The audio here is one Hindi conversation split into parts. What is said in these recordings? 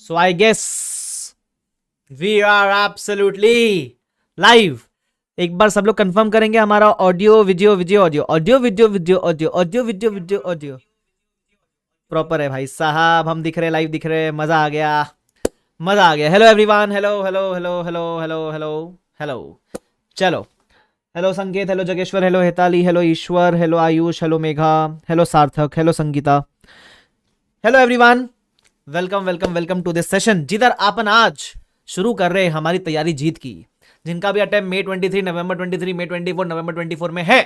So I guess we are absolutely live. एक बार सब लोग कंफर्म करेंगे हमारा audio video video audio audio video video audio audio video video audio proper है भाई साहब. हम दिख रहे, लाइव दिख रहे. मजा आ गया, मजा आ गया. Hello everyone, hello hello hello hello hello hello hello. चलो, hello Sanket, hello Jageshwar, hello Hetali, hello Ishwar, hello Ayush, hello Megha, hello Sarthak, hello Sangeeta. Hello everyone, welcome welcome welcome to this session जिधर अपन आज शुरू कर रहे हैं हमारी तैयारी जीत की. जिनका भी अटेम्प्ट मई 23, नवंबर 23, मई 24, नवंबर 24 में है,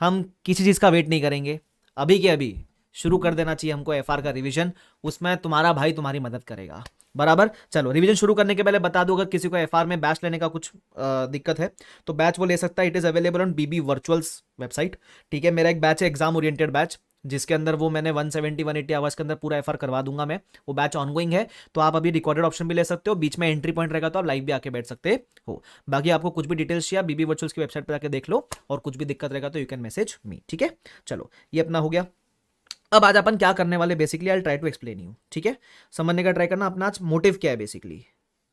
हम किसी चीज का वेट नहीं करेंगे. अभी के अभी शुरू कर देना चाहिए हमको एफआर का रिवीजन. उसमें तुम्हारा भाई तुम्हारी मदद करेगा. बराबर. चलो, रिवीजन शुरू करने के पहले बता दूं, अगर किसी को एफआर में बैच लेने का कुछ दिक्कत है तो बैच वो ले सकता है. It is available on BB Virtuals website. ठीक है, मेरा एक बैच है एग्जाम ओरिएंटेड बैच, जिसके अंदर वो मैंने 170-180 आवर्स के अंदर पूरा एफआर करवा दूंगा मैं. वो बैच ऑनगोइंग है, तो आप अभी रिकॉर्डेड ऑप्शन भी ले सकते हो. बीच में एंट्री पॉइंट रहेगा तो आप लाइव भी आके बैठ सकते हो. बाकी आपको कुछ भी डिटेल्स चाहिए बीबी वर्चुअल्स की वेबसाइट पर जाकर देख लो, और कुछ भी दिक्कत रहेगा तो यू कैन मैसेज मी. ठीक है, चलो ये अपना हो गया. अब आज अपन क्या करने वाले, basically I try to explain you. ठीक है, समझने का ट्राई करना अपना आज मोटिव क्या है basically.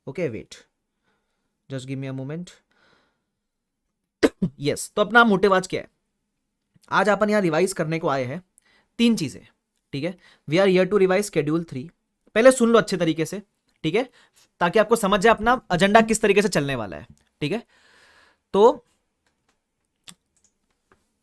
Okay wait, just give me a moment. Yes, तो अपना मोटिव आज क्या है. आज अपन यहाँ रिवाइज करने को आए हैं 3 चीजें. ठीक है, we are here to revise schedule 3. पहले सुन लो अच्छे तरीके से, ठीक है, ताकि आपको समझ जाए अपना एजेंडा किस तरीके से चलने वाला है. ठीक है, तो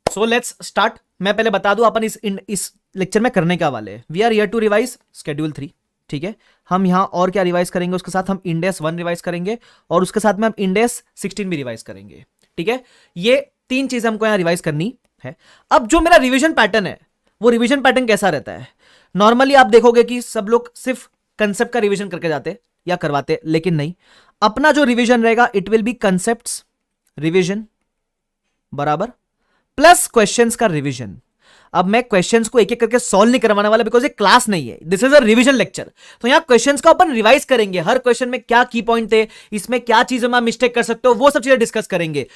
सो लेट्स स्टार्ट. मैं पहले बता दूं अपन इस लेक्चर में करने क्या वाले हैं. We are here to revise schedule 3. ठीक है, हम यहां और क्या रिवाइज करेंगे, उसके साथ हम इंडेस 1 रिवाइज करेंगे, और उसके साथ में हम इंडेस 16 भी रिवाइज करेंगे. ठीक है, ये 3 चीजें हमको यहां रिवाइज करनी है. अब जो मेरा रिवीजन पैटर्न है, वो रिवीजन पैटर्न कैसा रहता है. नॉर्मली आप देखोगे कि सब लोग सिर्फ कंसेप्ट का रिवीजन करके जाते या करवाते, लेकिन नहीं. अपना जो रिवीजन रहेगा it will B concepts revision बराबर प्लस क्वेश्चंस का रिवीजन. अब मैं क्वेश्चंस को एक एक करके सॉल्व नहीं करवाने वाला, बिकॉज ये क्लास नहीं है, this is a revision lecture. तो यहां क्वेश्चंस का अपन रिवाइज करेंगे. हर क्वेश्चन में क्या की पॉइंट थे, इसमें क्या चीजें में मिस्टेक कर सकते हो, वो सब चीजें डिस्कस करेंगे.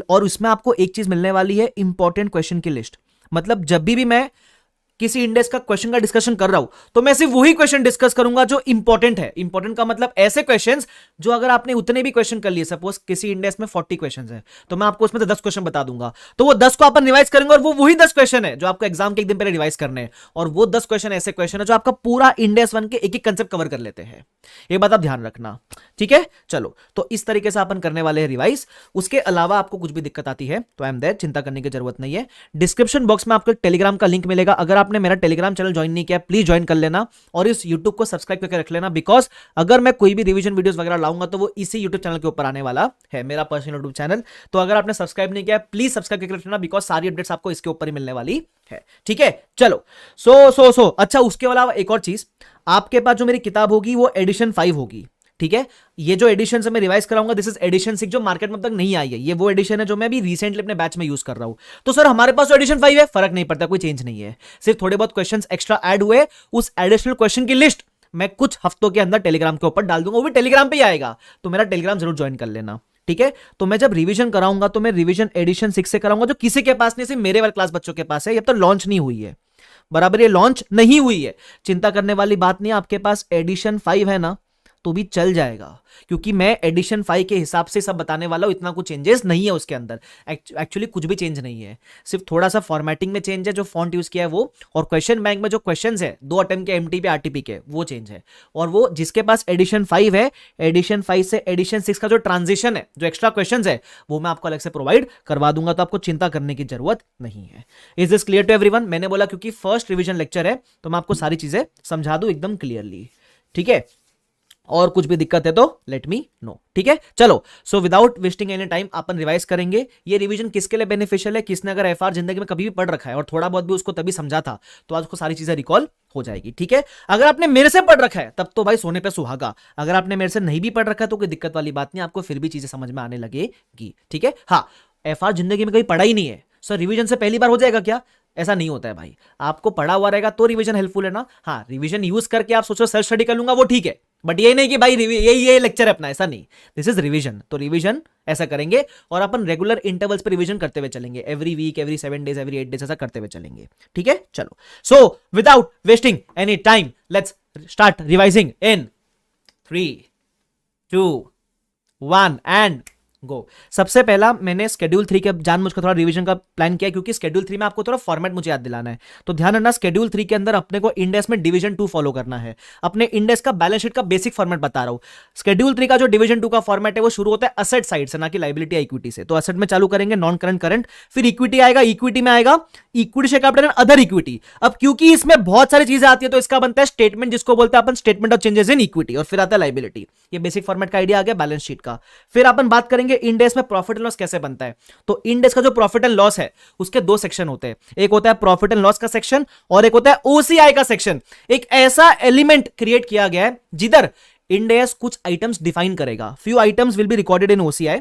और उसमें आपको एक चीज मिलने वाली है, इंपॉर्टेंट क्वेश्चन की लिस्ट. मतलब जब भी मैं किसी इंडेक्स का क्वेश्चन का डिस्कशन कर रहा हूं, तो मैं सिर्फ वही क्वेश्चन डिस्कस करूंगा जो इंपॉर्टेंट है. इंपॉर्टेंट का मतलब ऐसे क्वेश्चंस जो अगर आपने उतने भी क्वेश्चन कर लिए, सपोज किसी इंडेक्स में 40 क्वेश्चंस है, तो मैं आपको उसमें से 10 क्वेश्चन बता दूंगा, तो वो 10 को अपन रिवाइज करेंगे, और वो वही 10 क्वेश्चन है जो आपको एग्जाम के एक दिन पहले रिवाइज करने हैं. और वो 10 क्वेश्चन ऐसे क्वेश्चन है जो आपका पूरा इंडेक्स 1 के एक एक कंसेप्ट कवर कर लेते हैं. ये बात आप ध्यान रखना. ठीक है, चलो, तो इस तरीके से अपन करने वाले हैं रिवाइज. उसके अलावा आपको कुछ भी दिक्कत आती है तो आई एम देयर, चिंता करने की जरूरत नहीं है. डिस्क्रिप्शन बॉक्स में आपको टेलीग्राम का लिंक मिलेगा. अगर आपने मेरा टेलीग्राम ज्वाइन नहीं किया, प्लीज ज्वाइन कर लेना, और इस YouTube को सब्सक्राइब करके रख लेना, बिकॉज अगर मैं कोई भी रिवीजन वीडियोस वगैरह लाऊंगा तो वो इसी YouTube चैनल के ऊपर आने वाला है, मेरा पर्सनल YouTube चैनल. तो अगर आपने सब्सक्राइब नहीं किया, प्लीज सब्सक्राइब करके रख लेना, बिकॉज सारी अपडेट्स आपको इसके ऊपर ही मिलने वाली है. ठीक है, चलो. सो अच्छा, उसके अलावा एक और चीज, आपके पास जो मेरी किताब होगी वो एडिशन 5 होगी. ठीक है, ये जो एडिशन से मैं रिवाइज कराऊंगा, दिस इज एडिशन 6, जो मार्केट में अब तक नहीं आई है. ये वो एडिशन है जो मैं भी रिसेंटली अपने बैच में यूज कर रहा हूं. तो सर हमारे पास तो एडिशन 5 है, फर्क नहीं पड़ता, कोई चेंज नहीं है. सिर्फ थोड़े बहुत क्वेश्चंस एक्स्ट्रा ऐड हुए. उस एडिशनल क्वेश्चन की लिस्ट मैं कुछ हफ्तों के अंदर टेलीग्राम के ऊपर डाल दूंगा, वो भी टेलीग्राम पे ही आएगा, तो मेरा टेलीग्राम जरूर ज्वाइन कर लेना. ठीक है, तो मैं जब रिवीजन कराऊंगा तो मैं रिवीजन एडिशन 6 से कराऊंगा, जो किसी के पास नहीं, सिर्फ मेरे वाले क्लास बच्चों के पास है. ये तो लॉन्च नहीं हुई है, बराबर, ये लॉन्च नहीं हुई है. चिंता करने वाली बात नहीं है. आपके पास एडिशन 5 है ना, तो भी चल जाएगा, क्योंकि मैं एडिशन 5 के हिसाब से सब बताने वाला हूं. इतना कुछ चेंजेस नहीं है उसके अंदर, एक्चुअली कुछ भी चेंज नहीं है. सिर्फ थोड़ा सा फॉर्मेटिंग में चेंज है, जो फॉन्ट यूज किया है वो, और क्वेश्चन बैंक में जो क्वेश्चंस है 2 अटेम्प्ट के एमटीपी आरटीपी के, वो चेंज है. और वो जिसके पास एडिशन 5 है, एडिशन 5 से एडिशन 6 का जो ट्रांजिशन है, जो एक्स्ट्रा क्वेश्चन है, वो मैं आपको अलग से प्रोवाइड करवा दूंगा, तो आपको चिंता करने की जरूरत नहीं है. Is this clear to everyone. मैंने बोला क्योंकि फर्स्ट रिविजन लेक्चर है, तो मैं आपको सारी चीजें समझा दूं एकदम क्लियरली. ठीक है, और कुछ भी दिक्कत है तो लेट मी नो. ठीक है, चलो. So without wasting any time अपन रिवाइज करेंगे. ये रिवीजन किसके लिए बेनिफिशियल है, किसने अगर एफआर जिंदगी में कभी भी पढ़ रखा है और थोड़ा बहुत भी उसको तभी समझा था, तो आज उसको सारी चीजें रिकॉल हो जाएगी. ठीक है, अगर आपने मेरे से पढ़ रखा है तब तो भाई सोने पे सुहागा. अगर आपने मेरे से नहीं भी पढ़ रखा है तो कोई दिक्कत वाली बात नहीं, आपको फिर भी चीजें समझ में आने लगेगी. ठीक है, हाँ, एफआर जिंदगी में कभी पढ़ा ही नहीं है, सर रिवीजन से पहली बार हो जाएगा क्या, ऐसा नहीं होता है भाई. आपको पढ़ा हुआ रहेगा तो रिवीजन हेल्पफुल है ना. हाँ, रिवीजन यूज करके आप सोचो सेल्फ स्टडी कर लूंगा, वो ठीक है, बट ये नहीं कि भाई ये लेक्चर है अपना, ऐसा नहीं. This is revision. तो रिवीजन ऐसा करेंगे, और अपन रेगुलर इंटरवल्स पे रिवीजन करते हुए चलेंगे, every week, every 7 days, every 8 days, ऐसा करते हुए चलेंगे. ठीक है, चलो. So without wasting any time, let's start revising in 3 2 1 and go. सबसे पहला मैंने स्केड्यूल 3 के जानबूझ कर थोड़ा रिवीजन का प्लान किया क्योंकि स्केड्यूल 3 में आपको थोड़ा फॉर्मेट मुझे याद दिलाना है। तो ध्यान रखना, स्केड्यूल 3 के अंदर अपने को इंड एस में डिवीजन 2 फॉलो करना है। अपने इंड एस का बैलेंस शीट का बेसिक फॉर्मेट बता रहा हूं। स्केड्यूल 3 का जो डिवीजन 2 का फॉर्मेट है वो शुरू होता है असेट साइड से, ना कि लायबिलिटी इक्विटी से। तो असेट में चालू करेंगे नॉन करंट करंट, फिर इक्विटी आएगा, इक्विटी में आएगा equity share capital and other equity. अब क्योंकि इसमें बहुत सारी चीजें आती है तो इसका बनता है स्टेटमेंट, जिसको बोलते हैं अपन statement of changes in equity, और फिर आता है लायबिलिटी। ये बेसिक फॉर्मेट का आइडिया आ गया बैलेंस शीट का। फिर अपन बात करेंगे इंड एस में प्रॉफिट एंड लॉस कैसे बनता है। तो इंड एस का जो प्रॉफिट एंड लॉस है उसके दो सेक्शन होते हैं, एक होता है प्रॉफिट एंड लॉस का सेक्शन और एक होता है ओसीआई का सेक्शन। एक ऐसा एलिमेंट क्रिएट किया गया है जिधर इंड एस कुछ आइटम्स डिफाइन करेगा। Few items will be recorded in OCI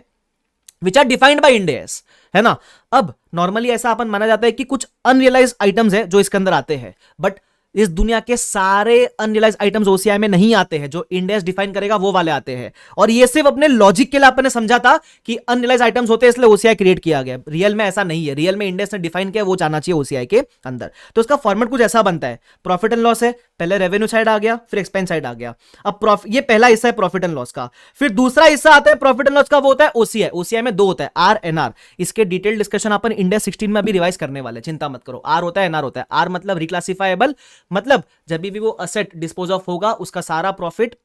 which are defined by Ind AS, है ना। अब नॉर्मली ऐसा अपन माना जाता है कि कुछ अनरियलाइज आइटम्स है जो इसके अंदर आते हैं, बट इस दुनिया के सारे अनरियलाइज आइटम्स ओसीआई में नहीं आते हैं। जो इंड एस डिफाइन करेगा वो वाले आते हैं, और ये सिर्फ अपने लॉजिक के लिए आपने समझा था कि अनरियलाइज आइटम्स होते हैं इसलिए ओसीआई क्रिएट किया गया। रियल में ऐसा नहीं है, रियल में इंड एस ने डिफाइन किया वो जाना चाहिए ओसीआई के अंदर। तो इसका फॉर्मेट कुछ ऐसा बनता है, प्रॉफिट एंड लॉस है, पहले रेवेन्यू साइड आ गया, फिर एक्सपेंस साइड आ गया। अब ये पहला हिस्सा है प्रॉफिट एंड लॉस का। फिर दूसरा हिस्सा आता है प्रॉफिट एंड लॉस का, वो होता है ओसीआई। ओसीआई में दो होता है, आर एन आर। इसके डिटेल डिस्कशन अपन इंड एस 16 में अभी रिवाइज करने वाले, चिंता मत करो। आर होता है, एनआर होता है। आर मतलब रिक्लासिफाइबल, मतलब जब भी वो असेट डिस्पोज ऑफ होगा उसका सारा प्रॉफिट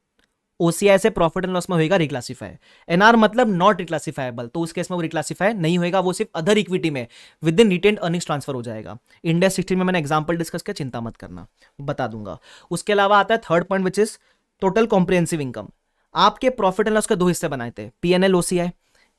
ओसीआई से प्रॉफिट एंड लॉस में होएगा रिक्लासिफाई। एनआर मतलब नॉट रिक्लासिफाइबल, तो उस केस में वो रिक्लासिफाई नहीं होएगा, वो सिर्फ अदर इक्विटी में with in retained earnings transfer हो जाएगा। इंड एस 16 में मैंने एग्जांपल डिस्कस किया, चिंता मत करना, बता दूंगा। उसके अलावा आता है third point which is total comprehensive income. आपके प्रॉफिट एंड लॉस के दो हिस्से बनाए थे, पीएनएल ओसीआई।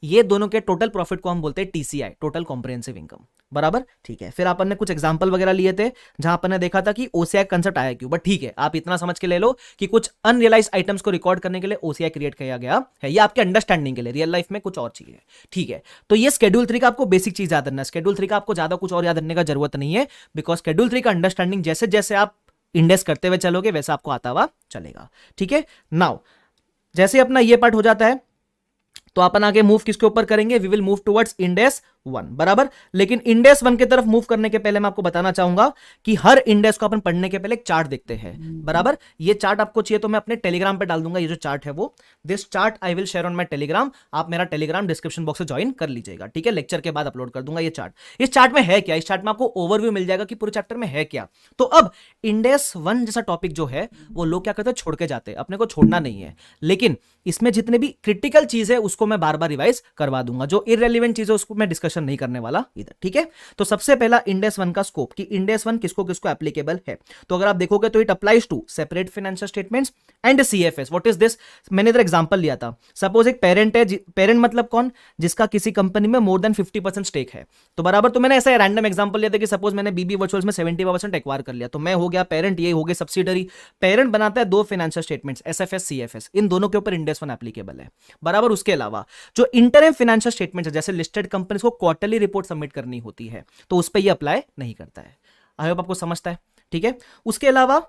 ये दोनों के टोटल प्रॉफिट को हम बोलते हैं टीसीआई, टोटल कॉम्प्रिहेंसिव इनकम, बराबर। ठीक है, फिर अपन ने कुछ एग्जांपल वगैरह लिए थे जहां अपन ने देखा था कि ओसीआई कंसेप्ट आया क्यों, बट ठीक है, आप इतना समझ के ले लो कि कुछ अनरियलाइज आइटम्स को रिकॉर्ड करने के लिए ओसीआई क्रिएट किया गया है। ये आपके अंडरस्टैंडिंग के लिए, रियल लाइफ में कुछ और चीज है, ठीक है। तो ये स्केड्यूल 3 का आपको बेसिक चीज याद रखना है। स्केड्यूल 3 का आपको ज्यादा कुछ और याद रखने का जरूरत नहीं है, बिकॉज स्केड्यूल 3 का अंडरस्टैंडिंग जैसे जैसे आप इंडेक्स करते हुए चलोगे वैसा आपको आता हुआ चलेगा, ठीक है। नाउ जैसे अपना ये पार्ट हो जाता है तो अपन आगे मूव किसके ऊपर करेंगे, we will move towards Ind AS 1, बराबर। लेकिन इंड एस 1 की तरफ मूव करने के पहले मैं आपको बताना चाहूंगा कि हर इंड एस को अपन पढ़ने के पहले एक चार्ट देखते हैं, बराबर। ये चार्ट आपको चाहिए तो मैं अपने टेलीग्राम पे डाल दूंगा, ये जो चार्ट है वो, this chart I will share on my Telegram. आप मेरा टेलीग्राम डिस्क्रिप्शन बॉक्स से ज्वाइन कर लीजिएगा, ठीक है। लेक्चर के बाद अपलोड कर दूंगा ये चार्ट। इस चार्ट में है क्या, इस चार्ट में आपको ओवरव्यू मिल जाएगा कि पूरे चैप्टर में है क्या। तो अब इंड एस 1 जैसा टॉपिक जो है वो लोग क्या करते हैं, छोड़ के जाते हैं, अपने को छोड़ना नहीं है। लेकिन इसमें जितने भी क्रिटिकल चीज है उसको मैं बार बार रिवाइज करवा दूंगा, जो इररेलेवेंट चीज है उसको मैं डिस्कशन नहीं करने वाला इधर, ठीक है। तो सबसे पहला इंड एस 1 का स्कोप, कि इंड एस 1 किसको किसको एप्लीकेबल है। तो अगर आप देखोगे तो it applies to separate financial statements and CFS. What is this, मैंने इधर एग्जांपल लिया था। सपोज एक पेरेंट है, पेरेंट मतलब कौन, जिसका किसी कंपनी में मोर देन 50% स्टेक है, तो बराबर। तो मैंने ऐसा रैंडम एग्जांपल लिया था कि सपोज मैंने बीबी वर्चुअल्स में 70% एक्वायर कर लिया, तो मैं हो गया पेरेंट, ये हो गया सब्सिडरी। पेरेंट बनाता है दो फाइनेंशियल स्टेटमेंट्स, एसएफएस सीएफएस, इन दोनों के ऊपर इंड एस 1 एप्लीकेबल है, बराबर। उसके अलावा जो इंटरिम फाइनेंशियल स्टेटमेंट्स है, जैसे लिस्टेड कंपनीज को क्वार्टरली रिपोर्ट सबमिट करनी होती है, तो उस पर ये अप्लाई नहीं करता है। आई होप आपको समझता है, ठीक है। उसके अलावा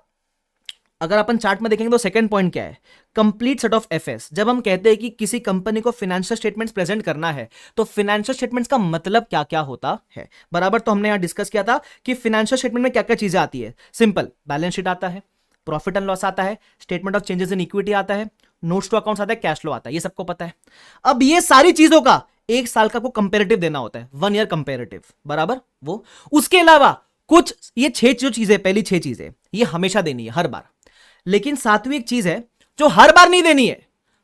अगर अपन चार्ट में देखेंगे तो सेकंड पॉइंट क्या है, कंप्लीट सेट ऑफ एफएस। जब हम कहते हैं कि किसी कंपनी को फाइनेंशियल स्टेटमेंट्स प्रेजेंट करना है तो फाइनेंशियल स्टेटमेंट्स का मतलब क्या क्या होता है, बराबर। तो हमने यहां डिस्कस किया था कि फाइनेंशियल स्टेटमेंट में क्या क्या चीजें आती है। सिंपल, बैलेंस शीट आता है, प्रॉफिट एंड लॉस आता है, statement of changes in equity आता है, नोट्स टू अकाउंट्स आता है, कैश फ्लो आता है, ये सबको पता है। अब ये सारी चीजों का एक साल का को कंपेरेटिव देना होता है, 1 ईयर कंपेरेटिव, बराबर। वो उसके अलावा कुछ ये 6 जो चीजें, पहली 6 चीजें ये हमेशा देनी है, हर बार। लेकिन सातवीं एक चीज है जो हर बार नहीं देनी है,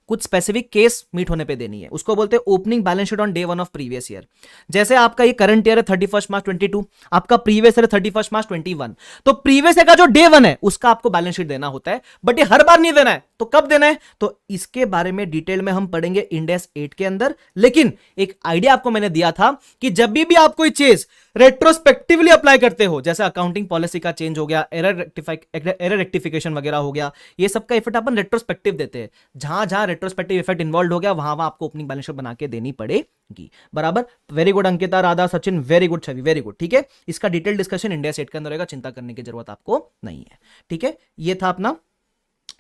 कुछ स्पेसिफिक केस मीट होने पे देनी है, उसको बोलते हैं opening balance sheet on day 1 of previous year. जैसे आपका ये करंट ईयर है 31 मार्च 22, आपका प्रीवियस ईयर 31 मार्च 21, तो प्रीवियस ईयर का जो डे 1 है उसका आपको बैलेंस शीट देना होता है, बट ये हर बार नहीं देना है। तो कब देना है, तो इसके बारे में डिटेल में हम पढ़ेंगे इंड एस 8 के अंदर। लेकिन एक आइडिया आपको मैंने दिया था कि जब भी आप कोई चीज रेट्रोस्पेक्टिवली अप्लाई करते हो, जैसे अकाउंटिंग पॉलिसी का चेंज हो गया, एरर रेक्टिफिकेशन वगैरह हो गया, ये सब का इफेक्ट अपन रेट्रोस्पेक्टिव देते हैं। जहां जहां रेट्रोस्पेक्टिव इफेक्ट इन्वॉल्व हो गया वहां वहां आपको ओपनिंग बैलेंस शीट बना के देनी पड़ेगी, बराबर। Very good Ankita, Radha, Sachin, very good Chhavi, very good, ठीक है। इसका डिटेल डिस्कशन इंडिया सेट के अंदर होगा, चिंता करने की जरूरत आपको नहीं है, ठीक है। ये था अपना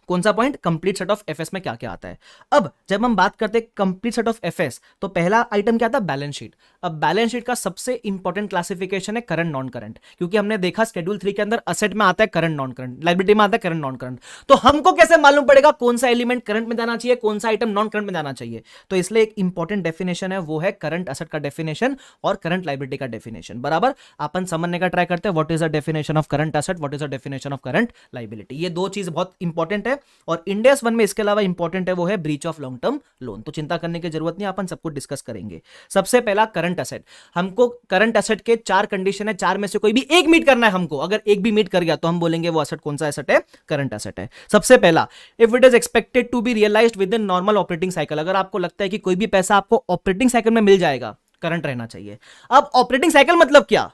कौन सा point, complete set of FS में क्या क्या आता है। अब जब हम बात करते हैं कंप्लीट सेट ऑफ एफएस, तो पहला आइटम क्या था, बैलेंस शीट। अब बैलेंस शीट का सबसे इंपॉर्टेंट क्लासिफिकेशन है करंट नॉन करंट, क्योंकि हमने देखा शेड्यूल 3 के अंदर असेट में आता है करंट नॉन करंट, लायबिलिटी में आता है करंट नॉन करंट। तो हमको कैसे मालूम पड़ेगा कौन सा एलिमेंट करंट में जाना चाहिए, कौन सा आइटम नॉन करंट में जाना चाहिए। तो इसलिए एक इंपॉर्टेंट डेफिनेशन है, वो है करंट असेट का डेफिनेशन और करंट लायबिलिटी का डेफिनेशन। बराबर, अपन समझने का ट्राई करते हैं what is the definition of current asset, what is the definition of current liability. ये दो चीज बहुत इंपॉर्टेंट है, और इंडिया 1 में इसके अलावा इंपॉर्टेंट है वो है breach of long term loan. तो चिंता करने की जरूरत नहीं, अपन सबको डिस्कस करेंगे। सबसे पहला करंट असेट, हमको करंट असेट के 4 कंडीशन है, 4 में से कोई भी एक मीट करना है हमको। अगर एक भी मीट कर गया तो हम बोलेंगे वो असेट कौन सा असेट है, करंट असेट है। सबसे पहला, if it is expected to be realised within normal operating cycle. अगर आपको लगता है कि कोई भी पैसा आपको ऑपरेटिंग साइकिल में मिल जाएगा, करंट रहना चाहिए। अब ऑपरेटिंग साइकिल मतलब क्या,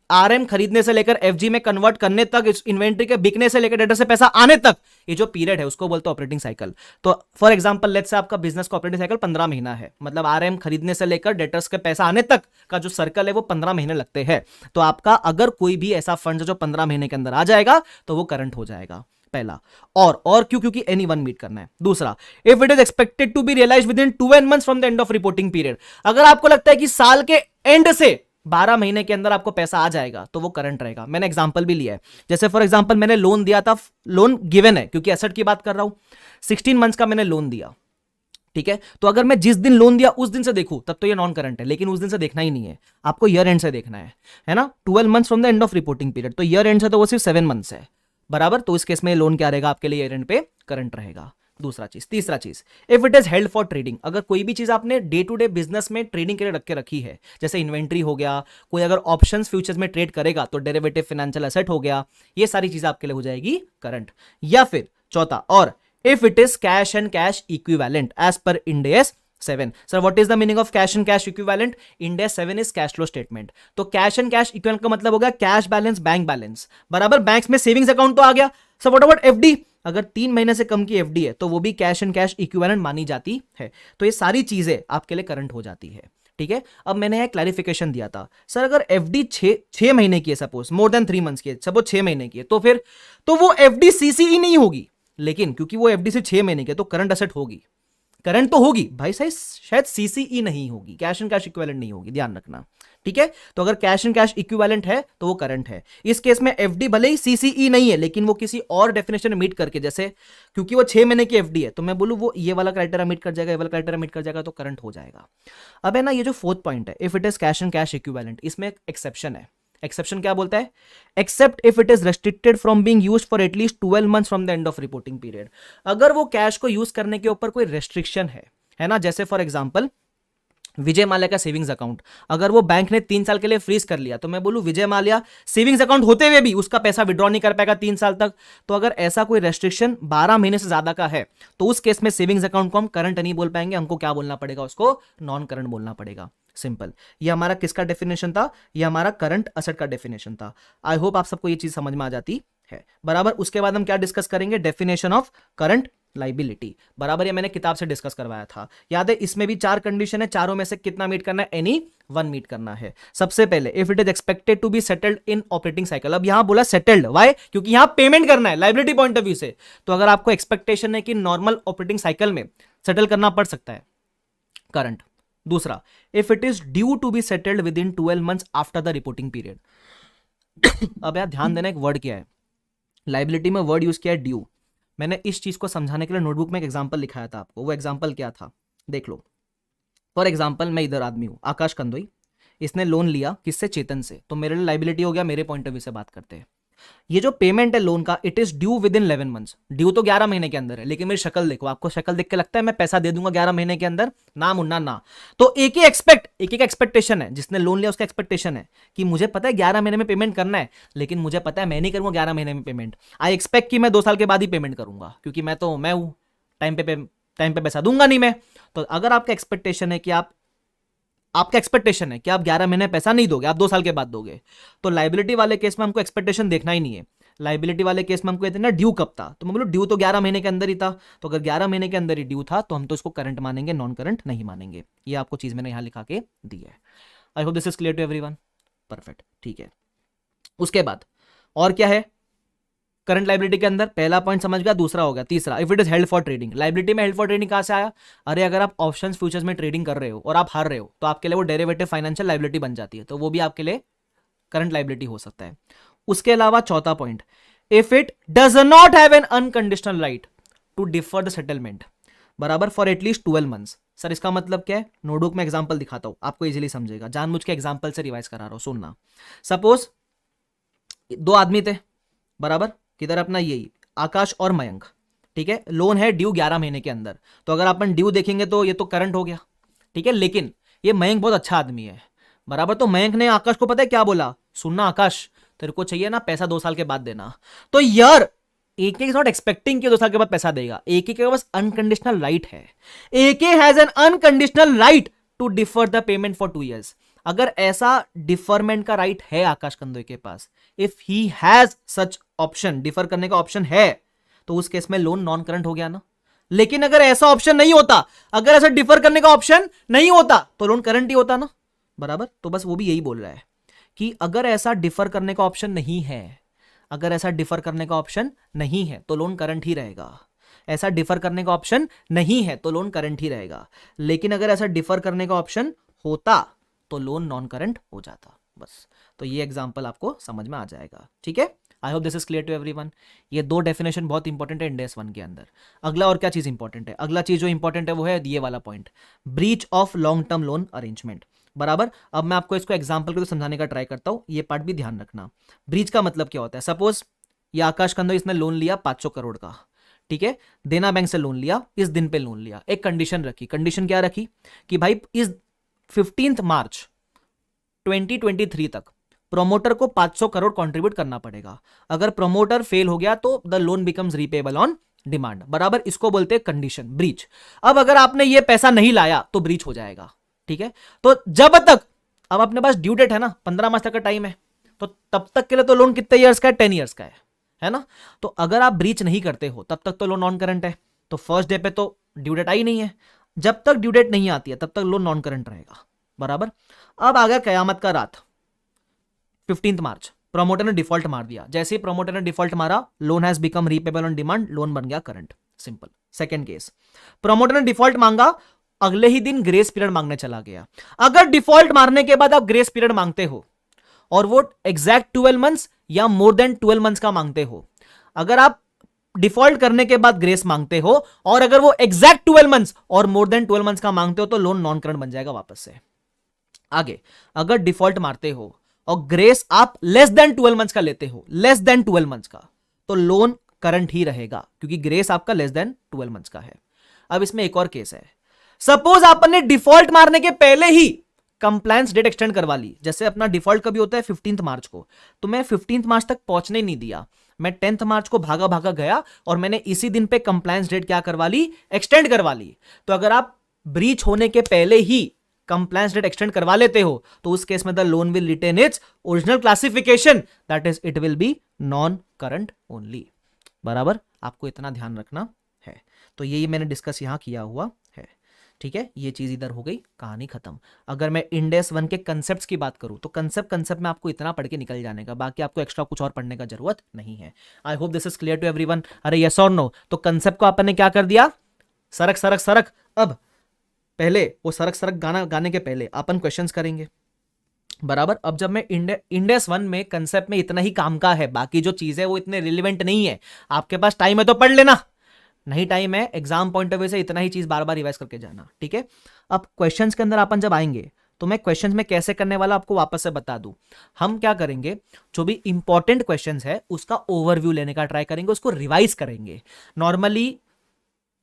आरएम खरीदने से लेकर एफजी में कन्वर्ट करने तक, इस इन्वेंट्री के बिकने से लेकर डेटर से पैसा आने तक, ये जो पीरियड है उसको बोलते हैं ऑपरेटिंग साइकिल। तो फॉर एग्जांपल लेट्स से आपका बिजनेस का ऑपरेटिंग साइकिल 15 महीना है, मतलब आरएम खरीदने से लेकर डेटर्स के पैसा आने तक का जो सर्कल है वो 15 महीने लगते हैं। तो आपका अगर कोई भी ऐसा फंड जो 15 महीने के अंदर आ जाएगा तो वो करंट हो जाएगा, पहला। और क्यों, क्योंकि एनी वन मीट करना है। दूसरा, if it is expected to be realised within 12 months from the end of reporting period. अगर आपको लगता है कि साल के एंड से 12 महीने के अंदर आपको पैसा आ जाएगा तो वो करंट रहेगा। मैंने एग्जांपल भी लिया है, जैसे फॉर एग्जांपल मैंने लोन दिया था, लोन गिवन है क्योंकि एसेट की बात कर रहा हूं, 16 मंथ्स का मैंने लोन दिया, ठीक है। तो अगर मैं जिस दिन लोन दिया उस दिन से देखूं तब तो ये नॉन करंट है, लेकिन उस दिन से देखना ही नहीं है, आपको ईयर एंड से देखना है ना। 12 months from the end of reporting period, तो ईयर एंड से तो वो सिर्फ 7 मंथ्स है, बराबर। तो इस केस में लोन क्या रहेगा आपके लिए, ईयर एंड पे करंट रहेगा। दूसरा चीज, तीसरा चीज, if it is held for trading. अगर कोई भी चीज आपने डे टू डे बिजनेस में ट्रेडिंग के लिए रख के रखी है, जैसे इन्वेंट्री हो गया, कोई अगर ऑप्शंस फ्यूचर्स में ट्रेड करेगा तो डेरिवेटिव फाइनेंशियल एसेट हो गया, ये सारी चीजें आपके लिए हो जाएगी करंट। या फिर चौथा, और if it is cash and cash equivalent as per Ind AS 7। Sir what is the meaning of cash and cash equivalent, Ind AS 7 is cash flow statement. तो कैश एंड कैश इक्विवेलेंट का मतलब हो गया कैश बैलेंस, बैंक बैलेंस, बराबर। बैंक्स में सेविंग्स अकाउंट तो आ गया। सर व्हाट अबाउट एफडी, अगर 3 महीने से कम की एफडी है तो वो भी कैश एंड कैश इक्विवेलेंट मानी जाती है। तो ये सारी चीजें आपके लिए करंट हो जाती है, ठीक है। अब मैंने एक क्लैरिफिकेशन दिया था, सर अगर एफडी 6 महीने की है, सपोज मोर देन 3 मंथ्स की है, सपोज 6 महीने की है, तो फिर तो वो एफडी सीसीई नहीं होगी, लेकिन क्योंकि वो एफडी से 6 महीने की है तो करंट असेट होगी, करंट तो होगी भाई साहब, शायद सीसीई नहीं होगी, कैश एंड कैश इक्विवेलेंट नहीं होगी, ध्यान रखना, ठीक है। तो अगर कैश एंड कैश इक्विवेलेंट है तो वो करंट है। इस केस में एफडी भले ही सीसीई नहीं है, लेकिन वो किसी और डेफिनेशन में मीट करके, जैसे क्योंकि वो 6 महीने की एफडी है तो मैं बोलूं वो ये वाला क्राइटेरिया मीट कर जाएगा, ये वाला क्राइटेरिया मीट कर जाएगा तो करंट हो जाएगा। अब है ना, ये जो 4th पॉइंट है, if it is cash and cash equivalent, इसमें एक एक्सेप्शन है। एक्सेप्शन क्या बोलता है, except if it is restricted from being used for at least 12 months from the end of reporting period. अगर वो कैश को यूज करने के ऊपर कोई रेस्ट्रिक्शन है ना, जैसे फॉर एग्जांपल विजय माल्या का सेविंग्स अकाउंट, अगर वो बैंक ने 3 साल के लिए फ्रीज कर लिया, तो मैं बोलूं विजय माल्या सेविंग्स अकाउंट होते हुए भी उसका पैसा विड्रॉ नहीं कर पाएगा 3 साल तक। तो अगर ऐसा कोई रेस्ट्रिक्शन 12 महीने से ज्यादा का है तो उस केस में सेविंग्स अकाउंट को हम करंट नहीं बोल पाएंगे, हमको क्या बोलना पड़ेगा, उसको नॉन करंट बोलना पड़ेगा। सिंपल। ये हमारा किसका डेफिनेशन था, ये हमारा करंट असेट का डेफिनेशन था। आई होप आप सबको ये चीज समझ में आ जाती है, बराबर। उसके बाद हम क्या डिस्कस करेंगे, डेफिनेशन ऑफ करंट लाइबिलिटी, बराबर। ये मैंने किताब से डिस्कस करवाया था, याद है। इसमें भी 4 कंडीशन है, चारों में से कितना मीट करना है, एनी वन मीट करना है। सबसे पहले if it is expected to be settled in operating cycle. अब यहां बोला सेटल्ड, व्हाई, क्योंकि यहां पेमेंट करना है लाइबिलिटी पॉइंट ऑफ व्यू से। तो अगर आपको एक्सपेक्टेशन है कि नॉर्मल ऑपरेटिंग साइकिल में सेटल करना पड़ सकता है, करंट। दूसरा, if it is due to be settled within 12 months after the reporting period. अब यार ध्यान देना, एक वर्ड क्या है, लाइबिलिटी में वर्ड यूज किया है ड्यू। मैंने इस चीज को समझाने के लिए नोटबुक में एक एग्जांपल लिखाया था आपको, वो एग्जांपल क्या था देख लो। फॉर एग्जांपल मैं इधर आदमी हूं, आकाश कंदोई, इसने लोन लिया किससे, चेतन से, तो मेरे लिए लाइबिलिटी हो गया, मेरे पॉइंट ऑफ व्यू से बात करते हैं। ये जो पेमेंट है लोन का, it is due with in 11 months. Due तो 11 महीने के अंदर है, लेकिन मेरी शक्ल देखो, आपको शक्ल देख के लगता है मैं पैसा दे दूंगा 11 महीने के अंदर, ना मुन्ना ना। तो एक एक्सपेक्टेशन है, जिसने लोन लिया उसका एक्सपेक्टेशन है कि मुझे पता है 11 महीने में पेमेंट करना है, लेकिन मुझे पता है मैं नहीं करूंगा 11 महीने में पेमेंट। आई एक्सपेक्ट कि मैं 2 साल के बाद ही पेमेंट करूंगा, क्योंकि मैं हूं, टाइम पे पैसा दूंगा नहीं मैं। तो अगर आपका एक्सपेक्टेशन है कि आपका एक्सपेक्टेशन है कि आप 11 महीने पैसा नहीं दोगे, आप 2 साल के बाद दोगे, तो लाइबिलिटी वाले केस में हमको एक्सपेक्टेशन देखना ही नहीं है। लाइबिलिटी वाले केस में हमको कहते हैं ना ड्यू कब था, तो मैं बोलूं ड्यू तो 11 महीने के अंदर ही था। तो अगर 11 महीने के अंदर ही ड्यू था तो हम तो इसको करंट मानेंगे, नॉन करंट नहीं मानेंगे। ये आपको चीज मैंने यहां लिखा के दी है। I hope this is clear to everyone, perfect, ठीक है। उसके बाद और क्या है, करंट लाइबिलिटी के अंदर, पहला पॉइंट समझ गया। दूसरा हो गया, तीसरा, if it is held for trading. Liability में हेल्ड फॉर ट्रेडिंग कहां से आया? अरे अगर आप ऑप्शंस फ्यूचर्स में ट्रेडिंग कर रहे हो और आप हार रहे हो तो आपके लिए वो डेरिवेटिव फाइनेंशियल लाइबिलिटी बन जाती है, तो वो भी आपके लिए करंट लाइबिलिटी हो सकता है। उसके अलावा चौथा point, if it does not have an unconditional right to defer the settlement, बराबर, फॉर एटलीस्ट 12 मंथ्स। सर इसका मतलब क्या है? नोटबुक में एग्जांपल दिखाता हूं, आपको इजीली समझेगा, जानबूझ के एग्जांपल से रिवाइज करा रहा हूं, सुनना। सपोज 2 आदमी थे, बराबर, किधर अपना यही आकाश और मयंक, ठीक है। लोन है ड्यू 11 महीने के अंदर, तो अगर अपन ड्यू देखेंगे तो ये तो करंट हो गया, ठीक है। लेकिन ये मयंक बहुत अच्छा आदमी है, बराबर, तो मयंक ने आकाश को पता है क्या बोला? सुनना आकाश, तेरे को चाहिए ना पैसा 2 साल के बाद देना। तो यार AK इज नॉट एक्सपेक्टिंग कि 2 साल के बाद पैसा देगा। AK के पास अनकंडीशनल राइट है। AK has an unconditional right to defer the payment for 2 years। अगर ऐसा डिफरमेंट का राइट है आकाश कंदोई के पास, if he has such option, defer करने का ऑप्शन है, तो उस केस में लोन नॉन करंट हो गया ना। लेकिन अगर ऐसा ऑप्शन नहीं होता, अगर ऐसा डिफर करने का ऑप्शन नहीं होता, तो लोन करंट ही होता ना, बराबर। तो बस वो भी यही बोल रहा है कि अगर ऐसा डिफर करने का ऑप्शन नहीं है, अगर ऐसा डिफर करने का ऑप्शन नहीं है तो लोन करंट ही रहेगा। ऐसा डिफर करने का ऑप्शन नहीं है तो लोन करंट ही रहेगा। लेकिन अगर ऐसा डिफर करने का ऑप्शन होता तो लोन नॉन करंट हो जाता, बस। तो ये एग्जांपल आपको समझ में आ जाएगा, ठीक है। I hope this is clear to everyone. ये 2 डेफिनेशन बहुत इंपॉर्टेंट है इंडेस 1 के अंदर। अगला और क्या चीज इंपॉर्टेंट है? अगला चीज जो इंपॉर्टेंट है वो है ये वाला point, breach of long term loan arrangement, बराबर। अब मैं आपको इसको एग्जांपल के थ्रू समझाने का ट्राई करता हूं, ये पार्ट भी ध्यान रखना। ब्रीच का मतलब क्या होता है? सपोज ये आकाश कंदो, इसने लोन लिया 500 करोड़ का, ठीक है। देना बैंक से लोन लिया, इस दिन पे लोन लिया, एक कंडीशन रखी। कंडीशन क्या रखी? कि भाई इस 15 मार्च 2023 तक प्रोमोटर को 500 करोड़ कंट्रीब्यूट करना पड़ेगा। अगर प्रोमोटर फेल हो गया तो the loan becomes repayable on demand, बराबर। इसको बोलते हैं कंडीशन, ब्रीच। अब अगर आपने ये पैसा नहीं लाया तो ब्रीच हो जाएगा, ठीक है। तो जब तक, अब अपने पास ड्यू डेट है ना, 15 मार्च तक का टाइम है, तो तब तक के लिए तो लोन कितने ईयर्स का है? 10 ईयर्स का है ना। तो अगर आप ब्रीच नहीं करते हो तब तक तो लोन नॉन करंट है। तो फर्स्ट डे पे तो ड्यू डेट आई नहीं है, जब तक ड्यू डेट नहीं आती है तब तक लोन नॉन करंट रहेगा, बराबर। अब आ गया कयामत का रात, 15 मार्च, प्रोमोटर ने डिफॉल्ट मार दिया। जैसे ही प्रोमोटर ने डिफॉल्ट मारा, loan has become repayable on demand, loan बन गया current, simple. Second case, promoter ने डिफॉल्ट मांगा, अगले ही दिन ग्रेस पीरियड मांगने चला गया। अगर डिफॉल्ट मारने के बाद आप ग्रेस पीरियड मांगते हो और वो एग्जैक्ट 12 मंथ्स या मोर देन 12 मंथ्स का मांगते हो, अगर आप डिफॉल्ट करने के बाद ग्रेस मांगते हो और अगर वो एग्जैक्ट 12 मंथ्स और मोर देन 12 मंथ्स का मांगते हो तो लोन नॉन करंट बन जाएगा वापस से। आगे, अगर डिफॉल्ट मारते हो और ग्रेस आप लेस देन 12 मंथ्स का लेते हो, लेस देन 12 मंथ्स का, तो लोन करंट ही रहेगा क्योंकि ग्रेस आपका लेस देन 12 मंथ्स का है। अब इसमें एक और केस है, सपोज आपने डिफॉल्ट मारने के पहले ही कंप्लायंस डेट एक्सटेंड करवा ली। जैसे अपना डिफॉल्ट कभी होता है 15 मार्च को, तो मैं 15 मार्च तक पहुंचने नहीं दिया, मैं 10 मार्च को भागा भागा गया और मैंने इसी दिन पे कंप्लायंस डेट क्या करवा ली? एक्सटेंड करवा ली। तो अगर आप ब्रीच होने के पहले ही कंप्लायंस डेट एक्सटेंड करवा लेते हो तो उस केस में the loan will retain its original classification, that is it will be non current only, बराबर। आपको इतना ध्यान रखना है। तो यही मैंने डिस्कस यहां किया हुआ है, ठीक है। ये चीज इधर हो गई, कहानी खत्म। अगर मैं इंडेस 1 के कंसेप्ट्स की बात करूं तो कंसेप्ट में आपको इतना पढ़ के निकल जाने का, बाकी आपको एक्स्ट्रा कुछ और पढ़ने का जरूरत नहीं है। I hope this is clear to everyone. अरे यस और नो? तो कंसेप्ट को आपने क्या कर दिया? सरक सरक सरक। अब पहले वो सरक सरक गाना गाने के पहले अपन क्वेश्चंस करेंगे, बराबर। अब जब मैं इंडेस 1 में कंसेप्ट में इतना ही काम का है, बाकी जो चीज है वो इतने रिलेवेंट नहीं है। आपके पास टाइम है तो पढ़ लेना, नहीं टाइम है एग्जाम पॉइंट ऑफ व्यू से इतना ही चीज बार बार रिवाइज करके जाना, ठीक है। अब क्वेश्चंस के अंदर अपन जब आएंगे तो मैं क्वेश्चंस में कैसे करने वाला आपको वापस से बता दूं। हम क्या करेंगे, जो भी इंपॉर्टेंट क्वेश्चंस है उसका ओवरव्यू लेने का ट्राई करेंगे, उसको रिवाइज करेंगे। नॉर्मली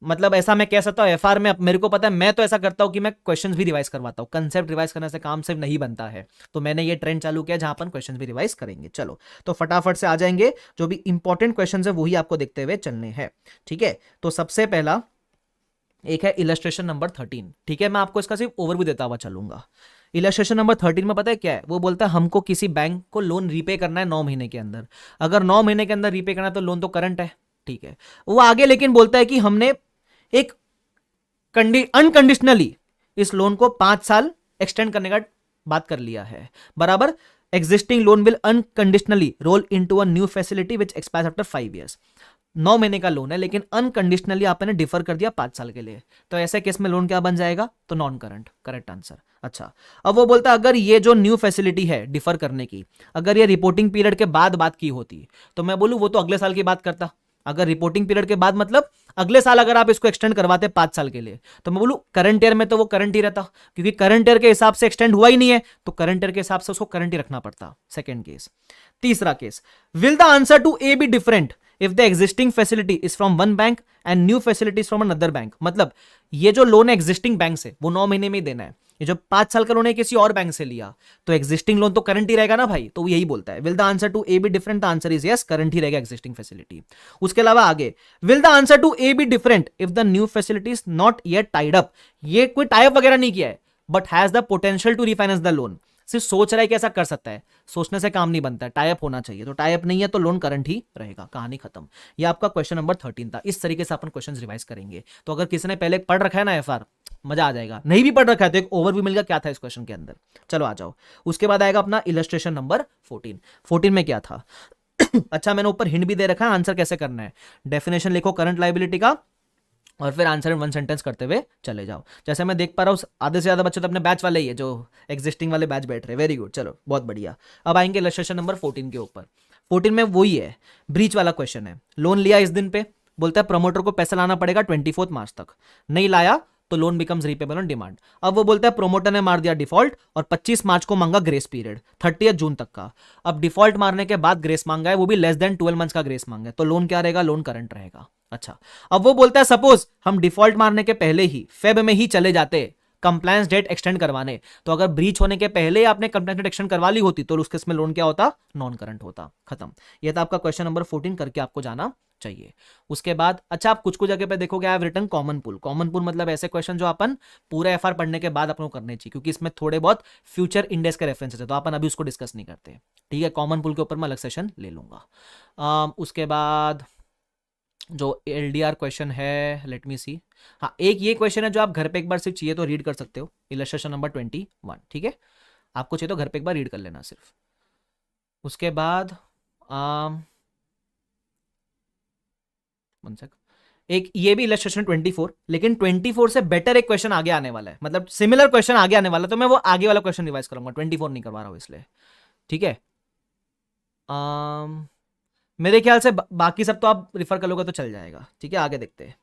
मतलब ऐसा मैं कह सकता हूं, एफआर में मेरे को पता है, मैं तो ऐसा करता हूं कि मैं क्वेश्चंस भी रिवाइज करवाता हूं। कंसेप्ट रिवाइज करने से काम सिर्फ नहीं बनता है, तो मैंने ये ट्रेंड चालू किया जहां अपन क्वेश्चंस भी रिवाइज करेंगे। चलो तो फटाफट से आ जाएंगे, जो भी इंपॉर्टेंट क्वेश्चंस है वही आपको देखते हुए चलने हैं, ठीक है। तो सबसे पहला एक है इलस्ट्रेशन नंबर 13, ठीक है। मैं आपको इसका सिर्फ ओवरव्यू देता हुआ चलूंगा। इलस्ट्रेशन नंबर 13 में पता है क्या है? वो बोलता है हमको किसी बैंक को लोन रीपे करना है 9 महीने के अंदर। अगर 9 महीने के अंदर रीपे करना है तो लोन तो करंट है, ठीक है। वो आगे लेकिन बोलता है कि हमने एक अनकंडीशनली इस लोन को 5 साल एक्सटेंड करने का बात कर लिया है, बराबर। Existing loan will unconditionally roll into a new facility which expires after 5 years. 9 महीने का लोन है लेकिन अनकंडीशनली आपने डिफर कर दिया 5 साल के लिए, तो ऐसे केस में लोन क्या बन जाएगा? तो नॉन करंट, करेक्ट आंसर। अच्छा, अब वो बोलता है अगर ये जो न्यू फैसिलिटी है डिफर करने की, अगर ये रिपोर्टिंग पीरियड के बाद बात की होती तो मैं बोलूं वो तो अगले साल की बात करता। अगर रिपोर्टिंग पीरियड के बाद मतलब अगले साल अगर आप इसको एक्सटेंड करवाते 5 साल के लिए, तो मैं बोलूं करंट ईयर में तो वो करंट ही रहता, क्योंकि करंट ईयर के हिसाब से एक्सटेंड हुआ ही नहीं है, तो करंट ईयर के हिसाब से उसको करंट ही रखना पड़ता। Second case. तीसरा केस, will the answer to a be different if the existing facility is from one bank and new facility from another bank. मतलब ये जो लोन है एग्जिस्टिंग बैंक से वो 9 महीने में ही देना है, ये जो 5 साल का लोन है किसी और बैंक से लिया, तो एग्जिस्टिंग लोन तो करंट ही रहेगा ना भाई, तो वो यही बोलता है will the answer to a be different, the answer is yes, current ही रहेगा एग्जिस्टिंग फैसिलिटी। उसके अलावा आगे, will the answer to a be different if the new facility is not yet tied up. ये कोई टाइप वगैरह नहीं किया है but has the potential to refinance the loan, सिर्फ सोच रहा है कि ऐसा कर सकता है, सोचने से काम नहीं बनता है, टाइप होना चाहिए, तो टाइप नहीं है तो लोन करंट ही रहेगा, कहानी खत्म। ये आपका क्वेश्चन नंबर 13 था। इस तरीके से अपन क्वेश्चंस रिवाइज करेंगे। तो अगर किसी ने पहले पढ़ रखा है ना एफआर, मजा आ जाएगा, नहीं भी पढ़ रखा है तो एक ओवरव्यू मिल गया क्या था इस क्वेश्चन के अंदर। चलो आ जाओ, उसके बाद आएगा अपना इलस्ट्रेशन नंबर 14। 14 में क्या था? अच्छा, मैंने ऊपर हिंट भी दे रखा है आंसर कैसे करना है। डेफिनेशन लिखो करंट लायबिलिटी का और फिर आंसर इन वन सेंटेंस करते हुए चले जाओ। जैसे मैं देख पा रहा हूँ आधे से ज्यादा बच्चे तो अपने बैच वाले ही है, जो एग्जिस्टिंग वाले बैच बैठ रहे, वेरी गुड, चलो बहुत बढ़िया। अब आएंगे इलस्ट्रेशन नंबर 14 के ऊपर। 14 में वही है, ब्रीच वाला क्वेश्चन है। लोन लिया इस दिन पे, बोलता है प्रमोटर को पैसा लाना पड़ेगा 24 मार्च तक, नहीं लाया तो loan becomes repayable on demand. अब वो बोलता है प्रोमोटर ने मार दिया डिफॉल्ट और 25 मार्च को मांगा ग्रेस पीरियड 30 जून तक का। अब डिफॉल्ट मारने के बाद ग्रेस मांगा है, वो भी लेस देन 12 मंथ्स का ग्रेस मांगा है, तो लोन क्या रहेगा? लोन करंट रहेगा। अच्छा, अब वो बोलता है सपोज हम डिफॉल्ट मारने के पहले ही फेब में ही चले जाते कंप्लायंस डेट एक्सटेंड करवाने, तो अगर ब्रीच होने के पहले ही आपने कंप्लायंस डेट एक्सटेंड करवा ली होती तो उसके इसमें लोन क्या होता? नॉन करंट होता। खत्म। ये था आपका क्वेश्चन नंबर 14, करके आपको जाना चाहिए। उसके बाद अच्छा, आप कुछ कुछ जगह पे देखोगे I have written common pool. Common pool मतलब ऐसे क्वेश्चन जो अपन पूरा एफआर पढ़ने के बाद अपन को करने चाहिए, क्योंकि इसमें थोड़े बहुत फ्यूचर इंडेक्स के रेफरेंसेस है, तो अपन अभी उसको डिस्कस नहीं करते। ठीक है, कॉमन पूल के ऊपर मैं अलग सेशन ले लूंगा। उसके बाद जो एलडीआर क्वेश्चन है, लेट मी सी, हाँ एक ये क्वेश्चन है जो आप घर पे एक बार सिर्फ चाहिए तो रीड कर सकते हो, इलस्ट्रेशन नंबर 21। ठीक है, आपको चाहिए तो घर पे एक बार रीड कर लेना सिर्फ। उसके बाद एक ये भी इलस्ट्रेशन 24, लेकिन 24 से बेटर एक क्वेश्चन आगे आने वाला है, मतलब सिमिलर क्वेश्चन आगे आने वाला है, तो मैं वो आगे वाला क्वेश्चन रिवाइज करूंगा, 24 नहीं करवा रहा हूं इसलिए। ठीक है, मेरे ख्याल से बाकी सब तो आप रिफर कर लोगे तो चल जाएगा। ठीक है, आगे देखते हैं।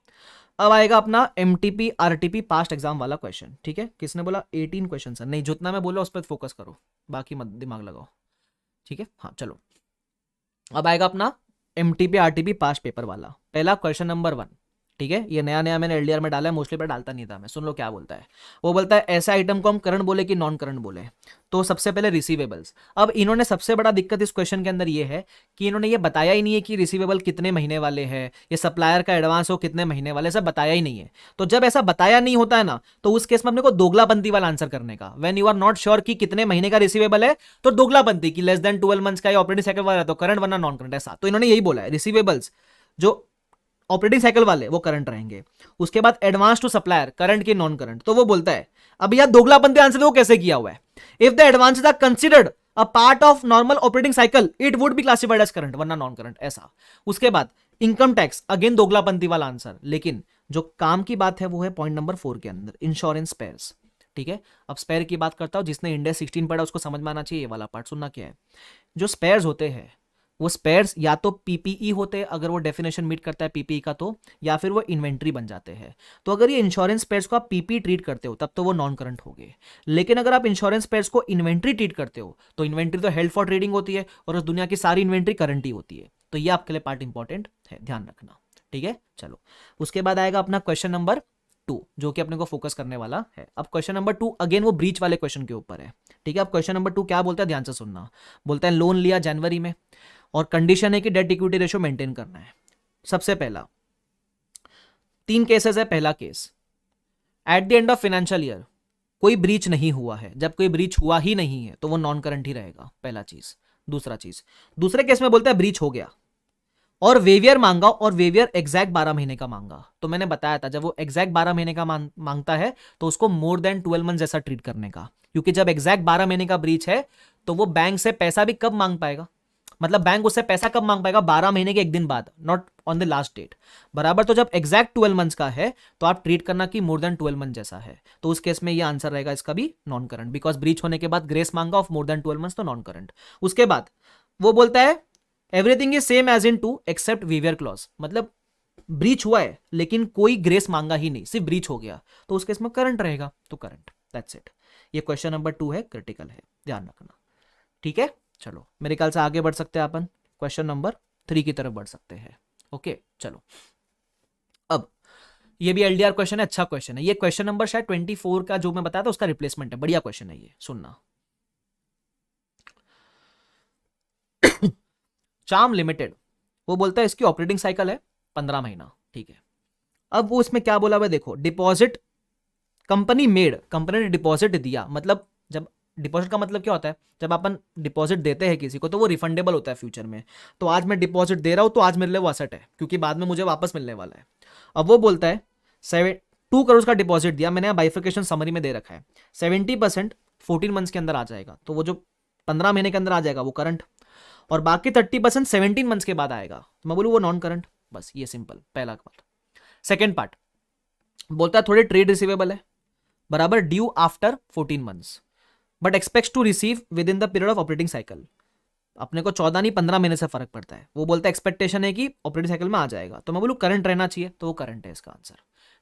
अब आएगा अपना एमटीपी आरटीपी पास्ट एग्जाम वाला क्वेश्चन। ठीक है, किसने बोला 18 क्वेश्चन सर? नहीं, जितना मैं बोला उस पर फोकस करो, बाकी मत दिमाग लगाओ। ठीक है, हाँ चलो, अब आएगा अपना एमटीपी आरटीपी पास्ट पेपर वाला पहला क्वेश्चन नंबर 1। ठीक है, ये नया नया मैंने एलडीआर में डाला है, मोस्टली पर डालता नहीं था मैं। सुन लो क्या बोलता है। वो बोलता है ऐसे आइटम को हम करंट बोले कि नॉन करंट बोले, तो सबसे पहले रिसीवेबल्स। अब इन्होंने सबसे बड़ा दिक्कत इस क्वेश्चन के अंदर ये है कि इन्होंने ये बताया ही नहीं है कि रिसीवेबल कितने महीने वाले हैं, ये सप्लायर का एडवांस हो कितने महीने वाले, सब बताया ही नहीं है। तो जब ऐसा बताया नहीं होता है ना, तो उस केस में अपने को दोगलापंती वाला आंसर करने का। When you are not sure कि कितने महीने का रिसीवेबल है, तो दोगलापंती की लेस देन 12 मंथ्स का या ऑपरेटिंग साइकिल वाला तो करंट वरना नॉन करंट, ऐसा। तो इन्होंने यही बोला है, रिसीवेबल्स जो ऑपरेटिंग साइकिल वाले वो करंट रहेंगे। उसके बाद एडवांस टू सप्लायर करंट की नॉन करंट। तो वो बोलता है अब यह दोगलापंती आंसर वो कैसे किया हुआ है, if the advances are considered a part of normal operating cycle it would be classified as current वरना नॉन करंट, ऐसा। उसके बाद इनकम टैक्स, अगेन दोगलापंती वाला आंसर, लेकिन जो काम की बात है वो है पॉइंट नंबर 4 के अंदर, इंश्योरेंस स्पेयर्स। ठीक है, अब स्पेयर की बात करता हूं, जिसने इंडिया 16 पढ़ा उसको समझ में आना चाहिए। ये वाला पार्ट सुनना क्या है। जो स्पेयर्स होते हैं वो स्पेयर्स या तो पीपीई होते हैं, अगर वो डेफिनेशन मीट करता है पीपीई का तो, या फिर वो इन्वेंट्री बन जाते हैं। तो अगर ये इंश्योरेंस स्पेयर्स को आप पीपी ट्रीट करते हो तब तो वो नॉन करंट हो गए, लेकिन अगर आप इंश्योरेंस स्पेयर्स को इन्वेंट्री ट्रीट करते हो तो इन्वेंट्री तो हेल्ड फॉर ट्रेडिंग होती है और उस दुनिया की सारी इन्वेंट्री करंट ही होती है। तो ये आपके लिए पार्ट इंपॉर्टेंट है, ध्यान रखना। ठीक है, चलो उसके बाद आएगा अपना क्वेश्चन नंबर 2 जो कि अपने को फोकस करने वाला है। अब क्वेश्चन नंबर 2 अगेन वो ब्रीच वाले क्वेश्चन के ऊपर है। ठीक है, अब क्वेश्चन नंबर 2 क्या बोलता है, ध्यान से सुनना। बोलता है लोन लिया जनवरी में और कंडीशन है कि डेट इक्विटी रेशियो मेंटेन करना है। सबसे पहला 3 केसेस है। पहला case, at the end of financial year कोई ब्रीच नहीं हुआ है, जब कोई ब्रीच हुआ ही नहीं है तो वो नॉन करंट ही रहेगा, पहला चीज। दूसरा चीज, दूसरे केस में बोलता है ब्रीच हो गया और वेवियर मांगा, और वेवियर एग्जैक्ट 12 महीने का मांगा, तो मैंने बताया था जब वो एग्जैक्ट 12 महीने का मांगता है तो उसको मोर देन 12 मंथ जैसा ट्रीट करने का, क्योंकि जब एग्जैक्ट 12 महीने का ब्रीच है तो वो बैंक से पैसा भी कब मांग पाएगा, मतलब बैंक उससे पैसा कब मांग पाएगा, 12 महीने के एक दिन बाद, not on the last date, बराबर। तो जब एग्जैक्ट 12 मंथ्स का है तो आप ट्रीट करना कि मोर देन 12 मंथ जैसा है, तो उस केस में ये आंसर रहेगा इसका भी नॉन करंट, बिकॉज ब्रीच होने के बाद ग्रेस मांगा ऑफ मोर देन 12 मंथ्स, तो नॉन करंट। उसके बाद वो बोलता है everything is same as in two except waiver clause, मतलब ब्रीच हुआ है लेकिन कोई ग्रेस मांगा ही नहीं, सिर्फ ब्रीच हो गया, तो उस केस में करंट रहेगा, तो करंट, दैट्स इट। ये क्वेश्चन नंबर 2 है, क्रिटिकल है, ध्यान रखना, ठीक है। चलो मेरे ख्याल से आगे बढ़ सकते हैं अपन, क्वेश्चन नंबर 3 की तरफ बढ़ सकते हैं। ओके चलो, अब ये भी एलडीआर क्वेश्चन है, अच्छा क्वेश्चन है ये, क्वेश्चन नंबर शायद 24 का जो मैं बताया था उसका रिप्लेसमेंट है, बढ़िया क्वेश्चन है ये, सुनना। चार्म लिमिटेड, वो बोलता है इसकी ऑपरेटिंग साइकिल है 15 महीना, ठीक है। अब वो इसमें क्या बोला हुआ है देखो, डिपॉजिट कंपनी मेड, कंपनी ने डिपॉजिट दिया, मतलब जब डिपॉजिट का मतलब क्या होता है, जब अपन डिपॉजिट देते हैं किसी को तो वो रिफंडेबल होता है फ्यूचर में, तो आज मैं डिपॉजिट दे रहा हूं तो आज मेरे लिए वो असेट है, क्योंकि बाद में मुझे वापस मिलने वाला है। अब वो बोलता है 2 करोड़ का डिपॉजिट दिया मैंने, बाइफिकेशन समरी में दे रखा है, 70% 14 मंथ्स के अंदर आ जाएगा, तो वो जो 15 महीने के अंदर आ जाएगा वो करंट, और बाकी 30% 17 मंथ्स के बाद आएगा, तो मैं बोलूँ वो नॉन करंट, बस ये सिंपल पहला पार्ट। सेकेंड पार्ट बोलता है थोड़े ट्रेड रिसीवेबल है, बराबर, due after 14 months but expects to receive within the period of operating cycle, अपने को 14 नहीं 15 महीने से फर्क पड़ता है, वो बोलता है एक्सपेक्टेशन है कि ऑपरेटिंग साइकिल में आ जाएगा, तो मैं बोलूँ करंट रहना चाहिए, तो वो करंट है इसका आंसर।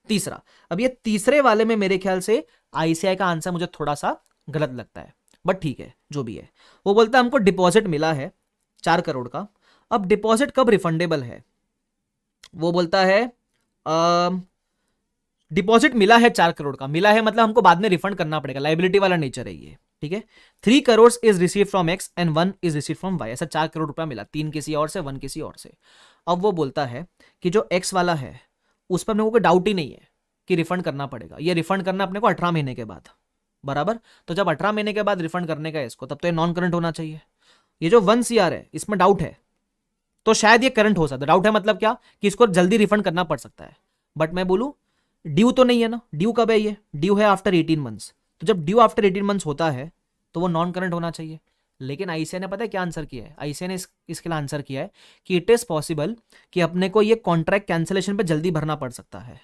तीसरा, अब ये तीसरे वाले में मेरे ख्याल से आईसीआई का आंसर मुझे थोड़ा सा गलत लगता है, बट ठीक है जो भी है। वो बोलता है हमको डिपॉजिट मिला है 4 करोड़ का, अब डिपॉजिट कब रिफंडेबल है, वो बोलता है डिपॉजिट मिला है 4 करोड़ का, मिला है मतलब हमको बाद में रिफंड करना पड़ेगा, लाइबिलिटी वाला नेचर है ये, ठीक है। 3 crore is receive from X and 1 is receive from Y, ऐसा 4 करोड़ रुपया मिला, 3 किसी और से 1 किसी और से। अब वो बोलता है कि जो एक्स वाला है उस पर अपने को कोई डाउट ही नहीं है कि रिफंड करना पड़ेगा, ये रिफंड करना अपने को 18 महीने के बाद, बराबर। तो जब 18 महीने के बाद रिफंड करने का है इसको, तब तो ये नॉन करंट होना चाहिए। ये जो 1 CR है इसमें डाउट है, तो शायद ये करंट हो सकता है, डाउट है मतलब क्या कि इसको जल्दी रिफंड करना पड़ सकता है, बट मैं बोलूं ड्यू तो नहीं है ना, ड्यू कब है, ये ड्यू है आफ्टर 18 मंथ्स, तो जब ड्यू आफ्टर 18 मंथ्स होता है तो वो नॉन करंट होना चाहिए। लेकिन आईसीआई ने पता है क्या आंसर किया है, आईसीआई ने इसके लिए आंसर किया है कि इट इज पॉसिबल कि अपने को ये कॉन्ट्रैक्ट कैंसिलेशन पे जल्दी भरना पड़ सकता है,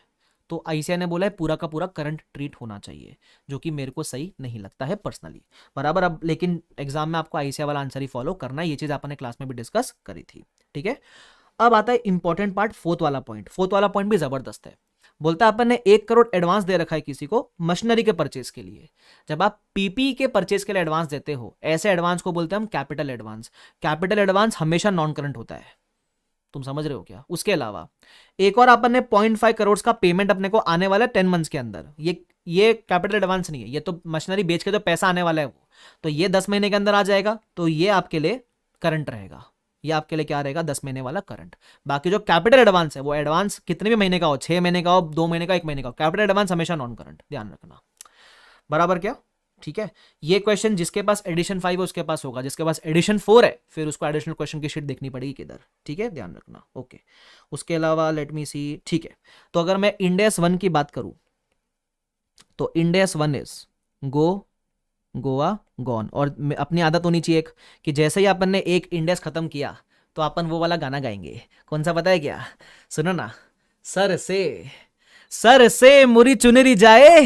तो आईसीआई ने बोला है पूरा का पूरा करंट ट्रीट होना चाहिए, जो कि मेरे को सही नहीं लगता है पर्सनली, बराबर। अब लेकिन एग्जाम में आपको आईसीआई वाला आंसर ही फॉलो करना है, ये चीज आपने क्लास में भी डिस्कस करी थी, ठीक है। अब आता है इंपॉर्टेंट पार्ट, फोर्थ वाला पॉइंट, फोर्थ वाला पॉइंट भी जबरदस्त है। बोलता है अपन ने 1 करोड़ एडवांस दे रखा है किसी को मशीनरी के परचेज के लिए, जब आप पीपी के परचेज के लिए एडवांस देते हो, ऐसे एडवांस को बोलते हैं हम कैपिटल एडवांस। कैपिटल एडवांस हमेशा नॉन करंट होता है, तुम समझ रहे हो क्या। उसके अलावा एक और अपन ने 0.5 करोड़ का पेमेंट अपने को आने वाला है 10 मंथ्स के अंदर, ये कैपिटल एडवांस नहीं है, ये तो मशीनरी बेच के जो पैसा आने वाला है वो, तो ये 10 महीने के अंदर आ जाएगा, तो ये आपके लिए करंट रहेगा, ये आपके लिए क्या रहेगा 10 महीने वाला करंट। बाकी जो कैपिटल एडवांस है वो एडवांस कितने भी महीने का हो, 6 महीने का हो, 2 महीने का, 1 महीने का, कैपिटल एडवांस हमेशा नॉन करंट, ध्यान रखना, बराबर क्या, ठीक है। ये क्वेश्चन जिसके पास एडिशन 5 है उसके पास होगा, जिसके पास एडिशन 4 है फिर उसको एडिशनल क्वेश्चन की शीट देखनी पड़ेगी किधर, ठीक है, ध्यान रखना, ओके। उसके अलावा लेट मी सी, ठीक है। तो अगर मैं इंडेस 1 की बात करूं तो इंडेस 1 इज गो, गोवा, गॉन, और अपनी आदत होनी चाहिए एक कि जैसे ही अपन ने एक इंडेक्स खत्म किया तो अपन वो वाला गाना गाएंगे, कौन सा पता है क्या, सुनो ना, सर से मुरी चुनरी जाए,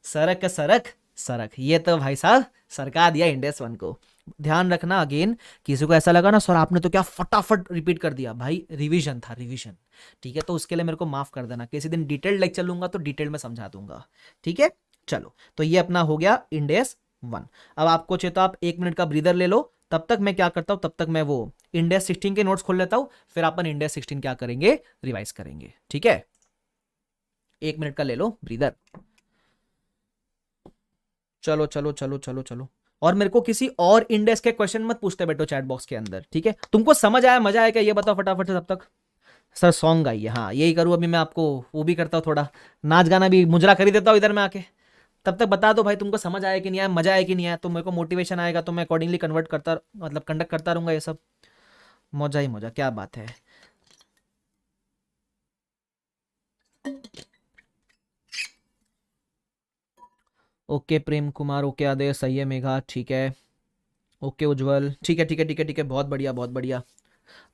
सरक सरक सरक, ये तो भाई साहब सरका दिया इंडेक्स 1 को। ध्यान रखना, अगेन किसी को ऐसा लगा ना सर आपने तो क्या फटाफट रिपीट कर दिया, भाई रिवीजन था, रिवीजन, ठीक है, तो उसके लिए मेरे को माफ कर देना, किसी दिन डिटेल्ड लेक्चर लूंगा तो डिटेल में समझा दूंगा, ठीक है। चलो तो ये अपना हो गया इंडेक्स 1। अब आपको चाहिए तो आप 1 मिनट का ब्रीदर ले लो, तब तक मैं क्या करता हूं, तब तक मैं वो इंडेक्स 16 के नोट्स खोल लेता हूं, फिर अपन इंडेक्स 16 क्या करेंगे, रिवाइज करेंगे, ठीक है। 1 मिनट का ले लो ब्रीदर, चलो चलो चलो चलो चलो। और मेरे को किसी और इंडेक्स के क्वेश्चन मत पूछते बैठो चैट बॉक्स के अंदर, ठीक है। तुमको समझ आया, मजा आया क्या, ये बताओ फटाफट से, तब तक सर सॉन्ग गाइए, हाँ यही करूँ अभी मैं, आपको वो भी करता हूँ, थोड़ा नाच गाना भी मुजरा कर ही देता हूँ इधर में आके, तब तक बता दो भाई तुमको समझ आया कि नहीं आया, मजा आया कि नहीं आया, तो मेरे को मोटिवेशन आएगा तो मैं अकॉर्डिंगली कन्वर्ट करता, मतलब कंडक्ट करता रहूंगा ये सब, मौजा ही मौजा, क्या बात है। ओके प्रेम कुमार, ओके आदेश, सही है मेघा, ठीक है। ओके उज्जवल, ठीक है ठीक है ठीक है ठीक है, बहुत बढ़िया बहुत बढ़िया।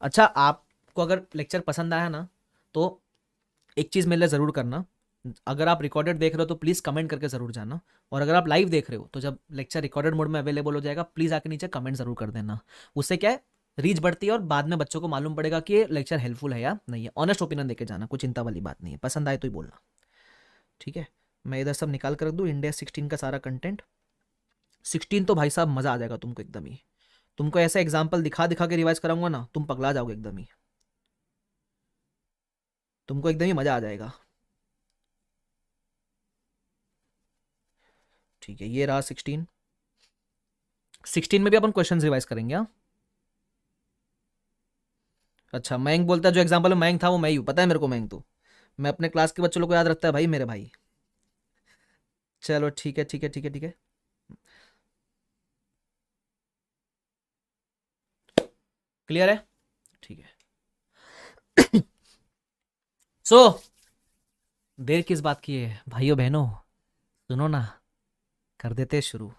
अच्छा, आपको अगर लेक्चर पसंद आया ना, तो एक चीज़ मेरे लिए ज़रूर करना। अगर आप रिकॉर्डेड देख रहे हो तो प्लीज़ कमेंट करके ज़रूर जाना, और अगर आप लाइव देख रहे हो तो जब लेक्चर रिकॉर्डेड मोड में अवेलेबल हो जाएगा, प्लीज़ आके नीचे कमेंट ज़रूर कर देना। उससे क्या है, रीच बढ़ती है और बाद में बच्चों को मालूम पड़ेगा कि ये लेक्चर हेल्पफुल है या नहीं है। ऑनेस्ट ओपिनियन देके जाना, कोई चिंता वाली बात नहीं है, पसंद आए तो ही बोलना, ठीक है। मैं इधर सब निकाल कर रख दूँ, इंडिया 16 का सारा कंटेंट। 16 तो भाई साहब मज़ा आ जाएगा तुमको एकदम ही। तुमको ऐसा एग्जाम्पल दिखा दिखा के रिवाइज कराऊंगा ना, तुम पगला जाओगे एकदम ही, तुमको एकदम ही मज़ा आ जाएगा। ठीक है, ये रहा 16। 16 में भी अपन क्वेश्चन रिवाइज करेंगे, हाँ। अच्छा, मयंक बोलता है जो एग्जाम्पल में मयंक था वो मैं ही हूँ, पता है मेरे को मयंक, तो मैं अपने क्लास के बच्चों को याद रखता है भाई, मेरे भाई। चलो ठीक है ठीक है ठीक है ठीक है, क्लियर है, ठीक है। सो देर किस बात की है भाइयों बहनों, सुनो ना, कर देते शुरू।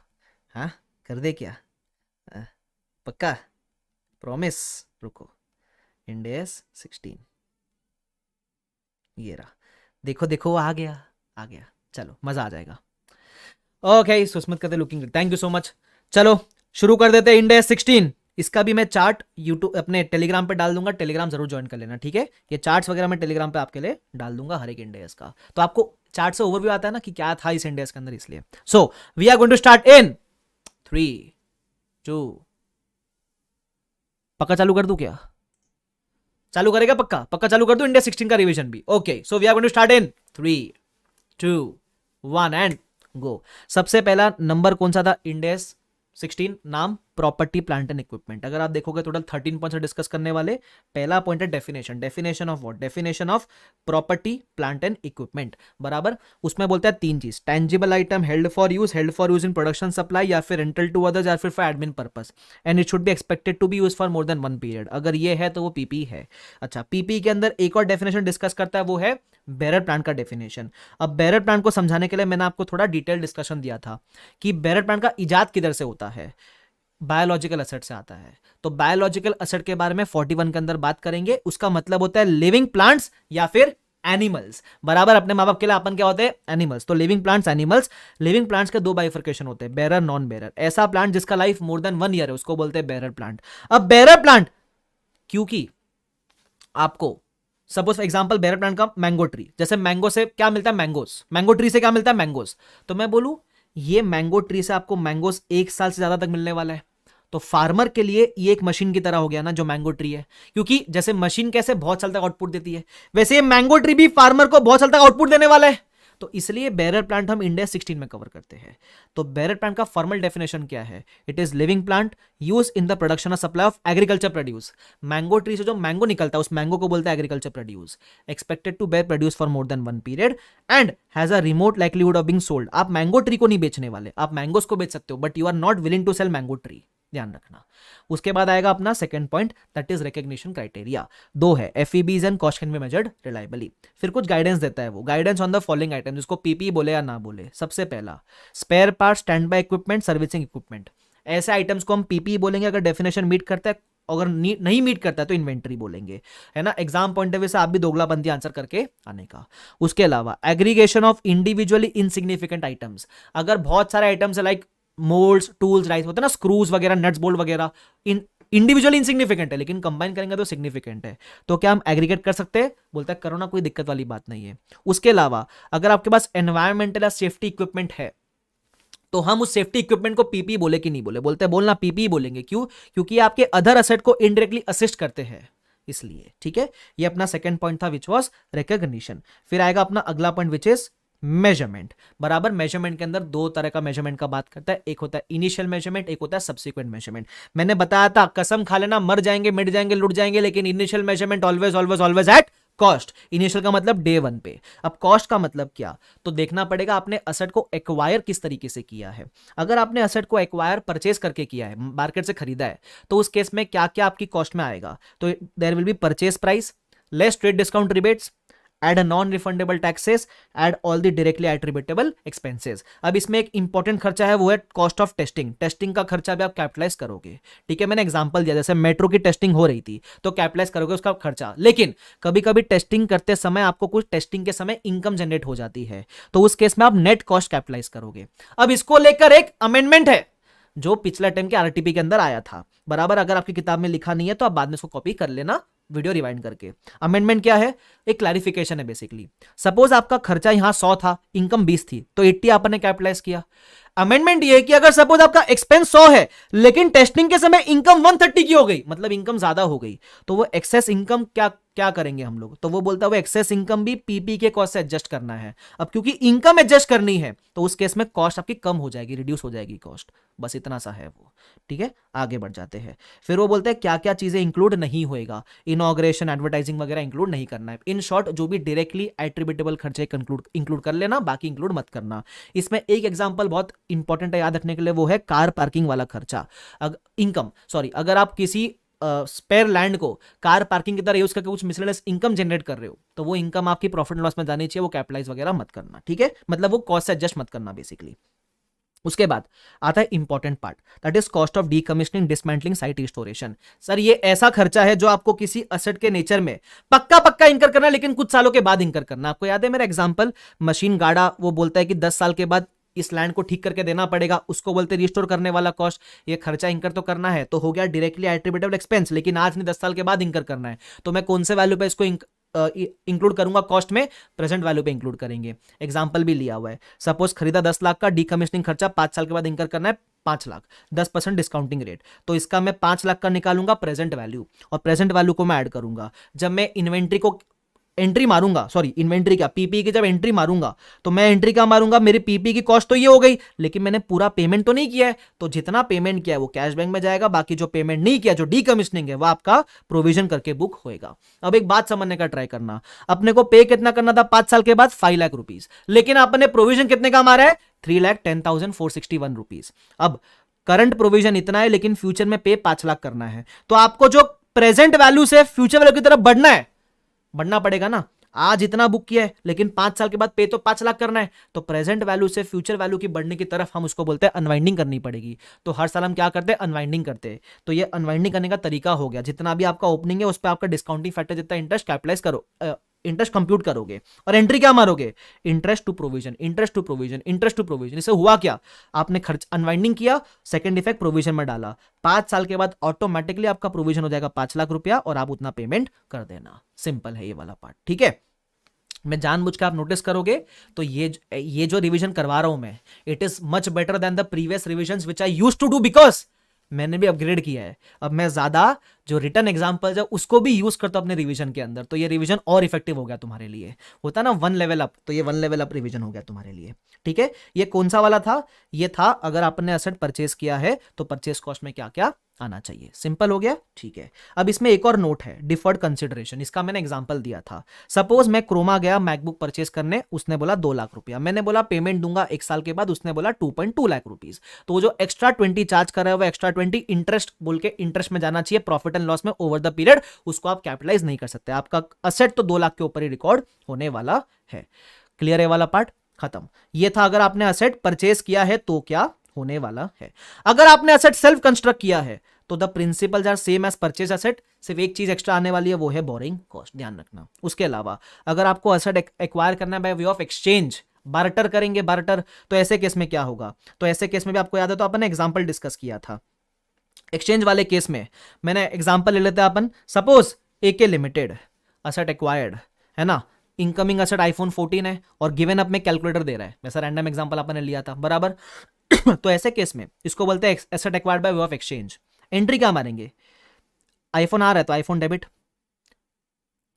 हाँ, कर दे क्या? हाँ, पक्का? प्रॉमिस? रुको, इंडेस 16, ये रहा, देखो देखो वो आ गया, आ गया। चलो मजा आ जाएगा। ओके, सुस्मित कहते looking, thank you so much. चलो शुरू कर देते हैं इंडेस 16। इसका भी मैं चार्ट यूट्यूब अपने टेलीग्राम पे डाल दूंगा, टेलीग्राम जरूर ज्वाइन कर लेना, ठीक है। ये चार्ट्स वगैरह मैं टेलीग्राम पे आपके लिए डाल दूंगा हर एक इंडेस का, तो आपको चार्ट से ओवरव्यू आता है ना कि क्या था इस इंडेस के अंदर, इसलिए। So we are going to start in 3 2। पक्का चालू कर दूं क्या? चालू करेगा पक्का? पक्का चालू कर दूं इंडिया 16 का रिवीजन भी? Okay, so we are going to start in 3 2 1 and go. सबसे पहला नंबर कौन सा था? इंडेस 16, नाम प्रॉपर्टी प्लांट एंड इक्विपमेंट। अगर आप देखोगे टोटल 13 पॉइंट्स डिस्कस करने वाले। पहला पॉइंट है definition. Definition of what? Definition of property plant and equipment, बराबर। उसमें बोलता है तीन चीज, tangible item, held for use in production supply, या फिर रेंटल टू अदर्स, या फिर for admin purpose, and it should be expected to be use for more than 1 period. अगर ये है तो वो पीपी है। अच्छा, पीपी के अंदर एक और डेफिनेशन डिस्कस करता है, वो है बेरर प्लांट का डेफिनेशन। अब बेरर प्लांट को समझाने के लिए मैंने आपको थोड़ा डिटेल डिस्कशन दिया था कि बेरर प्लांट का इजाद किधर से होता है, बायोलॉजिकल एसेट से आता है। तो बायोलॉजिकल एसेट के बारे में 41 के अंदर बात करेंगे। उसका मतलब होता है लिविंग प्लांट्स या फिर एनिमल्स, बराबर। अपने माँ बाप के लिए अपन क्या होते हैं? एनिमल्स। तो living plants, animals. Living plants के दो बाइफर्केशन होते हैं, बेरर, नॉन बेरर। ऐसा प्लांट जिसका लाइफ मोर देन 1 ईयर है उसको बोलते हैं बेरर प्लांट। अब बेरर प्लांट, क्योंकि आपको सपोज एग्जांपल बेरर प्लांट का मैंगो ट्री, जैसे मैंगो से क्या मिलता है? मैंगोस। मैंगो ट्री से क्या मिलता है? मैंगोस। तो मैं बोलूं ये मैंगो ट्री से आपको मैंगोस 1 साल से ज्यादा तक मिलने वाला है। तो फार्मर के लिए ये एक मशीन की तरह हो गया ना जो मैंगो ट्री है, क्योंकि जैसे मशीन कैसे बहुत साल तक आउटपुट देती है, वैसे ये मैंगो ट्री भी फार्मर को बहुत साल तक आउटपुट देने वाला है। तो इसलिए बेरर प्लांट हम इंडिया 16 में कवर करते हैं। तो बेरर प्लांट का फॉर्मल डेफिनेशन क्या है? It is living plant use in the production of supply of agriculture produce. Mango tree से जो मैंगो निकलता है उस मैंगो को बोलता है agriculture produce. Expected to bear produce for more than 1 period and has a remote likelihood of being sold. आप मैंगो ट्री को नहीं बेचने वाले, आप मैंगोस को बेच सकते हो, but you are not willing to sell mango tree, ध्यान रखना। उसके बाद आएगा अपना second point, that is recognition criteria. दो है, FEBs and cost can be measured reliably. फिर कुछ गाइडेंस देता है वो, guidance on the following item, जिसको पीपी बोले या ना बोले। सबसे पहला, spare part, standby equipment, servicing equipment. ऐसे आइटम्स को हम पीपी बोलेंगे अगर डेफिनेशन मीट करता है, अगर नहीं मीट करता है तो इन्वेंटरी बोलेंगे, है ना। एग्जाम पॉइंट ऑफ व्यू से आप भी दोगलाबंदी आंसर करके आने का। उसके अलावा aggregation of individually insignificant items. अगर बहुत सारे items like moulds, tools, rice होते हैं ना, स्क्रूज वगैरह, नट्स बोल्ट वगैरह, इन इंडिविजुअली इनसिग्निफिकेंट है लेकिन कंबाइन करेंगे तो सिग्निफिकेंट है, तो क्या हम एग्रीगेट कर सकते हैं? बोलता है करो ना, कोई दिक्कत वाली बात नहीं है। उसके अलावा अगर आपके पास एनवायरमेंटल या सेफ्टी इक्विपमेंट है तो हम उस सेफ्टी इक्विपमेंट को पीपी बोले कि नहीं बोले? बोलते हैं बोलना पीपी बोलेंगे। क्यों? क्योंकि आपके अदर असेट को इनडायरेक्टली असिस्ट करते हैं, इसलिए। ठीक है, ये अपना सेकंड पॉइंट था विच वाज रिकॉग्निशन। फिर आएगा अपना अगला पॉइंट विच इज मेजरमेंट, बराबर। मेजरमेंट के अंदर दो तरह का मेजरमेंट का बात करता है, एक होता है इनिशियल मेजरमेंट, एक होता है सब्सिक्वेंट मेजरमेंट। मैंने बताया था कसम खा लेना, मर जाएंगे, मिट जाएंगे, लुट जाएंगे, लेकिन initial measurement always always always at cost. Initial का मतलब डे 1 पे। अब कॉस्ट का मतलब क्या? तो देखना पड़ेगा आपने असेट को एक्वायर किस तरीके से किया है। अगर आपने असेट को एक्वायर परचेज करके किया है, मार्केट से खरीदा है, तो उस केस में क्या क्या आपकी कॉस्ट में आएगा? तो there will be purchase price, less trade discount rebates, add non refundable taxes, add all the directly attributable expenses. अब इसमें एक इंपॉर्टेंट खर्चा है, वो है कॉस्ट ऑफ टेस्टिंग। टेस्टिंग का खर्चा भी आप कैपिटलाइज करोगे, ठीक है। मैंने एग्जांपल दिया, जैसे मेट्रो की टेस्टिंग हो रही थी तो कैपिटलाइज करोगे उसका खर्चा, लेकिन कभी कभी टेस्टिंग करते समय आपको कुछ टेस्टिंग के समय इनकम जनरेट हो जाती है, तो उस केस में आप नेट कॉस्ट कैपिटलाइज करोगे। अब इसको लेकर एक अमेंडमेंट है जो पिछला टाइम के आरटीपी के अंदर आया था, बराबर। अगर आपकी किताब में लिखा नहीं है तो आप बाद में इसको कॉपी कर लेना वीडियो रिवाइंड करके। अमेंडमेंट क्या है? एक क्लैरिफिकेशन है बेसिकली। सपोज आपका खर्चा यहां 100 था, इनकम 20 थी, तो 80 आपने कैपिटलाइज किया। अमेंडमेंट ये है कि अगर सपोज आपका एक्सपेंस 100 है लेकिन टेस्टिंग के समय इनकम 130 की हो गई, मतलब इनकम ज्यादा हो गई, तो वो एक्सेस इनकम क्या क्या करेंगे हम लोग? तो वो बोलता है वो एक्सेस इनकम भी पीपी के कॉस्ट से एडजस्ट करना है। अब क्योंकि इनकम एडजस्ट करनी है तो उस केस में कॉस्ट आपकी कम हो जाएगी, रिड्यूस हो जाएगी कॉस्ट, बस इतना सा है वो, ठीक है। आगे बढ़ जाते हैं, फिर वो बोलते हैं क्या क्या चीजें इंक्लूड नहीं होएगा, इनॉग्रेशन, एडवर्टाइजिंग वगैरह इंक्लूड नहीं करना है। इन शॉर्ट जो भी डायरेक्टली एट्रीब्यूटेबल खर्चे इंक्लूड कर लेना, बाकी इंक्लूड मत करना। इसमें एक एग्जांपल बहुत इंपॉर्टेंट है याद रखने के लिए, वो है कार पार्किंग वाला खर्चा। इनकम सॉरी, अगर आप किसी स्पेयर लैंड को कार पार्किंग की तरह यूज करके कुछ मिसलेनियस इनकम जनरेट कर रहे हो, तो वो इनकम आपकी प्रॉफिट एंड लॉस में जानी चाहिए, वो कैपिटलाइज वगैरह मत करना, ठीक है। मतलब वो कॉस्ट से एडजस्ट मत करना बेसिकली। उसके बाद आता है important part, that is cost of decommissioning, dismantling, site restoration. Sir ये ऐसा खर्चा है जो आपको किसी असेट के नेचर में पक्का इंकर करना है, लेकिन कुछ सालों के बाद इंकर करना। आपको याद है मेरा एग्जांपल, मशीन गाड़ा, वो बोलता है कि 10 साल के बाद इस लैंड को ठीक करके देना पड़ेगा, उसको बोलते रिस्टोर करने वाला कॉस्ट। ये खर्चा इंकर तो करना है, तो हो गया डायरेक्टली एट्रीब्यूटेबल एक्सपेंस, लेकिन आज नहीं 10 साल के बाद इंकर करना है, तो मैं कौन से वैल्यू पे इसको इंक्लूड करूंगा? कॉस्ट में प्रेजेंट वैल्यू पे इंक्लूड करेंगे। एग्जांपल भी लिया हुआ है, सपोज खरीदा 10 लाख का, डीकमिशनिंग खर्चा 5 साल के बाद इंकर करना है 5 लाख, 10% डिस्काउंटिंग रेट, तो इसका मैं 5 लाख का निकालूंगा प्रेजेंट वैल्यू, और प्रेजेंट वैल्यू को मैं ऐड करूंगा। जब मैं इन्वेंट्री को एंट्री मारूंगा, सॉरी इन्वेंट्री क्या, पीपी की जब एंट्री मारूंगा, तो मैं एंट्री क्या मारूंगा, मेरी पीपी की कॉस्ट तो ये हो गई, लेकिन मैंने पूरा पेमेंट तो नहीं किया है, तो जितना पेमेंट किया है वो कैश बैंक में जाएगा, बाकी जो पेमेंट नहीं किया, जो डीकमिशनिंग है, वो आपका प्रोविजन करके बुक होएगा। अब एक बात समझने का ट्राई करना, अपने को पे कितना करना था 5 साल के बाद? 5 लाख रुपीज, लेकिन आपने प्रोविजन कितने का मारा है? 3,10,461 रुपीज। अब करंट प्रोविजन इतना है, लेकिन फ्यूचर में पे 5 लाख करना है, तो आपको जो प्रेजेंट वैल्यू से फ्यूचर वैल्यू की तरफ बढ़ना पड़ेगा ना। आज इतना बुक किया है, लेकिन 5 साल के बाद पे तो 5 लाख करना है, तो प्रेजेंट वैल्यू से फ्यूचर वैल्यू की बढ़ने की तरफ हम उसको बोलते हैं अनवाइंडिंग करनी पड़ेगी। तो हर साल हम क्या करते हैं? अनवाइंडिंग करते हैं। तो ये अनवाइंडिंग करने का तरीका हो गया, जितना भी आपका ओपनिंग है उस पर आपका डिस्काउंटिंग फैक्टर जितना इंटरेस्ट कैपिटलाइज करो, इंटरेस्ट कंप्यूट करोगे, और एंट्री क्या मारोगे? Interest to provision, interest to provision, interest to provision. इससे हुआ क्या? आपने खर्च अनवाइंडिंग किया, सेकंड इफेक्ट प्रोविजन में डाला, 5 साल के बाद ऑटोमेटिकली आपका प्रोविजन हो जाएगा 5 लाख रुपया, और आप उतना पेमेंट कर देना। सिंपल है ये वाला पार्ट, ठीक है। मैं जानबूझ के आप नोटिस करोगे तो ये जो रिवीजन करवा रहा हूं मैं, it is much better than the previous revision which I used to do, because मैंने भी अपग्रेड किया है। अब मैं ज्यादा जो रिटर्न एग्जांपल्स है उसको भी यूज करता हूं अपने रिवीजन के अंदर, तो ये रिवीजन और इफेक्टिव हो गया तुम्हारे लिए। होता ना 1 लेवल अप, तो ये 1 लेवल अप रिवीजन हो गया तुम्हारे लिए, ठीक है। ये कौन सा वाला था? ये था अगर आपने एसेट परचेज किया है तो परचेज कॉस्ट में क्या क्या आना चाहिए। सिंपल हो गया, ठीक है। अब इसमें एक और नोट है, डिफर्ड कंसिडरेशन। इसका मैंने एग्जांपल दिया था। सपोज मैं क्रोमा गया मैकबुक परचेज करने, उसने बोला 2 लाख रुपया, मैंने बोला पेमेंट दूंगा 1 साल के बाद, उसने बोला 2.2 लाख रुपीज। तो वो जो एक्स्ट्रा 20 चार्ज कर रहा है वो एक्स्ट्रा 20 इंटरेस्ट बोल के इंटरेस्ट में जाना चाहिए, प्रॉफिट एंड लॉस में ओवर द पीरियड, उसको आप कैपिटलाइज नहीं कर सकते। आपका असेट तो 2 लाख के ऊपर ही रिकॉर्ड होने वाला है। क्लियर है वाला पार्ट? खत्म। ये था अगर आपने असेट परचेज किया है तो क्या होने वाला है। अगर आपने असेट सेल्फ कंस्ट्रक्ट किया है तो the principles are same as purchase asset, सिर्फ एक चीज एक्स्ट्रा आने वाली है, वो है बोरिंग कॉस्ट, ध्यान रखना। उसके अलावा अगर आपको असेट एक्वायर करना है by way of exchange, barter करेंगे, बार्टर, तो ऐसे केस में क्या होगा? तो ऐसे केस में भी आपको याद है तो अपन ने एग्जांपल डिस्कस किया था। एक्सचेंज वाले केस में मैंने एग्जांपल ले लेते हैं अपन, सपोज एके लिमिटेड असेट एक्वायर्ड है ना, इनकमिंग असेट आईफोन 14 है और गिवन अप में कैलकुलेटर दे रहा है, वैसा रैंडम एग्जांपल अपन ने लिया था, बराबर। तो ऐसे केस में इसको बोलते हैं asset acquired by way of exchange. Entry क्या मारेंगे? आईफोन आ रहा है तो आईफोन डेबिट,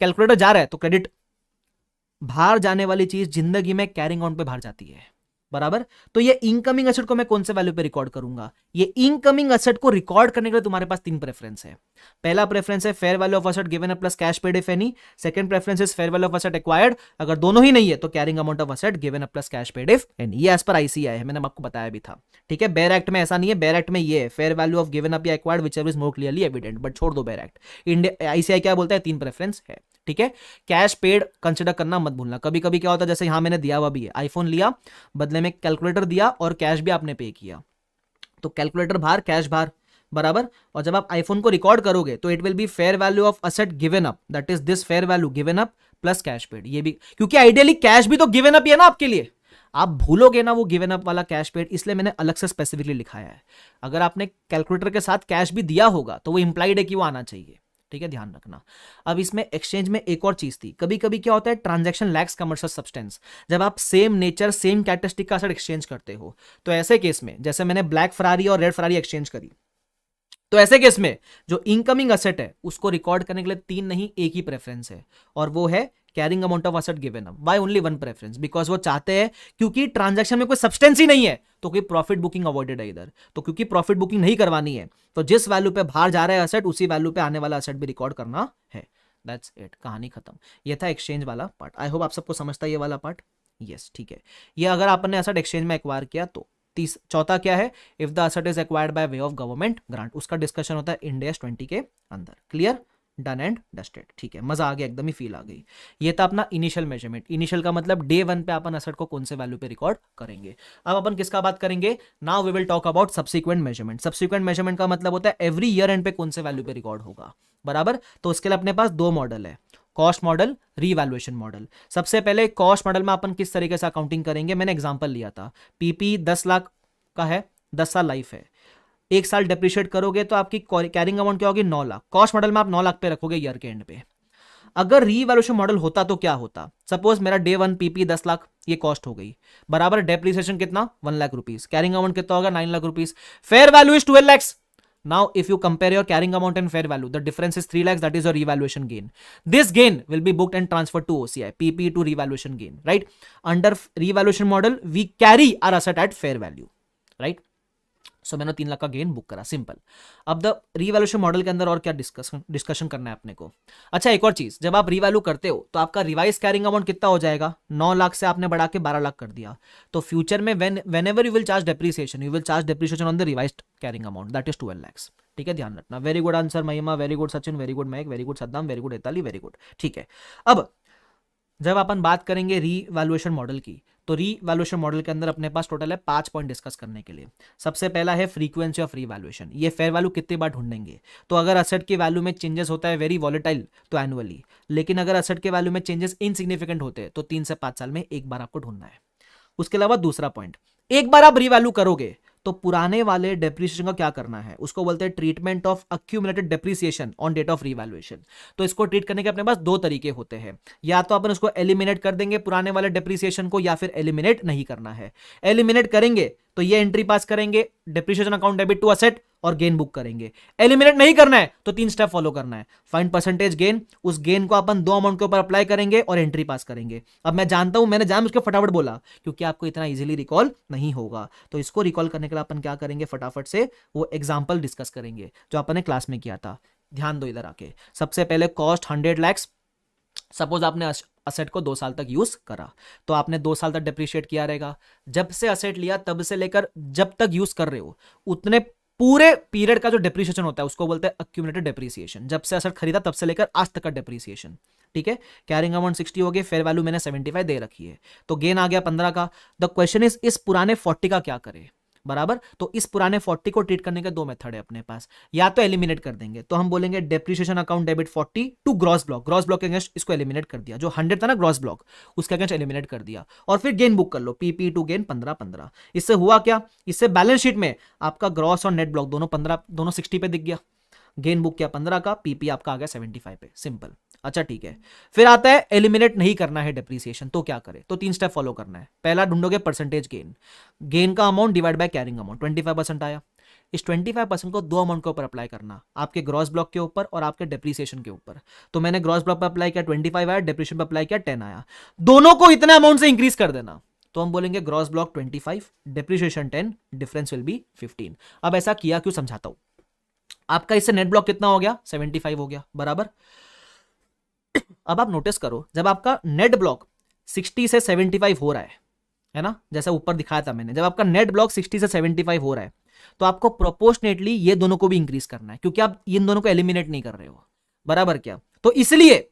कैलकुलेटर जा रहा है तो क्रेडिट। बाहर जाने वाली चीज जिंदगी में कैरिंग ऑन पे बाहर जाती है, बराबर। तो ये इनकमिंग असेट को मैं कौन से वैल्यू पे रिकॉर्ड करूंगा? ये इनकमिंग असेट को रिकॉर्ड करने के लिए तुम्हारे पास 3 प्रेफरेंस है। पहला प्रेफरेंस है fair value of asset given plus cash paid if any. Second preference is fair value of asset acquired, अगर दोनों ही नहीं है तो carrying amount of asset given plus cash paid if any. ये एज पर आईसीआई है, मैंने आपको बताया भी था, ठीक है। बेयर एक्ट में ऐसा नहीं है, बेयर एक्ट में ये है fair value of given up या acquired whichever is more clearly evident, but छोड़ दो बेयर एक्ट। आईसीआई क्या बोलता है? 3 प्रेफरेंस है, ठीक है, कैश पेड कंसिडर करना मत भूलना। कभी कभी क्या होता है, जैसे यहां मैंने दिया हुआ भी है, आईफोन लिया, बदले में कैलकुलेटर दिया और कैश भी आपने पे किया, तो कैलकुलेटर बाहर, कैश बाहर, बराबर। और जब आप आईफोन को रिकॉर्ड करोगे तो it will be fair value of asset given up, that is this fair value given up plus cash paid. ये भी क्योंकि आइडियली कैश भी तो गिवन अप ही है ना आपके लिए, आप भूलोगे ना वो गिवन अप वाला कैश पेड, इसलिए मैंने अलग से स्पेसिफिकली लिखाया है। अगर आपने कैलकुलेटर के साथ कैश भी दिया होगा तो वो इंप्लाइड है कि वो आना चाहिए, ठीक है, ध्यान रखना। अब इसमें एक्सचेंज में एक और चीज थी, कभी कभी क्या होता है, ट्रांजैक्शन लैक्स कमर्शियल सब्सटेंस, जब आप सेम नेचर सेम कैरेक्टरिस्टिक का एसेट एक्सचेंज करते हो, तो ऐसे केस में जैसे मैंने ब्लैक फरारी और रेड फरारी एक्सचेंज करी, तो ऐसे केस में जो इनकमिंग असेट है उसको रिकॉर्ड करने के लिए 3 नहीं एक ही प्रेफरेंस है, और वो है carrying amount of asset given up. Why only one preference? Because वो चाहते हैं, क्योंकि ट्रांजैक्शन में कोई सब्सटेंस ही नहीं है तो कोई प्रॉफिट बुकिंग अवॉइडेड है इधर, तो क्योंकि प्रॉफिट बुकिंग नहीं करवानी है तो जिस वैल्यू पे बाहर जा रहा है असेट उसी वैल्यू पे आने वाला असेट भी रिकॉर्ड करना है। दैट्स इट, कहानी खत्म। ये था एक्सचेंज वाला पार्ट। आई होप आप सबको समझता है ये वाला पार्ट। यस, ठीक है। ये अगर आपने असेट एक्सचेंज में एक्वायर किया तो चौथा क्या है, if the asset is acquired by way of government grant, उसका डिस्कशन होता है इंड AS 20 के अंदर। क्लियर, डन एंड डस्टेड, ठीक है, मजा आ गया, एकदम ही फील आ गई। ये था अपना इनिशियल मेजरमेंट। इनिशियल का मतलब डे 1 पे अपन असेट को कौन से वैल्यू पे रिकॉर्ड करेंगे। अब अपन किसका बात करेंगे, now we will talk about subsequent measurement. Subsequent measurement का मतलब होता है एवरी ईयर एंड पे कौन से वैल्यू पे रिकॉर्ड होगा, बराबर। तो उसके लिए अपने पास 2 मॉडल है, कॉस्ट मॉडल, रीवैल्यूएशन मॉडल। सबसे पहले कॉस्ट मॉडल में अपन किस तरीके से अकाउंटिंग करेंगे, मैंने एग्जांपल लिया था, पीपी 10 लाख का है, 10 साल लाइफ है, 1 साल डेप्रिशिएट करोगे तो आपकी कैरिंग अमाउंट क्या होगी, 9 लाख। कॉस्ट मॉडल में आप 9 लाख पे रखोगे ईयर के एंड पे। अगर रीवैल्यूएशन मॉडल होता तो क्या होता, सपोज मेरा डे 1 पीपी 10 लाख, ये कॉस्ट हो गई, बराबर। डेप्रिसिएशन कितना, 1 लाख रुपीज, कैरिंग अमाउंट कितना होगा, 9 lakh rupees, fair value is 12 lakhs. Now, if you compare your carrying amount and fair value, the difference is 3 lakhs. That is your revaluation gain. This gain will be booked and transferred to OCI, PP to revaluation gain, right? Under revaluation model, we carry our asset at fair value, right? सो मैंने 3 लाख का गेन बुक करा, सिंपल। अब द रीवैल्यूएशन मॉडल के अंदर और क्या डिस्कशन करना है अपने को। अच्छा, एक और चीज, जब आप रीवैल्यू करते हो तो आपका रिवाइज कैरिंग अमाउंट कितना हो जाएगा, 9 लाख से आपने बढ़ा के 12 लाख कर दिया, तो फ्यूचर में whenever you will charge depreciation, you will charge depreciation on the revised carrying amount, that is 12 lakhs, ठीक है, ध्यान रखना। Very good answer Mahima, very good Sachin, very good Mahak, very good Saddam, very good Etali, very good, ठीक है। अब जब अपन बात करेंगे रीवैल्यूएशन मॉडल की, तो रीवैल्यूएशन मॉडल के अंदर अपने पास टोटल है 5 पॉइंट डिस्कस करने के लिए। सबसे पहला है फ्रीक्वेंसी ऑफ रीवैल्यूएशन, ये फेयर वैल्यू कितनी बार ढूंढेंगे। तो अगर असेट की वैल्यू में चेंजेस होता है वेरी वॉलेटाइल तो एनुअली, लेकिन अगर असेट के वैल्यू में चेंजेस इनसिग्निफिकेंट होते हैं तो 3 से 5 साल में एक बार आपको ढूंढना है। उसके अलावा दूसरा पॉइंट, एक बार आप रीवैल्यू करोगे तो पुराने वाले डेप्रिसिएशन का क्या करना है, उसको बोलते हैं treatment of accumulated depreciation on date of revaluation. तो इसको ट्रीट करने के अपने पास 2 तरीके होते हैं, या तो अपन उसको एलिमिनेट कर देंगे पुराने वाले डेप्रिसिएशन को, या फिर एलिमिनेट नहीं करना है। एलिमिनेट करेंगे तो ये एंट्री पास करेंगे, depreciation account debit to asset, और गेन बुक करेंगे। एलिमिनेट नहीं करना है तो 3 स्टेप फॉलो करना है, फाइंड परसेंटेज गेन, उस गेन को अपन 2 अमाउंट के ऊपर अप्लाई करेंगे और एंट्री पास करेंगे। अब मैं जानता हूं, मैंने जान उसके फटाफट बोला क्योंकि आपको इतना इजीली रिकॉल नहीं होगा, तो इसको रिकॉल करने के लिए अपन क्या करेंगे, फटाफट से वो एग्जांपल डिस्कस करेंगे जो अपन ने क्लास में किया था। ध्यान दो इधर आके। सबसे पहले कॉस्ट 100 lakhs, सपोज आपने असेट को 2 साल तक यूज करा, तो आपने 2 साल तक डेप्रिशिएट किया रहेगा। जब से असेट लिया तब से लेकर जब तक यूज कर रहे हो उतने पूरे पीरियड का जो डेप्रिसिएशन होता है उसको बोलते हैं अक्यूमुलेटेड डेप्रिसिएशन। जब से असेट खरीदा तब से लेकर आज तक का डेप्रिसिएशन, ठीक है। कैरिंग अमाउंट 60 हो गए, फेयर वैल्यू मैंने 75 दे रखी है, तो गेन आ गया 15 का। द क्वेश्चन इज इस पुराने 40 का क्या करें, बराबर। तो इस पुराने 40 को ट्रीट करने के 2 मेथड है अपने पास, या तो एलिमिनेट कर देंगे, तो हम बोलेंगे depreciation account debit 40 to gross block, gross block के अगेंस्ट इसको एलिमिनेट कर दिया, जो 100 था ना ग्रॉस ब्लॉक उसके अगेंस्ट एलिमिनेट कर दिया, और फिर गेन बुक कर लो, पीपी टू गेन 15-15। इससे हुआ क्या, इससे बैलेंस शीट में आपका ग्रॉस और नेट ब्लॉक दोनों 15, दोनों 60 पे दिख गया, गेन बुक किया 15 का, पीपी आपका आ गया 75 पे, सिंपल। अच्छा ठीक है, फिर आता है एलिमिनेट नहीं करना है डेप्रिसिएशन, तो क्या करें, तो 3 स्टेप फॉलो करना है। पहला ढूंढोगे परसेंटेज गेन, गेन का amount divide by carrying amount, 25% आया, इस 25% को 2 अमाउंट के ऊपर अप्लाई करना, आपके ग्रॉस ब्लॉक के ऊपर और आपके डेप्रिसिएशन के ऊपर। तो मैंने ग्रॉस ब्लॉक पर अप्लाई किया 25 आया, डेप्रिसिएशन पर अप्लाई किया 10 आया, दोनों को इतने अमाउंट से इंक्रीज कर देना। तो हम बोलेंगे gross block 25, depreciation 10, difference will be 15। अब ऐसा किया क्यों समझाता हूं। आपका इससे नेट ब्लॉक कितना हो गया, 75 हो गया, बराबर। अब आप नोटिस करो, जब आपका नेट ब्लॉक 60 से 75 हो रहा है ना, जैसा ऊपर दिखाया था मैंने, जब आपका नेट ब्लॉक 60 से 75 हो रहा है तो आपको प्रोपोर्शनेटली ये दोनों को भी इंक्रीज करना है, क्योंकि आप इन दोनों को एलिमिनेट नहीं कर रहे हो, बराबर क्या। तो इसलिए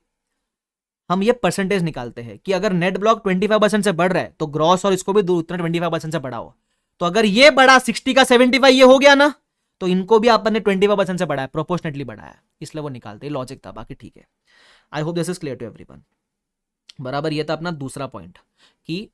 हम ये परसेंटेज निकालते हैं कि अगर नेट ब्लॉक 25% से बढ़ रहा है तो ग्रॉस और इसको भी उतना 25% से बढ़ाओ। तो अगर ये बढ़ा 60 का 75 ये हो गया ना, तो इनको भी आपने 25% से बढ़ाया, प्रोपोर्शनेटली बढ़ाया, इसलिए वो निकालते हैं, लॉजिक था, बाकी ठीक है। I hope this is clear to everyone. बराबर, ये था अपना दूसरा पॉइंट कि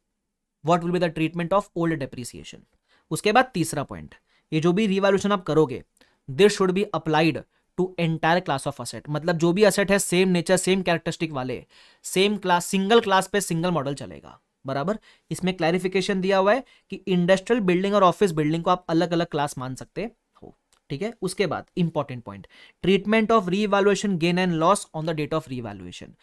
what will be the treatment of old depreciation. उसके बाद तीसरा पॉइंट, ये जो भी रिवैल्यूएशन आप करोगे this should be applied to entire class of asset, मतलब जो भी असेट है सेम नेचर सेम कैरेक्टरिस्टिक वाले, सेम क्लास, सिंगल क्लास पे सिंगल मॉडल चलेगा। बराबर, इसमें क्लैरिफिकेशन दिया हुआ है कि इंडस्ट्रियल बिल्डिंग और ऑफिस बिल्डिंग को आप अलग अलग क्लास मान सकते हो, ठीक है। उसके बाद important point, treatment of revaluation gain and loss on the date of revaluation.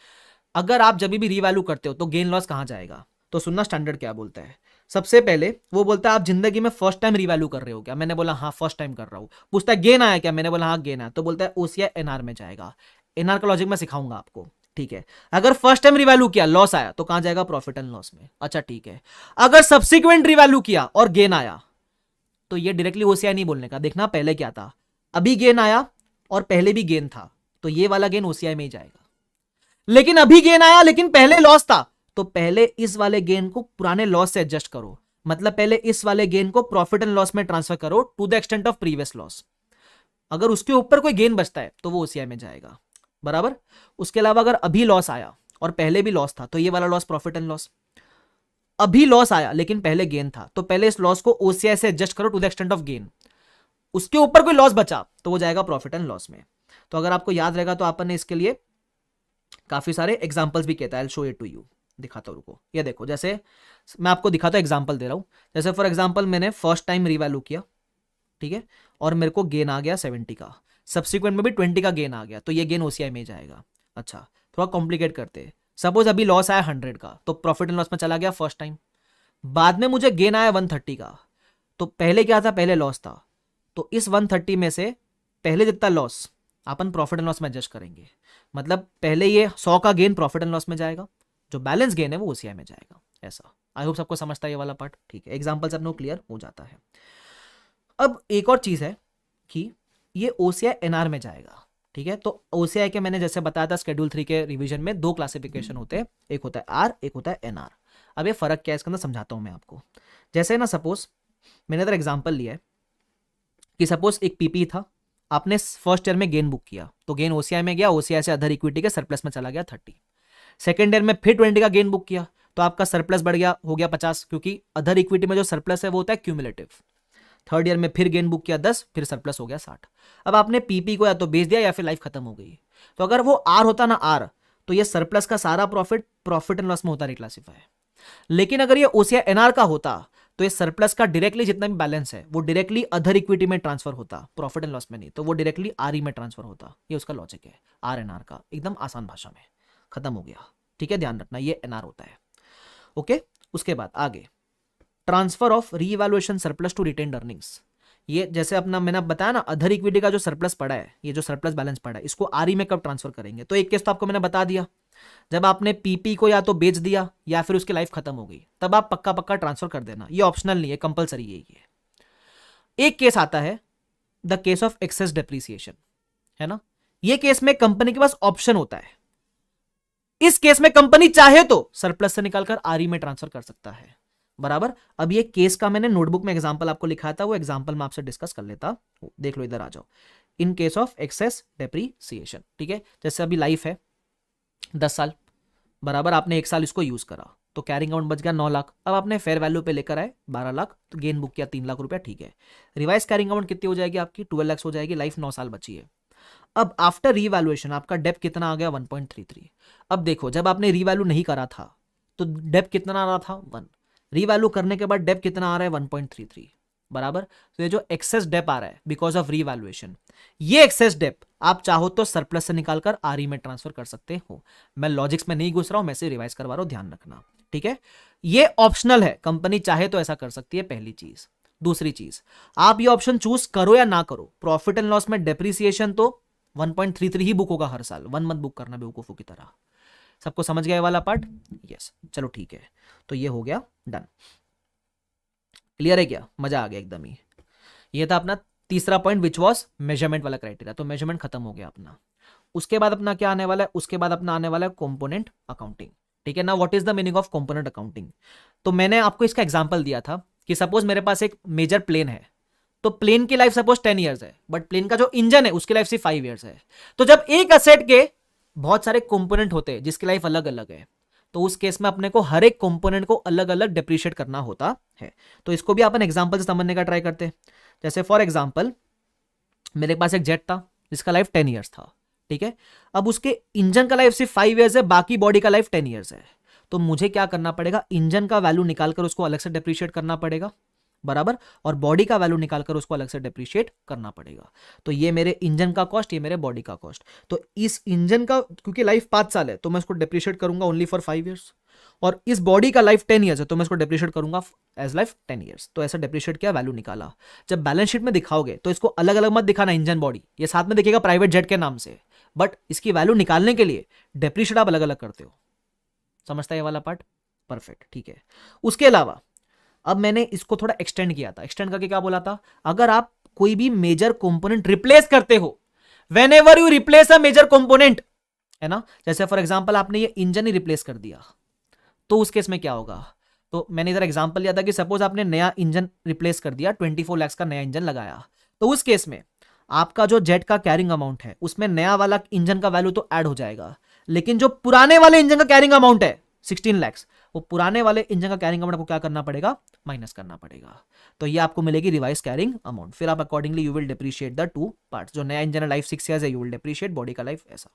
अगर आप जब भी रीवैल्यू करते हो तो गेन लॉस कहां जाएगा, तो सुनना स्टैंडर्ड क्या बोलता है। सबसे पहले वो बोलता है आप जिंदगी में फर्स्ट टाइम रिवैल्यू कर रहे हो क्या, मैंने बोला हाँ फर्स्ट टाइम कर रहा हूं। पूछता है गेन आया क्या, मैंने बोला हाँ गेन आया, तो बोलता है ओसीआई एनआर में जाएगा। एनआर का लॉजिक मैं सिखाऊंगा आपको, ठीक है। अगर फर्स्ट टाइम रिवैल्यू किया लॉस आया तो कहां जाएगा, प्रॉफिट एंड लॉस में। अच्छा ठीक है, अगर सब्सिक्वेंट रिवैल्यू किया और गेन आया तो ये डायरेक्टली ओसीआई नहीं बोलने का, देखना पहले क्या था, अभी गेन आया और पहले भी गेन था तो ये वाला गेन ओसीआई में ही जाएगा। लेकिन अभी गेन आया लेकिन पहले लॉस था, तो पहले इस वाले गेन को पुराने लॉस से एडजस्ट करो, मतलब पहले इस वाले गेन को प्रॉफिट एंड लॉस में ट्रांसफर करो to the extent of previous loss. अगर उसके ऊपर कोई गेन बचता है तो वो ओसीआई में जाएगा। बराबर, उसके अलावा अगर अभी लॉस आया और पहले भी लॉस था तो ये वाला लॉस प्रॉफिट एंड लॉस। अभी लॉस आया लेकिन पहले गेन था तो पहले इस लॉस को ओसीआई से एडजस्ट करो to the extent of gain. उसके ऊपर कोई लॉस बचा तो वो जाएगा प्रॉफिट एंड लॉस में। तो अगर आपको याद रहेगा तो आपने इसके लिए काफी सारे एग्जांपल्स भी कहता है, शो इट टू यू, दिखाता हूं, रुको। ये देखो, जैसे मैं आपको दिखाता हूं, एग्जांपल दे रहा हूं। जैसे फॉर एग्जांपल मैंने फर्स्ट टाइम रिवैल्यू किया, ठीक है, और मेरे को गेन आ गया 70 का, सब्सिक्वेंट में भी 20 का गेन आ गया, तो ये गेन ओसीआई में जाएगा। अच्छा, थोड़ा कॉम्प्लिकेट करते हैं। सपोज अभी लॉस आया 100 का तो प्रॉफिट एंड लॉस में चला गया फर्स्ट टाइम, बाद में मुझे गेन आया 130 का, तो पहले क्या था, पहले लॉस था, तो इस 130 में से पहले जितना loss upon profit and loss में एडजस्ट करेंगे, मतलब पहले ये 100 का गेन प्रॉफिट एंड लॉस में जाएगा, जो बैलेंस गेन है वो ओसीआई में जाएगा। ऐसा, आई होप सबको समझता है ये वाला पार्ट, ठीक है। एग्जांपल से अपने क्लियर हो जाता है। अब एक और चीज है कि ये ओसीआई एनआर में जाएगा, ठीक है। तो ओसीआई के मैंने जैसे बताया था शेड्यूल 3 के रिवीजन में 2 क्लासिफिकेशन होते हैं, एक होता है आर, एक होता है एनआर। अब ये फर्क क्या है इसके अंदर समझाता हूं मैं आपको। जैसे ना सपोज मैंने इधर एग्जांपल लिया है कि सपोज एक पीपी था, आपने फर्स्ट ईयर में गेन बुक किया तो गेन ओसीआई में गया, ओसीआई से अदर इक्विटी के सरप्लस में चला गया 30। सेकेंड ईयर में फिर 20 का गेन बुक किया तो आपका सरप्लस बढ़ गया, हो गया 50, क्योंकि अदर इक्विटी में जो सरप्लस है वो होता है क्यूमुलेटिव। थर्ड ईयर में फिर गेन बुक किया 10, फिर सरप्लस हो गया 60। अब आपने पीपी को या तो बेच दिया या फिर लाइफ खत्म हो गई। तो अगर वो आर होता ना आर, तो ये सरप्लस का सारा प्रॉफिट एंड लॉस में होता रिक्लासिफाई। लेकिन अगर ये ओसीआई एनआर का होता तो ये सरप्लस का डायरेक्टली जितना भी बैलेंस है वो डायरेक्टली अदर इक्विटी में ट्रांसफर होता, प्रॉफिट एंड लॉस में नहीं, तो वो डायरेक्टली आरई में ट्रांसफर होता। ये उसका लॉजिक है आर एनआर का, एकदम आसान भाषा में, खत्म हो गया, ठीक है। ध्यान रखना ये एनआर होता है, ओके। उसके बाद आगे, transfer of revaluation surplus to retained earnings. ये जैसे अपना मैंने बताया ना, अदर इक्विटी का जो सरप्लस पड़ा है, ये जो सरप्लस बैलेंस पड़ा है, इसको आरई में कब ट्रांसफर करेंगे, तो एक केस तो आपको मैंने बता दिया, जब आपने पीपी को या तो बेच दिया या फिर उसकी लाइफ खत्म हो गई, तब आप पक्का पक्का ट्रांसफर कर देना, ये ऑप्शनल नहीं है, कंपलसरी यही है। एक केस आता है the case of excess depreciation, है ना। ये केस में कंपनी के पास ऑप्शन होता है, इस केस में कंपनी चाहे तो सरप्लस से निकालकर आरई में ट्रांसफर कर सकता है। बराबर, अब ये केस का मैंने नोटबुक में एग्जांपल आपको लिखा था, वो एग्जांपल मैं आपसे डिस्कस कर लेता हूं, देख लो, इधर आ जाओ। In case of excess depreciation, ठीक है, जैसे अभी लाइफ है 10 साल, बराबर, आपने 1 साल इसको यूज करा तो कैरिंग अमाउंट बच गया 9 लाख। अब आपने फेयर वैल्यू पे लेकर आए 12 लाख, तो गेन बुक किया 3 लाख रुपया, ठीक है। रिवाइज कैरिंग अमाउंट कितनी हो जाएगी आपकी, 12 लाख हो जाएगी, लाइफ 9 साल बची है। अब आफ्टर रीवैल्यूएशन आपका डेप कितना आ गया, 1.33। अब देखो, जब आपने रीवैल्यू नहीं करा था तो डेप कितना आ रहा था, 1। रीवैल्यू करने के बाद डेप कितना आ रहा है, 1.33, बराबर। तो ये जो एक्सेस डेप आ रहा है बिकॉज ऑफ रीवैल्यूएशन, ये एक्सेस डेप आप चाहो तो सरप्लस से निकालकर आरई में ट्रांसफर कर सकते हो। मैं लॉजिक्स में नहीं घुस रहा हूं, मैं से रिवाइज करवा रहा हूं, ध्यान रखना, ठीक है। ये ऑप्शनल है, कंपनी चाहे तो ऐसा कर सकती है, पहली चीज। दूसरी चीज, आप ये ऑप्शन चूज करो या ना करो, प्रॉफिट एंड लॉस में डेप्रिसिएशन तो 1.33 ही बुक होगा हर साल, 1 मत बुक करना बेवकूफों की तरह। सबको समझ गया ये वाला पार्ट, यस, चलो ठीक है। तो ये हो गया डन, क्लियर है क्या, मजा आ गया एकदम ही। ये था अपना तीसरा पॉइंट विच वॉज मेजरमेंट वाला क्राइटेरिया, तो मेजरमेंट खत्म हो गया अपना। उसके बाद अपना क्या आने वाला है, उसके बाद अपना आने वाला है कंपोनेंट अकाउंटिंग। ठीक है ना, what is the meaning of component accounting? तो मैंने आपको इसका एग्जांपल दिया था कि सपोज मेरे पास एक मेजर प्लेन है, तो प्लेन की लाइफ सपोज 10 ईयर्स है, बट प्लेन का जो इंजन है उसकी लाइफ सिर्फ 5 ईयर्स है। तो जब एक असेट के बहुत सारे कंपोनेंट होते हैं जिसकी लाइफ अलग अलग है, तो उस केस में अपने को हर एक कंपोनेंट को अलग अलग डिप्रिशिएट करना होता है। तो इसको भी अपन एग्जांपल से समझने का ट्राई करते हैं। जैसे फॉर एग्जांपल मेरे पास एक जेट था जिसका लाइफ 10 ईयर्स था। ठीक है, अब उसके इंजन का लाइफ सिर्फ 5 ईयर्स है, बाकी बॉडी का लाइफ 10 ईयर्स है। तो मुझे क्या करना पड़ेगा, इंजन का वैल्यू निकालकर उसको अलग से डिप्रिशिएट करना पड़ेगा, बराबर, और बॉडी का वैल्यू निकालकर उसको अलग से डिप्रिशिएट करना पड़ेगा। तो ये मेरे इंजन का कॉस्ट, ये मेरे बॉडी का कॉस्ट। तो इस इंजन का क्योंकि लाइफ 5 साल है तो मैं उसको डिप्रिशिएट करूंगा ओनली फॉर 5 ईयर्स, और इस बॉडी का लाइफ 10 ईयर्स है तो मैं इसको डिप्रिशिएट करूंगा एज लाइफ 10 ईयर्स। तो ऐसा डिप्रिशिएट किया, वैल्यू निकाला। जब बैलेंस शीट में दिखाओगे तो इसको अलग अलग मत दिखाना, इंजन बॉडी ये साथ में दिखेगा प्राइवेट जेट के नाम से, बट इसकी वैल्यू निकालने के लिए डिप्रिशिएट आप अलग अलग करते हो। समझता है ये वाला पार्ट? परफेक्ट, ठीक है। उसके अलावा अब मैंने इसको थोड़ा एक्सटेंड किया था। एक्सटेंड करके क्या बोला था, अगर आप कोई भी मेजर कंपोनेंट रिप्लेस करते हो, whenever you replace a major component, है ना, जैसे फॉर एग्जांपल आपने ये इंजन ही रिप्लेस कर दिया, तो उस केस में क्या होगा? तो मैंने इधर एग्जांपल लिया था कि सपोज आपने नया इंजन रिप्लेस कर दिया, 24 लाख का नया इंजन लगाया, तो उस केस में आपका जो जेट का कैरिंग अमाउंट है उसमें नया वाला इंजन का वैल्यू तो ऐड हो जाएगा, लेकिन जो पुराने वाले इंजन का कैरिंग अमाउंट है 16 लाख, वो पुराने वाले इंजन का कैरिंग अमाउंट को क्या करना पड़ेगा, माइनस करना पड़ेगा। तो ये आपको मिलेगी रिवाइज कैरिंग अमाउंट। फिर आप accordingly you will depreciate the two parts. जो नया इंजन लाइफ 6 ईयर्स है यू विल डिप्रिशिएट, बॉडी का लाइफ ऐसा,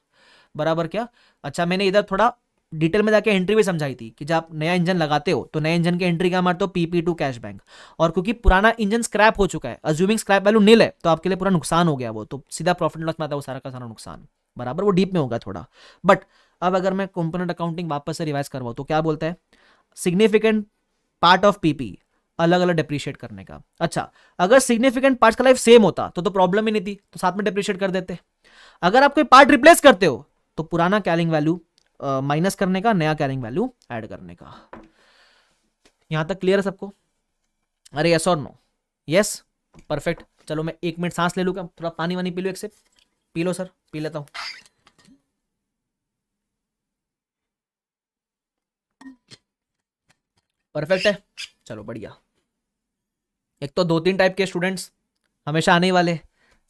बराबर क्या? अच्छा, मैंने इधर थोड़ा डिटेल में जाके एंट्री भी समझाई थी कि जब आप नया इंजन लगाते हो तो नए इंजन की एंट्री क्या मारते हो, PP2 कैश बैंक। और क्योंकि पुराना इंजन स्क्रैप हो चुका है, अज्यूमिंग स्क्रैप वैल्यू नील है, तो आपके लिए पूरा नुकसान हो गया, वो तो सीधा प्रॉफिट लॉस में आता है वो सारा का सारा नुकसान, बराबर, वो डीप में होगा थोड़ा। बट अब अगर मैं कंपोनेंट अकाउंटिंग वापस से रिवाइज करवाऊं तो क्या बोलता है, सिग्निफिकेंट पार्ट ऑफ पीपी अलग अलग डिप्रिशिएट करने का। अच्छा, अगर सिग्निफिकेंट पार्ट्स का लाइफ सेम होता तो प्रॉब्लम ही नहीं थी, तो साथ में डिप्रिशिएट कर देते। अगर आप कोई पार्ट रिप्लेस करते हो तो पुराना कैरिंग वैल्यू माइनस करने का, नया कैरिंग वैल्यू ऐड करने का। यहां तक क्लियर है सबको? अरे यस और नो? Yes, perfect. चलो मैं 1 मिनट सांस ले लूँ, क्या थोड़ा पानी वानी पी लो, एक से पी लो सर, पी लेता हूं। परफेक्ट है, चलो बढ़िया। एक तो 2-3 टाइप के स्टूडेंट्स हमेशा आने वाले,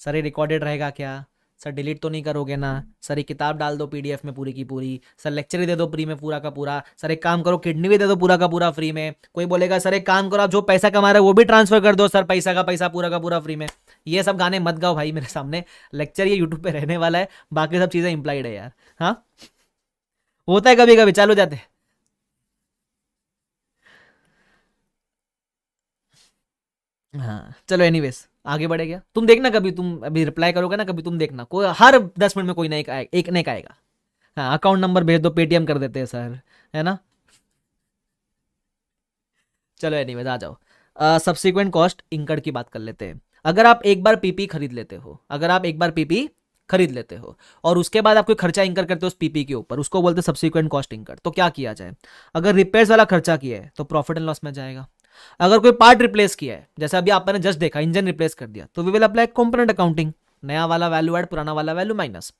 सर ये रिकॉर्डेड रहेगा क्या, सर डिलीट तो नहीं करोगे ना, सर ये किताब डाल दो PDF में पूरी की पूरी, सर लेक्चर ही दे दो फ्री में पूरा का पूरा, सर एक काम करो किडनी भी दे दो पूरा का पूरा फ्री में। कोई बोलेगा सर एक काम करो आप जो पैसा कमा रहे हो वो भी ट्रांसफर कर दो, सर पैसा का पैसा पूरा का पूरा फ्री में। ये सब गाने मत गाओ भाई मेरे सामने, लेक्चर ये यूट्यूब पे रहने वाला है, बाकी सब चीज़ें इंप्लाइड है यार। हाँ, होता है कभी कभी, चालू जाते। हाँ चलो, एनीवेज आगे बढ़े क्या, तुम देखना कभी, तुम अभी रिप्लाई करोगे ना कभी, तुम देखना कोई हर 10 मिनट में कोई नया एक नया आएगा। हाँ, अकाउंट नंबर भेज दो, पेटीएम कर देते हैं सर, है ना। चलो एनीवेज आ जाओ, सब्सिक्वेंट कॉस्ट इंकर्ड की बात कर लेते हैं। अगर आप एक बार पीपी खरीद लेते हो, अगर आप एक बार पीपी खरीद लेते हो और उसके बाद आप कोई खर्चा इंकर करते हो उस पीपी के ऊपर, उसको बोलते हैं सब्सिक्वेंट कॉस्ट इंकर। तो क्या किया जाए, अगर रिपेयर्स वाला खर्चा किया है तो प्रॉफिट एंड लॉस में जाएगा। अगर कोई पार्ट रिप्लेस किया है, जैसे अभी आपने जस्ट देखा इंजन रिप्लेस कर दिया, तो we will apply component accounting, नया वाला वैल्यू ऐड, पुराना वाला वैल्यू माइनस।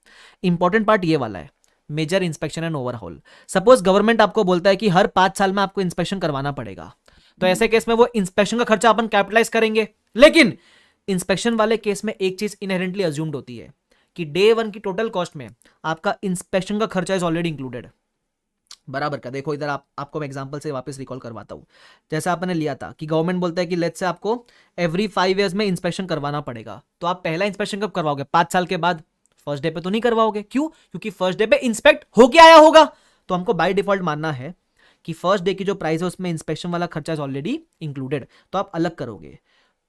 इंपॉर्टेंट पार्ट ये वाला है, major inspection and overhaul. Suppose government आपको बोलता है कि हर 5 साल में आपको इंस्पेक्शन करवाना पड़ेगा, तो ऐसे केस में वो इंस्पेक्शन का खर्चा अपन कैपिटलाइज करेंगे। लेकिन इंस्पेक्शन वाले केस में एक चीज इनहेरेंटली अज्यूम्ड होती है कि डे 1 की टोटल कॉस्ट में आपका इंस्पेक्शन का खर्चा इज ऑलरेडी इंक्लूडेड, बराबर का। देखो इधर आपको मैं एग्जांपल से वापस रिकॉल करवाता हूँ। जैसा आपने लिया था कि गवर्नमेंट बोलता है कि लेट्स से आपको एवरी 5 ईयर्स में इंस्पेक्शन करवाना पड़ेगा, तो आप पहला इंस्पेक्शन कब करवाओगे, 5 साल के बाद। फर्स्ट डे पे तो नहीं करवाओगे, क्यों, क्योंकि फर्स्ट डे पे इंस्पेक्ट होके आया होगा। तो हमको बाय डिफॉल्ट मानना है कि फर्स्ट डे की जो प्राइस है उसमें इंस्पेक्शन वाला खर्चा इज ऑलरेडी इंक्लूडेड, तो आप अलग करोगे।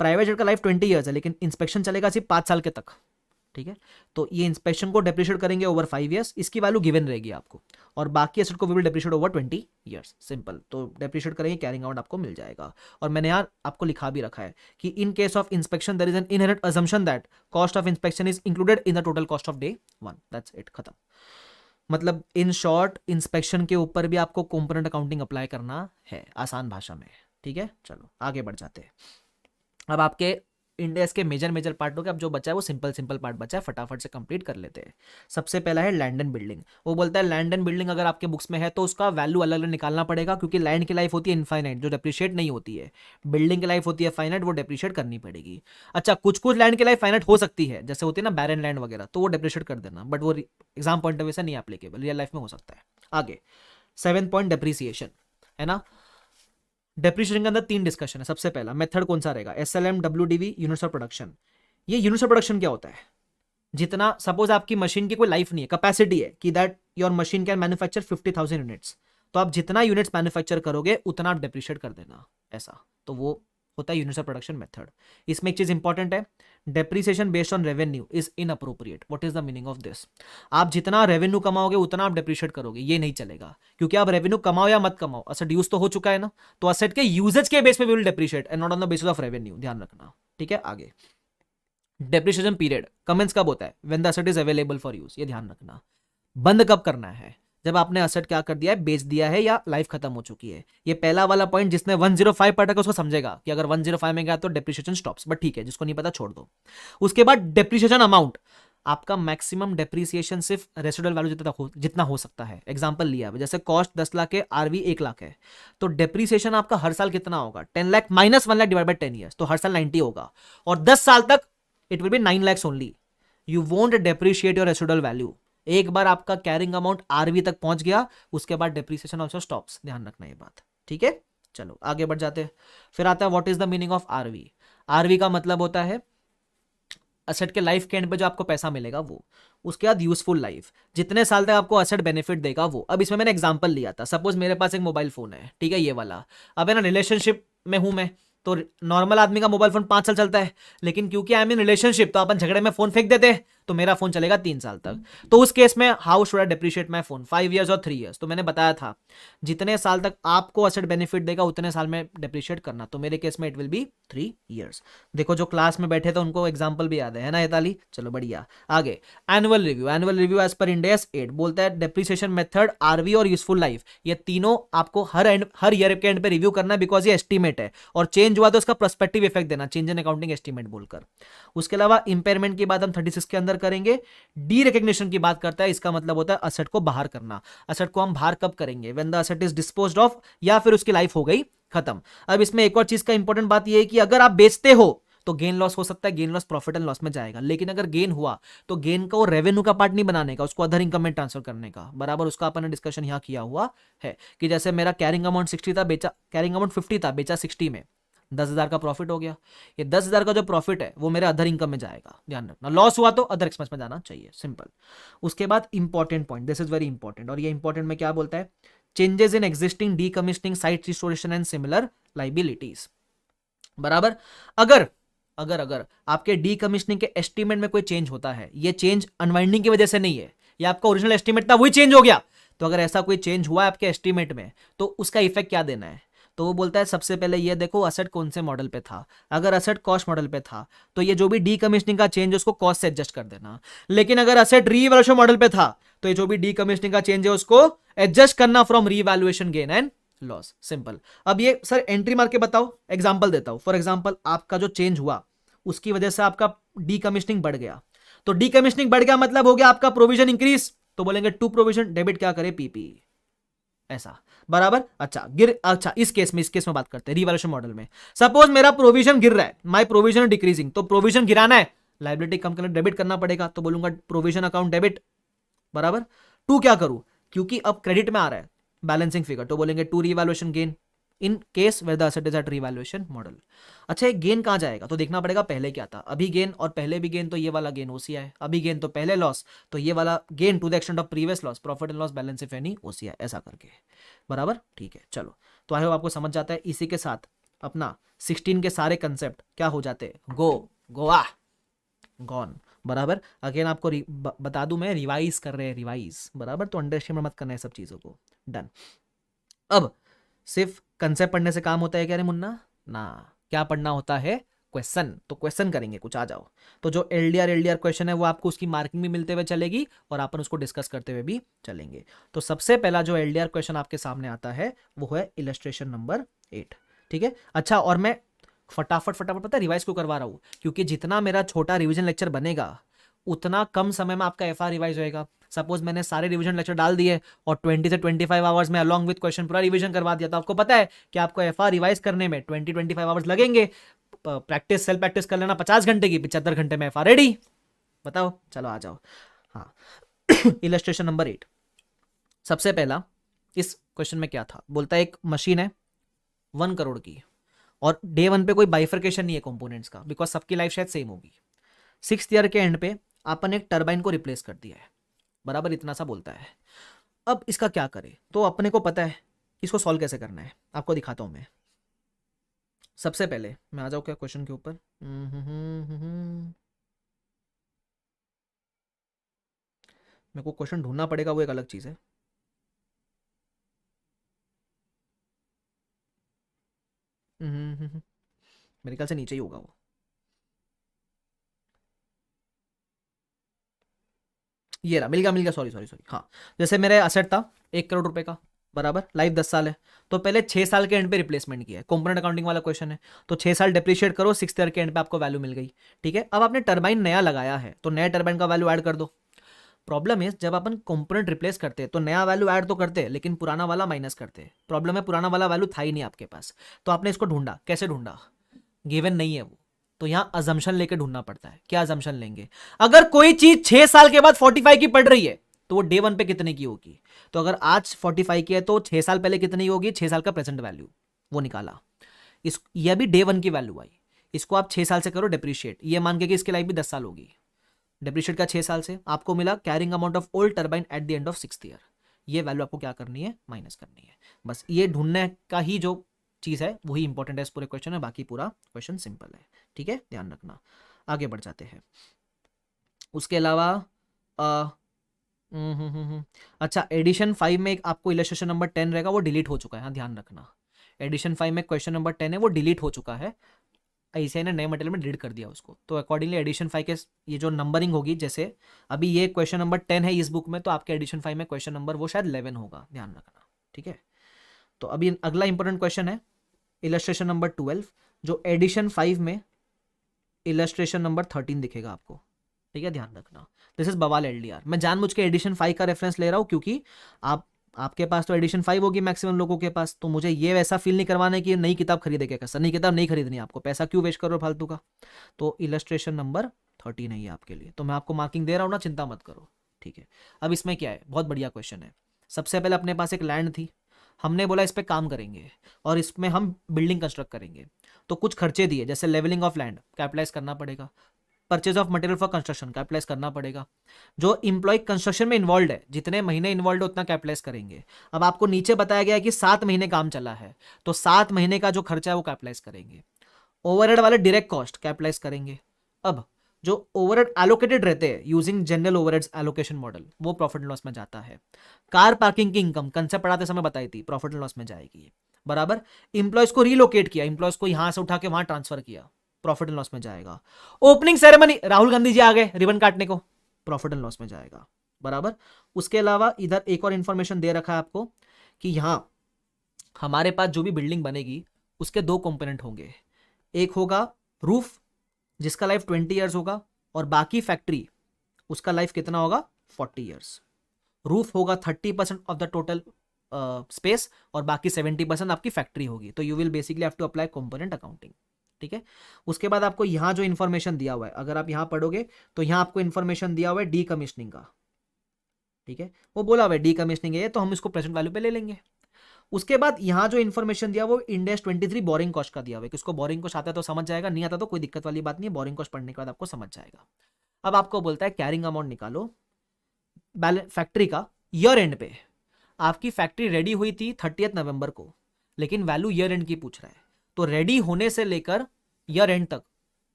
प्राइवेट जेट का लाइफ 20 ईयर्स है, लेकिन इंस्पेक्शन चलेगा सिर्फ 5 साल के तक, ठीक है। तो ये इंस्पेक्शन को डेप्रिशिएट करेंगे ओवर 5 ईयर्स, इसकी वैल्यू गिवन रहेगी आपको, और बाकी एसेट को we will depreciate over 20 years, simple. तो डेप्रिशिएट करेंगे, कैरिंग अमाउंट आपको मिल जाएगा। और मैंने यार आपको लिखा भी रखा है कि in case of inspection there is an inherent assumption that cost of inspection is included in the total cost of day 1, that's it, खत्म। मतलब इन शॉर्ट इंस्पेक्शन के ऊपर भी आपको कंपोनेंट अकाउंटिंग अप्लाई करना है, आसान भाषा में, ठीक है। चलो आगे बढ़ जाते हैं। अब आपके इंडेस के मेजर पार्ट हो गए, अब जो बचा है वो सिंपल पार्ट बचा है, फटाफट से कंप्लीट कर लेते हैं। सबसे पहला है लैंड एंड बिल्डिंग। वो बोलता है लैंड एंड बिल्डिंग अगर आपके बुक्स में है तो उसका वैल्यू अलग अलग निकालना पड़ेगा, क्योंकि लैंड की लाइफ होती है इनफाइनाइट, जो डेप्रिशिएट नहीं होती है। बिल्डिंग की लाइफ होती है फाइनाइट, वो डेप्रिशिएट करनी पड़ेगी। अच्छा, कुछ लैंड की लाइफ फाइनाइट हो सकती है, जैसे होती है ना बैरन लैंड वगैरह, तो वो डेप्रिशिएट कर देना, बट वो एग्जाम पॉइंट ऑफ व्यू से नहीं एप्लीकेबल, रियल लाइफ में हो सकता है। आगे 7 पॉइंट डेप्रिसिएशन है ना। डेप्रिसिएशन के अंदर 3 डिस्कशन है। सबसे पहला मेथड कौन सा रहेगा, SLM, WDV, units of production. ये यूनिट्स ऑफ प्रोडक्शन क्या होता है, जितना सपोज आपकी मशीन की कोई लाइफ नहीं है, कैपेसिटी है कि that your machine can manufacture 50,000 units, तो आप जितना यूनिट्स मैन्युफैक्चर करोगे उतना आप डेप्रिशिएट कर देना, ऐसा। तो वो होता है यूनिट्स ऑफ प्रोडक्शन मेथड। इसमें एक चीज इंपॉर्टेंट है, depreciation based on revenue is inappropriate. What is the meaning of this, आप जितना रेवेन्यू कमाओगे उतना आप डेप्रिशिएट करोगे, ये नहीं चलेगा, क्योंकि आप रेवेन्यू कमाओ या मत कमाओ, असेट यूज तो हो चुका है ना, तो असेट के यूजेज के बेस पे we will depreciate and not on the basis of revenue, ध्यान रखना, ठीक है। आगे डेप्रिसिएशन पीरियड कमेंस कब होता है, when the asset is available for use, ये ध्यान रखना। बंद कब करना है, जब आपने असेट क्या कर दिया है, बेच दिया है या लाइफ खत्म हो चुकी है। ये पहला वाला पॉइंट जिसने 105 पढ़ा है उसको समझेगा कि अगर 105 में गया तो डेप्रिसिएशन स्टॉप्स, बट ठीक है, जिसको नहीं पता छोड़ दो। उसके बाद डेप्रिसिएशन अमाउंट, आपका मैक्सिमम डेप्रिसिएशन सिर्फ रेसिडुअल वैल्यू जितना हो सकता है। एग्जांपल लिया है, जैसे कॉस्ट 10 लाख है, आरवी 1 लाख है, तो डेप्रिसिएशन आपका हर साल कितना होगा, 10 lakh minus 1 lakh divide by 10 years, तो हर साल 90 होगा, और 10 साल तक it will B 9 lakhs only. You won't depreciate your residual value. एक बार आपका कैरिंग अमाउंट आरवी तक पहुंच गया, उसके बाद डेप्रिसिएशन ऑल्सो स्टॉप्स, ध्यान रखना ये बात, ठीक है। चलो आगे बढ़ जाते हैं। फिर आता है what is the meaning of RV. RV का मतलब होता है असेट के लाइफ के एंड पे जो आपको पैसा मिलेगा वो, उसके बाद यूजफुल लाइफ, जितने साल तक आपको असेट बेनिफिट देगा वो। अब इसमें मैंने एग्जांपल लिया था, सपोज मेरे पास एक मोबाइल फोन है, ठीक है, ये वाला। अब है ना रिलेशनशिप में हूं मैं, तो नॉर्मल आदमी का मोबाइल फोन 5 साल चलता है, लेकिन क्योंकि आई एम इन रिलेशनशिप तो अपन झगड़े में फोन फेंक देते हैं, तो मेरा फोन चलेगा 3 साल तक। तो उस केस में how should I depreciate my phone, 5 years और 3 years। तो मैंने बताया था जितने साल तक आपको असेट बेनिफिट देगा उतने साल में डेप्रिशिएट करना, तो मेरे केस में इट विल बी 3 years। देखो जो क्लास में बैठे थे उनको एग्जाम्पल भी याद है ना एताली, चलो बढ़िया। आगे annual review. Annual review as per Ind AS 8 बोलता है डेप्रिसिएशन मेथड, आरवी और यूजफुल लाइफ, ये तीनों आपको हर ईयर के एंड पे रिव्यू करना है, बिकॉज ये एस्टीमेट है, और चेंज हुआ तो उसका प्रोस्पेक्टिव इफेक्ट देना, चेंज इन अकाउंटिंग एस्टीमेट बोलकर। उसके अलावा इंपेयरमेंट की बात हम 36 के अंदर करेंगे। डी रिकग्निशन की बात करता है, इसका मतलब होता है असेट को बाहर करना। असेट को हम बाहर कब करेंगे, when the asset is disposed of, या फिर उसकी लाइफ हो गई खत्म। अब इसमें एक और चीज का इंपॉर्टेंट बात यह है कि अगर आप बेचते हो तो गेन लॉस हो सकता है, gain loss profit and loss में जाएगा, लेकिन अगर गेन हुआ तो गेन को रेवेन्यू का पार्ट नहीं बनाने का, उसको अदर इनकम में ट्रांसफर करने का, बराबर। उसका अपन ने डिस्कशन यहां किया हुआ है कि जैसे मेरा कैरिंग अमाउंट 60 था, बेचा कैरिंग अमाउंट 50 था, बेचा 60 में, 10,000 का प्रॉफिट हो गया। ये 10,000 का जो प्रॉफिट है वो मेरे अदर इनकम में जाएगा, ध्यान रखना। लॉस हुआ तो अदर एक्सपेंस में जाना चाहिए, सिंपल। उसके बाद important point, this is very important, और ये इंपॉर्टेंट में क्या बोलता है, changes in existing decommissioning site restoration and similar liabilities, बराबर। अगर अगर अगर आपके डीकमिशनिंग के एस्टीमेट में कोई चेंज होता है, ये चेंज अनवाइंडिंग की वजह से नहीं है, या आपका ओरिजिनल एस्टीमेट था वही चेंज हो गया, तो अगर ऐसा कोई चेंज हुआ है आपके एस्टीमेट में तो उसका इफेक्ट क्या देना है, तो वो बोलता है सबसे पहले ये देखो असेट कौन से मॉडल पे था। अगर असेट कॉस्ट मॉडल पे था तो ये जो भी डीकमिशनिंग का चेंज है उसको कॉस्ट से एडजस्ट कर देना, लेकिन अगर असेट रीवैल्यूएशन मॉडल पे था तो ये जो भी डीकमिशनिंग का चेंज है उसको एडजस्ट करना from revaluation gain and loss, simple. अब ये सर एंट्री मार के बताओ, एग्जांपल देता हूं। फॉर एग्जांपल आपका जो चेंज हुआ उसकी वजह से आपका डीकमिशनिंग बढ़ गया, तो डीकमिशनिंग बढ़ गया मतलब हो गया आपका प्रोविजन इंक्रीज, तो बोलेंगे टू प्रोविजन डेबिट क्या करे पीपी, ऐसा, बराबर। अच्छा इस केस में बात करते हैं रिवैल्यूएशन मॉडल में। सपोज मेरा प्रोविजन गिर रहा है, माय प्रोविजन डिक्रीजिंग, तो प्रोविजन गिराना है, लायबिलिटी कम करना, डेबिट करना पड़ेगा, तो बोलूंगा प्रोविजन अकाउंट डेबिट, बराबर। टू क्या करूं, क्योंकि अब क्रेडिट में आ रहा है बैलेंसिंग फिगर, तो बोलेंगे to revaluation gain in case where the asset is at revaluation model. अच्छा ये गेन कहां जाएगा, तो देखना पड़ेगा पहले क्या था, अभी गेन और पहले भी गेन, तो ये वाला गेन ओसीआई है, अभी गेन तो पहले लॉस, तो ये वाला gain to the extent of previous loss, profit and loss balance if any OCI, ऐसा करके, बराबर, ठीक है। चलो तो आई होप आपको समझ जाता है। इसी के साथ अपना 16 के सारे कंसेप्ट क्या हो जाते, गोवा गॉन, बराबर। अगेन आपको बता दूं मैं, रिवाइज कर रहे हैं, रिवाइज, बराबर, तो अंडरस्टैंड मत करना है सब चीजों को, डन। अब सिर्फ कंसेप्ट पढ़ने से काम होता है क्या रे मुन्ना, ना, क्या पढ़ना होता है, क्वेश्चन, तो क्वेश्चन करेंगे कुछ, आ जाओ। तो जो एलडीआर क्वेश्चन है वो आपको उसकी मार्किंग भी मिलते हुए चलेगी और अपन उसको डिस्कस करते हुए भी चलेंगे। तो सबसे पहला जो एलडीआर क्वेश्चन आपके सामने आता है वो है इलस्ट्रेशन नंबर 8, ठीक है। अच्छा और मैं फटाफट फटाफट, पता है रिवाइज क्यों करवा रहा हूँ? क्योंकि जितना मेरा छोटा रिवीजन लेक्चर बनेगा उतना कम समय में आपका एफआर रिवाइज होएगा। सपोज मैंने सारे रिवीजन लेक्चर डाल दिए और 20 से 25 आवर्स में अलॉन्ग विद क्वेश्चन पूरा रिवीजन करवा दिया, तो आपको पता है कि आपको एफआर रिवाइज करने में 20-25 आवर्स लगेंगे। प्रैक्टिस सेल्फ प्रैक्टिस कर लेना 50 घंटे की, 75 घंटे में एफआर रेडी। बताओ, चलो आ जाओ। हाँ इलस्ट्रेशन नंबर 8। सबसे पहला इस क्वेश्चन में क्या था, बोलता है एक मशीन है 1 करोड़ की और डे 1 पे कोई बाइफर्केशन नहीं है कंपोनेंट्स का, बिकॉज सबकी लाइफ शायद सेम होगी। 6th ईयर के एंड पे अपन एक टरबाइन को रिप्लेस कर दिया है, बराबर इतना सा बोलता है। अब इसका क्या करे, तो अपने को पता है इसको सॉल्व कैसे करना है, आपको दिखाता हूं मैं। सबसे पहले मैं आ जाऊं क्या क्वेश्चन के ऊपर। मेरे को क्वेश्चन ढूंढना पड़ेगा, वो एक अलग चीज है। मेरे ख्याल से नीचे ही होगा वो। ये रहा, मिल गया मिल गया, सॉरी सॉरी सॉरी। हाँ, जैसे मेरे असेट था 1 करोड़ रुपए का, बराबर लाइफ 10 साल है, तो पहले 6 साल के एंड पे रिप्लेसमेंट किया है। कंपोनेंट अकाउंटिंग वाला क्वेश्चन है, तो 6 साल डिप्रिशिएट करो, 6th ईयर के एंड पे आपको वैल्यू मिल गई। ठीक है, अब आपने टरबाइन नया लगाया है तो नया टरबाइन का वैल्यू ऐड कर दो। प्रॉब्लम है जब अपन कंपोनेंट रिप्लेस करते हैं तो नया वैल्यू ऐड तो करते हैं लेकिन पुराना वाला माइनस करते हैं। प्रॉब्लम है पुराना वाला वैल्यू था ही नहीं आपके पास, तो आपने इसको ढूंढा, कैसे ढूंढा, गिवन नहीं है वो, तो यहां अजम्पशन लेके ढूंढना पड़ता है। क्या अजम्पशन लेंगे, अगर कोई चीज 6 साल के बाद 45 की पड़ रही है तो वो डे 1 पे कितने की होगी, तो अगर आज 45 की है तो 6 साल पहले कितनी होगी, 6 साल का प्रेजेंट वैल्यू वो निकाला। यह भी डे 1 की वैल्यू आई, इसको आप 6 साल से करो डिप्रिशिएट, ये मान के कि इसकी लाइफ भी 10 साल होगी, डिप्रिशिएट का 6 साल से आपको मिला carrying amount of old turbine eight the end of 6th year. ये वैल्यू आपको क्या करनी है, माइनस करनी है। बस ये ढूंढने का ही जो चीज है वही इंपॉर्टेंट है इस पूरे क्वेश्चन में, बाकी पूरा क्वेश्चन सिंपल है। ठीक है, ध्यान रखना। आगे बढ़ जाते हैं। उसके अलावा अच्छा, एडिशन 5 में एक आपको इलस्ट्रेशन नंबर 10 रहेगा, वो डिलीट हो चुका है, हाँ ध्यान रखना। एडिशन 5 में क्वेश्चन नंबर 10 है, वो डिलीट हो चुका है, ऐसे ने नए मटेरियल में डिलीट कर दिया उसको, तो अकॉर्डिंगली एडिशन 5 के ये जो नंबरिंग होगी, जैसे अभी ये क्वेश्चन नंबर 10 है इस बुक में, तो आपके एडिशन 5 में क्वेश्चन नंबर वो शायद 11 होगा, ध्यान रखना। ठीक है, तो अभी अगला इंपॉर्टेंट क्वेश्चन है इलस्ट्रेशन नंबर 12, जो एडिशन 5 में इलस्ट्रेशन नंबर 13 दिखेगा आपको। ठीक है, ध्यान रखना। दिस इज बवाल एलडीआर। मैं जानबूझ के एडिशन 5 का रेफरेंस ले रहा हूं क्योंकि आपके पास तो एडिशन 5 होगी मैक्सिमम लोगों के पास, तो मुझे ये वैसा फील नहीं करवाना है कि नई किताब खरीदे क्या, सर नई किताब नहीं खरीदनी, आपको पैसा क्यों वेस्ट करो फालतू का। तो इलस्ट्रेशन नंबर 13 है ये आपके लिए, तो मैं आपको मार्किंग दे रहा हूं ना, चिंता मत करो। ठीक है, अब इसमें क्या है, बहुत बढ़िया क्वेश्चन है। सबसे पहले अपने पास एक लैंड थी, हमने बोला इस पर काम करेंगे और इसमें हम बिल्डिंग कंस्ट्रक्ट करेंगे, तो कुछ खर्चे दिए, जैसे लेवलिंग ऑफ लैंड कैपिटलाइज करना पड़ेगा, purchase of material for construction capitalize करना पड़ेगा, जो इंप्लॉय कंस्ट्रक्शन में इन्वॉल्व है जितने महीने इन्वॉल्व है उतना कैपिटलाइज करेंगे। अब आपको नीचे बताया गया है कि 7 महीने काम चला है, तो 7 महीने का जो खर्चा है वो कैपिटलाइज करेंगे। ओवरहेड वाले डायरेक्ट कॉस्ट कैपिटलाइज करेंगे। अब जो ओवरहेड एलोकेटेड रहते हैं using general overheads allocation model, वो प्रॉफिट एंड लॉस में जाता है। कार पार्किंग की इनकम कंसेप्ट पढ़ाते समय बताई थी, प्रॉफिट एंड लॉस में जाएगी, बराबर। इंप्लॉयज को रिलोकेट किया, इंप्लॉयज को यहां से उठा के वहां ट्रांसफर किया, प्रॉफिट एंड लॉस में जाएगा। ओपनिंग सेरेमनी, राहुल गांधी जी आ गए रिबन काटने को, प्रॉफिट एंड लॉस में जाएगा, बराबर। उसके अलावा इधर एक और इंफॉर्मेशन दे रखा है आपको कि यहां हमारे पास जो भी बिल्डिंग बनेगी उसके 2 कंपोनेंट होंगे, एक होगा रूफ जिसका लाइफ 20 ईयर्स होगा, और बाकी फैक्ट्री उसका लाइफ कितना होगा, 40 ईयर्स। रूफ होगा 30% ऑफ द टोटल स्पेस और बाकी 70% आपकी फैक्ट्री होगी, तो you will basically have to apply component accounting. ठीक है, उसके बाद आपको यहां जो इन्फॉर्मेशन दिया हुआ है, अगर आप यहां पढ़ोगे तो यहां आपको इन्फॉर्मेशन दिया हुआ है डी कमीशनिंग का। ठीक है, वो बोला हुआ है डी कमीशनिंग है, तो हम इसको प्रेजेंट वैल्यू पे ले लेंगे। उसके बाद यहां जो इन्फॉर्मेशन दिया वो इंडेक्स 23 बोरिंग कॉस्ट का दिया हुआ है, किसको बोरिंग कॉस्ट आता है तो समझ जाएगा, नहीं आता तो कोई दिक्कत वाली बात नहीं है, बोरिंग कॉस्ट पढ़ने के बाद आपको समझ जाएगा। अब आपको बोलता है कैरिंग अमाउंट निकालो बैलेंस फैक्ट्री का ईयर एंड पे। आपकी फैक्ट्री रेडी हुई थी 30 नवंबर को, लेकिन वैल्यू ईयर एंड की पूछ रहा है, तो रेडी होने से लेकर ईयर एंड तक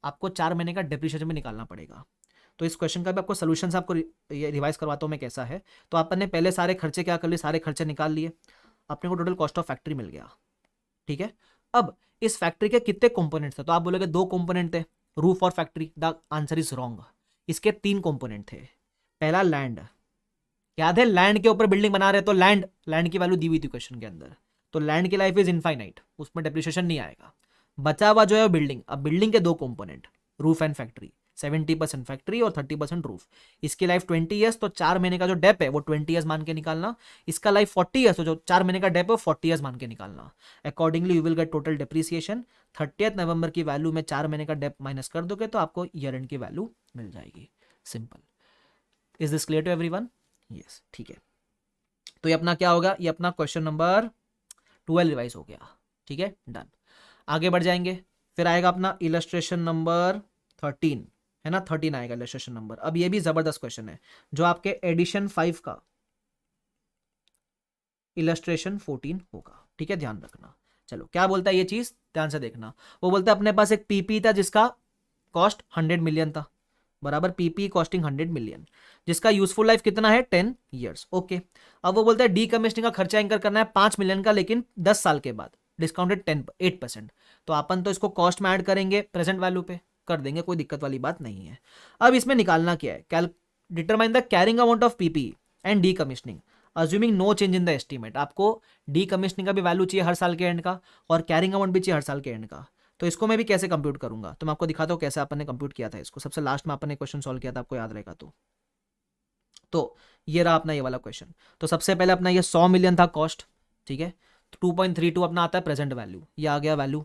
आपको 4 महीने का डिप्रिशिएशन भी निकालना पड़ेगा। तो इस क्वेश्चन का भी आपको सोल्यूशन आपको रिवाइज करवाता हूं मैं कैसा है। तो अपन ने पहले सारे खर्चे क्या कर लिए, सारे खर्चे निकाल लिए, अपने को टोटल कॉस्ट ऑफ फैक्ट्री मिल गया। ठीक है, अब इस फैक्ट्री के कितने कंपोनेंट थे, तो आप बोलोगे 2 कंपोनेंट थे, रूफ और factory. The answer is wrong, इसके 3 कंपोनेंट थे। पहला लैंड, याद है लैंड के ऊपर बिल्डिंग बना रहे, तो लैंड की वैल्यू दी हुई थी क्वेश्चन के अंदर, तो लैंड की लाइफ इज इनफाइनाइट, उसमें डेप्रिसिएशन नहीं आएगा। बचा हुआ जो है बिल्डिंग। अब बिल्डिंग के दो component, roof and factory, 70% factory और 30% रूफ। इसकी लाइफ 20 ईयर्स, तो 4 महीने का जो डेप है वो 20 ईयर्स मान के निकालना। इसका लाइफ 40 ईयर्स, तो जो 4 महीने का डेप है वो 40 ईयर्स मान के निकालना। Accordingly you will get total depreciation. 30 नवंबर की वैल्यू में 4 महीने का डेप माइनस कर दोगे तो आपको ईयर एंड की वैल्यू मिल जाएगी। Simple. Is this clear to everyone? Yes, ठीक है। तो ये अपना क्या होगा, ये अपना क्वेश्चन नंबर 12 रिवाइज हो गया। ठीक है, डन। आगे बढ़ जाएंगे। फिर आएगा अपना इलस्ट्रेशन नंबर 13, है ना, 13 आएगा इलस्ट्रेशन नंबर। अब ये भी जबरदस्त क्वेश्चन है, जो आपके एडिशन 5 का इलस्ट्रेशन 14 होगा। ठीक है, ध्यान रखना। चलो क्या बोलता है ये चीज, ध्यान से देखना। वो बोलता है अपने पास एक पीपी था जिसका कॉस्ट 100 मिलियन था, बराबर पीपी कॉस्टिंग 100 मिलियन, जिसका यूजफुल लाइफ कितना है 10 ईयर्स। ओके, अब वो बोलता है डीकमिशनिंग का खर्चा इंकर करना है 5 मिलियन का, लेकिन 10 साल के बाद, डिस्काउंटेड 8%। तो अपन तो इसको कॉस्ट में ऐड करेंगे, प्रेजेंट वैल्यू पे कर देंगे, कोई दिक्कत वाली बात नहीं है। अब इसमें निकालना क्या है, determine the carrying amount of PP and decommissioning assuming no change in the estimate. आपको डीकमिशनिंग का भी वैल्यू चाहिए हर साल के एंड का, और कैरिंग अमाउंट भी चाहिए हर साल के एंड का। तो इसको मैं भी कैसे कंप्यूट करूंगा, तो मैं आपको दिखाता हूं कैसे अपन ने कंप्यूट किया था इसको। सबसे लास्ट में अपन ने क्वेश्चन सॉल्व किया था, आपको याद रहेगा तो ये रहा अपना ये वाला क्वेश्चन। तो सबसे पहले अपना ये 100 मिलियन था कॉस्ट, ठीक है। 2.32 अपना आता है प्रेजेंट वैल्यू, ये आ गया वैल्यू।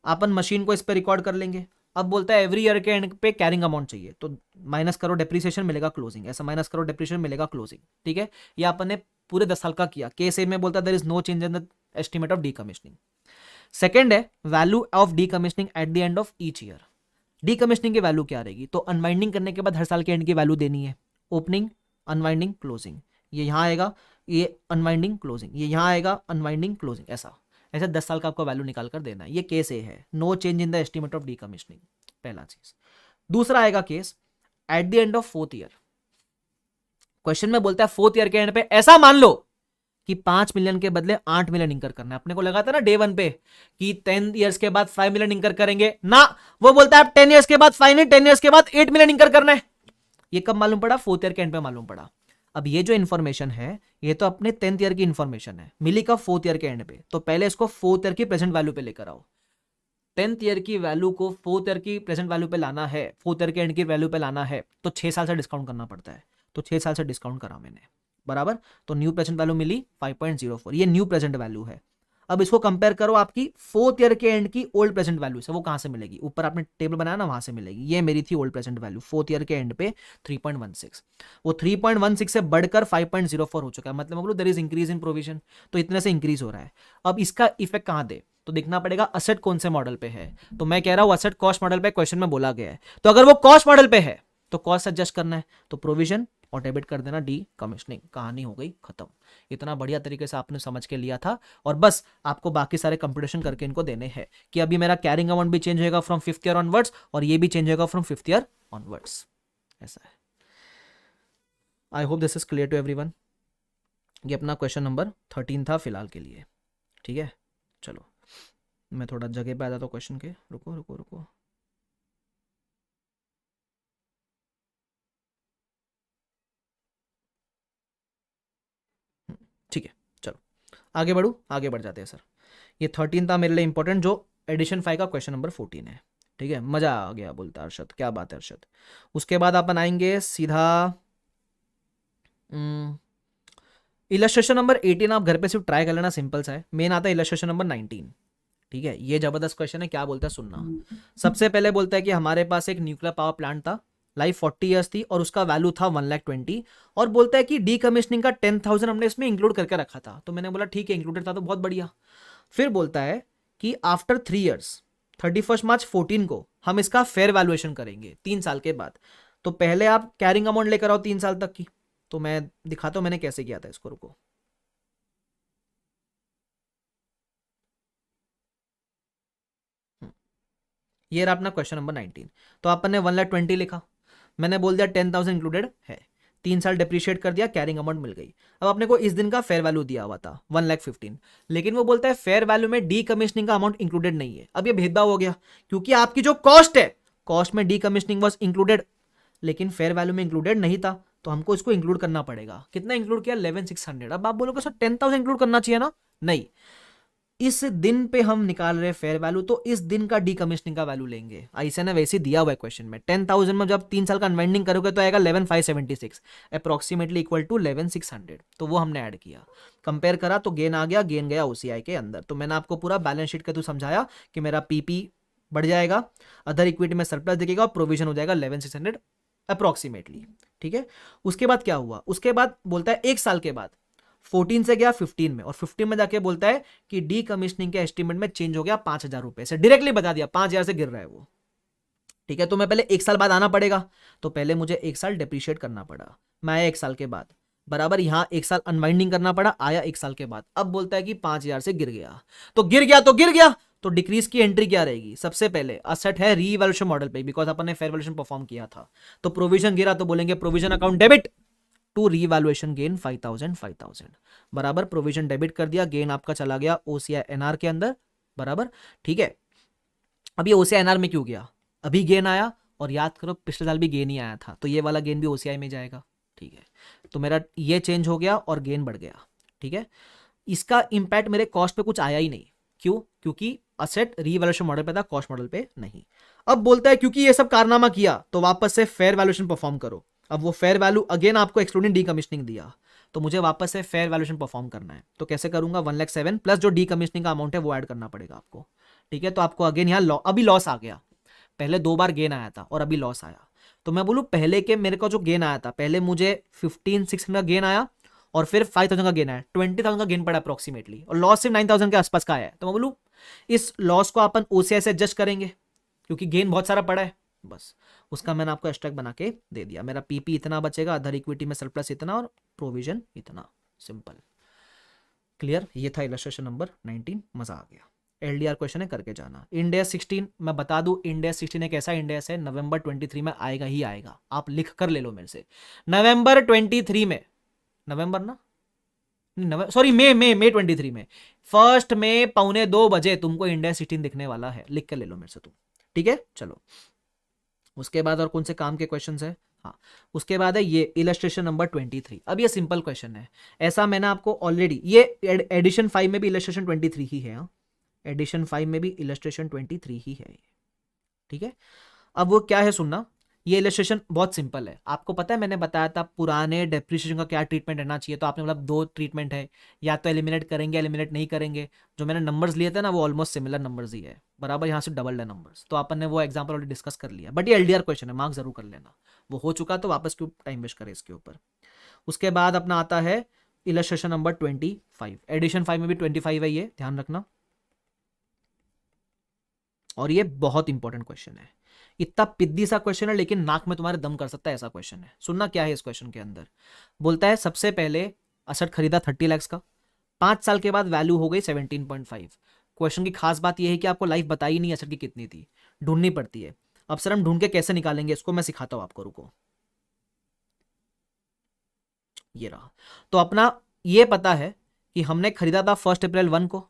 अपन मशीन को इस पे रिकॉर्ड कर लेंगे। अब बोलता है एवरी ईयर के एंड पे कैरिंग अमाउंट चाहिए, तो माइनस करो डेप्रिसिएशन मिलेगा क्लोजिंग, ऐसा माइनस करो डेप्रिसिएशन मिलेगा क्लोजिंग। ठीक है, ये अपन ने पूरे 10 साल का किया। केस ए में बोलता है there is no change in the estimate of decommissioning. Second है value of decommissioning at the end of each year. Decommissioning की वैल्यू क्या रहेगी, तो अनवाइंडिंग करने के बाद हर साल के एंड की वैल्यू देनी है। ओपनिंग, अनवाइंडिंग, क्लोजिंग, ये यहाँ आएगा, ये अनवाइंडिंग क्लोजिंग, ये यहाँ आएगा, अनवाइंडिंग क्लोजिंग, ऐसा ऐसे 10 साल का आपको वैल्यू निकाल कर देना है। ये केस ए है, no change in the estimate of decommissioning, पहला चीज। दूसरा आएगा case at the end of 4th year. Question में बोलता है 4th ईयर के एंड पे ऐसा मान लो कि 5 मिलियन के बदले 8 मिलियन इंकर करना है। अपने को लगा था ना डे 1 पे कि 10 ईयर्स के बाद 5 मिलियन इंकर करेंगे ना, वो बोलता है 10 ईयर्स के बाद 5 नहीं, 10 ईयर्स के बाद 8 मिलियन इंकर करना है। ये कब मालूम पड़ा, 4th ईयर के एंड पे मालूम पड़ा। अब ये जो इन्फॉर्मेशन है ये तो अपने 10th ईयर की इन्फॉर्मेशन है, मिली कब 4th ईयर के एंड पे। तो पहले इसको 4th ईयर की प्रेजेंट वैल्यू पे लेकर आओ। 10th ईयर की वैल्यू को 4th ईयर की प्रेजेंट वैल्यू पे लाना है, 4th ईयर के एंड की वैल्यू पे लाना है, तो 6 साल से डिस्काउंट करना पड़ता है। तो 6 साल से डिस्काउंट करा मैंने, बराबर। तो न्यू प्रेजेंट वैल्यू मिली 5.04, ये न्यू प्रेजेंट वैल्यू है। अब इसको कंपेयर करो आपकी 4th ईयर के एंड की ओल्ड प्रेजेंट वैल्यू से, वो कहां से मिलेगी, ऊपर आपने टेबल बनाया ना, वहां से मिलेगी। ये मेरी थी old present value 4th year के एंड पे 3.16, वो 3.16 से बढ़कर 5.04 हो चुका है। मतलब बोलो there is increase in provision, तो इतने से इंक्रीज हो रहा है। अब इसका इफेक्ट कहां दे, तो देखना पड़ेगा असेट कौन से मॉडल पे है। तो मैं कह रहा हूं असेट कॉस्ट मॉडल पे क्वेश्चन में बोला गया है, तो अगर वो कॉस्ट मॉडल पे है तो कॉस्ट एडजस्ट करना है, तो प्रोविजन और डेबिट कर देना, डी कमिश्निंग, कहानी हो गई खत्म। इतना बढ़िया तरीके से आपने समझ के लिया था, और बस आपको बाकी सारे कंप्यूटेशन करके इनको देने हैं कि अभी मेरा कैरिंग अमाउंट भी चेंज होगा फ्रॉम 5th ईयर ऑनवर्ड्स, और ये भी चेंज होगा फ्रॉम 5th ईयर ऑनवर्ड्स, ऐसा है। I hope this is clear to everyone. ये अपना क्वेश्चन नंबर 13 था फिलहाल के लिए, ठीक है। चलो मैं थोड़ा जगह पे आ जाता हूँ क्वेश्चन के, रुको रुको रुको। ठीक है, चलो आगे बढ़ू, आगे बढ़ जाते हैं सर। ये 13 था मेरे लिए इंपॉर्टेंट, जो एडिशन 5 का क्वेश्चन नंबर 14 है। ठीक है, मजा आ गया बोलता अरशद, क्या बात है अरशद। उसके बाद अपन आएंगे सीधा इलस्ट्रेशन नंबर 18। आप घर पे सिर्फ ट्राई कर लेना, सिंपल सा है। मेन आता है इलस्ट्रेशन नंबर 19। ठीक है, ये जबरदस्त क्वेश्चन है, क्या बोलता है सुनना। सबसे पहले बोलता है कि हमारे पास एक न्यूक्लियर पावर प्लांट था, लाइफ 40 ईयर्स थी, और उसका वैल्यू था 1,20,000, और बोलता है कि डीकमिशनिंग का 10,000 हमने इसमें इंक्लूड करके रखा था। तो मैंने बोला ठीक है, इंक्लूडेड था तो बहुत बढ़िया। फिर बोलता है कि आफ्टर 3 ईयर्स 31 मार्च 14 को हम इसका फेयर वैल्यूएशन करेंगे 3 साल के बाद। तो पहले आप कैरिंग अमाउंट लेकर आओ 3 साल तक की, तो मैं दिखाता हूं मैंने कैसे किया था इसको, रुको। ये रहा अपना क्वेश्चन नंबर 19। तो अपन ने 1,20,000 लिखा, मैंने बोल दिया 10,000 इंक्लूडेड है, 3 साल डिप्रिशिएट कर दिया, कैरिंग अमाउंट मिल गई। अब अपने को इस दिन का फेयर वैल्यू दिया हुआ था 1,15,000, लेकिन वो बोलता है फेयर वैल्यू में डी कमिश्निंग का अमाउंट इंक्लूडेड नहीं है। अब ये भेदभाव हो गया, क्योंकि आपकी जो कॉस्ट है, कॉस्ट में डी कमिश्निंग वॉज इंक्लूडेड, लेकिन फेयर वैल्यू में इंक्लूडेड नहीं था, तो हमको इसको इंक्लूड करना पड़ेगा। कितना इंक्लूड किया, 11,600। अब आप बोलोगे सर 10,000 इंक्लूड करना चाहिए ना, नहीं, इस दिन पे हम निकाल रहे हैं फेयर वैल्यू, तो इस दिन का डीकमिशनिंग का वैल्यू लेंगे। ऐसे ना वैसे दिया हुआ है क्वेश्चन में। 10,000 में जब 3 साल का अनवाइंडिंग करोगे तो आएगा 11,576 अप्रोक्सीमेटली इक्वल टू 11,600। तो वो हमने ऐड किया, कंपेयर करा तो गेन आ गया, गेन गया ओसीआई के अंदर। तो मैंने आपको पूरा बैलेंस शीट के थ्रू समझाया कि मेरा पीपी बढ़ जाएगा, अदर इक्विटी में सरप्लस दिखेगा और प्रोविजन हो जाएगा 11,600 अप्रोक्सीमेटली। ठीक है, उसके बाद क्या हुआ, उसके बाद बोलता है एक साल के बाद 14 से गया 15 में, और 15 में जाके बोलता है कि डी कमीशनिंग के एस्टीमेट में चेंज हो गया 5,000 रुपए से। डायरेक्टली बता दिया 5,000 से गिर रहा है वो। ठीक है, तो मैं पहले एक साल बाद आना पड़ेगा, तो पहले मुझे एक साल डिप्रिशिएट करना पड़ा। मैं आया एक साल के बाद, बराबर यहां एक साल अनवाइंडिंग करना पड़ा, आया एक साल के बाद। अब बोलता है कि 5,000 से गिर गया, तो गिर गया तो गिर गया, तो डिक्रीज की एंट्री क्या रहेगी? सबसे पहले असेट है रीवैल्यूएशन मॉडल पे, बिकॉज अपन ने फेयर वैल्यूएशन परफॉर्म किया था। तो प्रोविजन गिरा तो बोलेंगे provision account debit to revaluation gain 5,000 बराबर। प्रोविजन डेबिट कर दिया, गेन आपका चला गया ओसीआई एनआर के अंदर, बराबर। ठीक है, अब ये ओसीआई एनआर में क्यों गया? अभी गेन आया, और याद करो पिछले साल भी गेन ही आया था, तो ये वाला गेन भी ओसीआई में जाएगा। ठीक है, तो मेरा ये चेंज हो गया और गेन बढ़ गया। ठीक है, इसका इंपैक्ट मेरे कॉस्ट पे कुछ आया ही नहीं। क्यों? क्योंकि असेट रीवैल्यूएशन मॉडल पे था, कॉस्ट मॉडल पे नहीं। अब बोलता है क्योंकि ये सब कारनामा किया तो वापस से फेयर वैल्यूएशन परफॉर्म करो। अब वो फेयर वैल्यू अगेन आपको एक्सक्लूडिंग डीकमिशनिंग दिया, तो मुझे वापस से फेयर वैल्यूएशन परफॉर्म करना है। तो कैसे करूंगा? 1,07,000 प्लस जो डीकमिशनिंग का अमाउंट है वो ऐड करना पड़ेगा आपको। ठीक है, तो आपको अगेन यहाँ अभी लॉस आ गया, पहले 2 बार गेन आया था और अभी लॉस आया। तो मैं बोलूं पहले के मेरे को जो गेन आया था, पहले मुझे 15,600 का गेन आया और फिर 5,000 का गेन आया, 20,000 का गेन पड़ा अप्रोक्सीमेटली, और लॉस सिर्फ 9,000 के आसपास का आया है। तो मैं बोलूं इस लॉस को अपन ओसीआई से एडजस्ट करेंगे क्योंकि गेन बहुत सारा पड़ा है, बस उसका मैंने आपको एक्सट्रैक्ट बना के दे दिया। मेरा पीपी इतना बचेगा, अदर इक्विटी में सरप्लस इतना और प्रोविजन इतना, सिंपल क्लियर। ये था इलस्ट्रेशन नंबर 19, मजा आ गया। एलडीआर क्वेश्चन है, करके जाना। इंडेक्स 16 मैं बता दूं, इंडेक्स 16 एक ऐसा इंडेक्स है नवंबर 23 में आएगा ही आएगा, आप लिख कर ले लो मेरे से। नवंबर 23 में, नवंबर ना सॉरी मई 23 में, 1 मई 1:45 तुमको इंडेक्स 16 दिखने वाला है, लिख कर ले लो मेरे से तुम। ठीक है, चलो उसके बाद और कौन से काम के क्वेश्चंस है? हाँ, उसके बाद है ये इलस्ट्रेशन नंबर 23। अब ये सिंपल क्वेश्चन है, ऐसा मैंने आपको ऑलरेडी, ये एडिशन 5 में भी इलस्ट्रेशन 23 ही है। एडिशन 5 में भी इलस्ट्रेशन 23 ही है। ठीक है, अब वो क्या है सुनना, ये इलस्ट्रेशन बहुत सिंपल है। आपको पता है मैंने बताया था पुराने डेप्रिसिएशन का क्या ट्रीटमेंट रहना चाहिए, तो आपने मतलब 2 ट्रीटमेंट है, या तो एलिमिनेट करेंगे एलिमिनेट नहीं करेंगे। जो मैंने नंबर्स लिए थे ना वो ऑलमोस्ट सिमिलर नंबर्स ही है, बराबर, यहाँ से डबल है नंबर्स। तो अपन ने वो एग्जाम्पल ऑलरेडी डिस्कस कर लिया, बट ये एलडीआर क्वेश्चन है, मार्क जरूर कर लेना। वो हो चुका तो वापस क्यों टाइम वेस्ट करें इसके ऊपर। उसके बाद अपना आता है इलस्ट्रेशन नंबर 25। एडिशन 5 में भी 25 है, ये ध्यान रखना। और ये बहुत इंपॉर्टेंट क्वेश्चन है, इतना पिद्दी सा क्वेश्चन है लेकिन नाक में तुम्हारे दम कर सकता है ऐसा क्वेश्चन है। सुनना क्या है इस क्वेश्चन के अंदर। बोलता है सबसे पहले असेट खरीदा 30 लाख का, 5 साल के बाद वैल्यू हो गई 17.5। क्वेश्चन की खास बात यह है कि आपको लाइफ बताई नहीं असेट की कितनी थी, ढूंढनी पड़ती है। अब सर हम ढूंढ के कैसे निकालेंगे इसको, मैं सिखाता हूं आपको, रुको। ये रहा, तो अपना ये पता है कि हमने खरीदा था 1 अप्रैल 1 को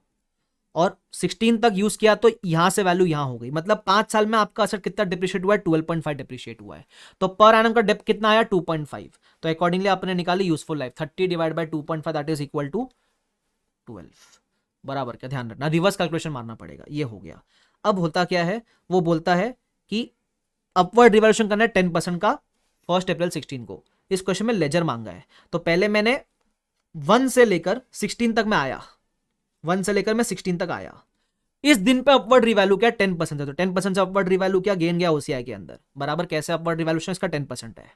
और 16 तक यूज किया, तो यहां से वैल्यू यहां हो गई। मतलब 5 साल में आपका असेट कितना डिप्रिशिएट हुआ है? 12.5 डिप्रिशिएट हुआ है। तो पर एनम का डेप्थ कितना आया? 2.5। तो अकॉर्डिंगली आपने निकाली useful life 30 divide by 2.5 that is equal to 12, बराबर। क्या ध्यान रखना, रिवर्स कैलकुलेशन मारना पड़ेगा। ये हो गया। अब होता क्या है, वो बोलता है कि अपवर्ड रिवॉल्यूशन करना है 10% का 1 अप्रैल 16 को। इस क्वेश्चन में लेजर मांगा है, तो पहले मैंने 1 से लेकर 16 तक मैं आया, 1 से लेकर मैं 16 तक आया। इस दिन पे अपवर्ड रिवैल्यू क्या? 10% है, तो 10% से अपवर्ड रिवैल्यू क्या? गेन गया ओसीआई के अंदर, बराबर। कैसे अपवर्ड रिवैल्यूएशन? इसका 10% है।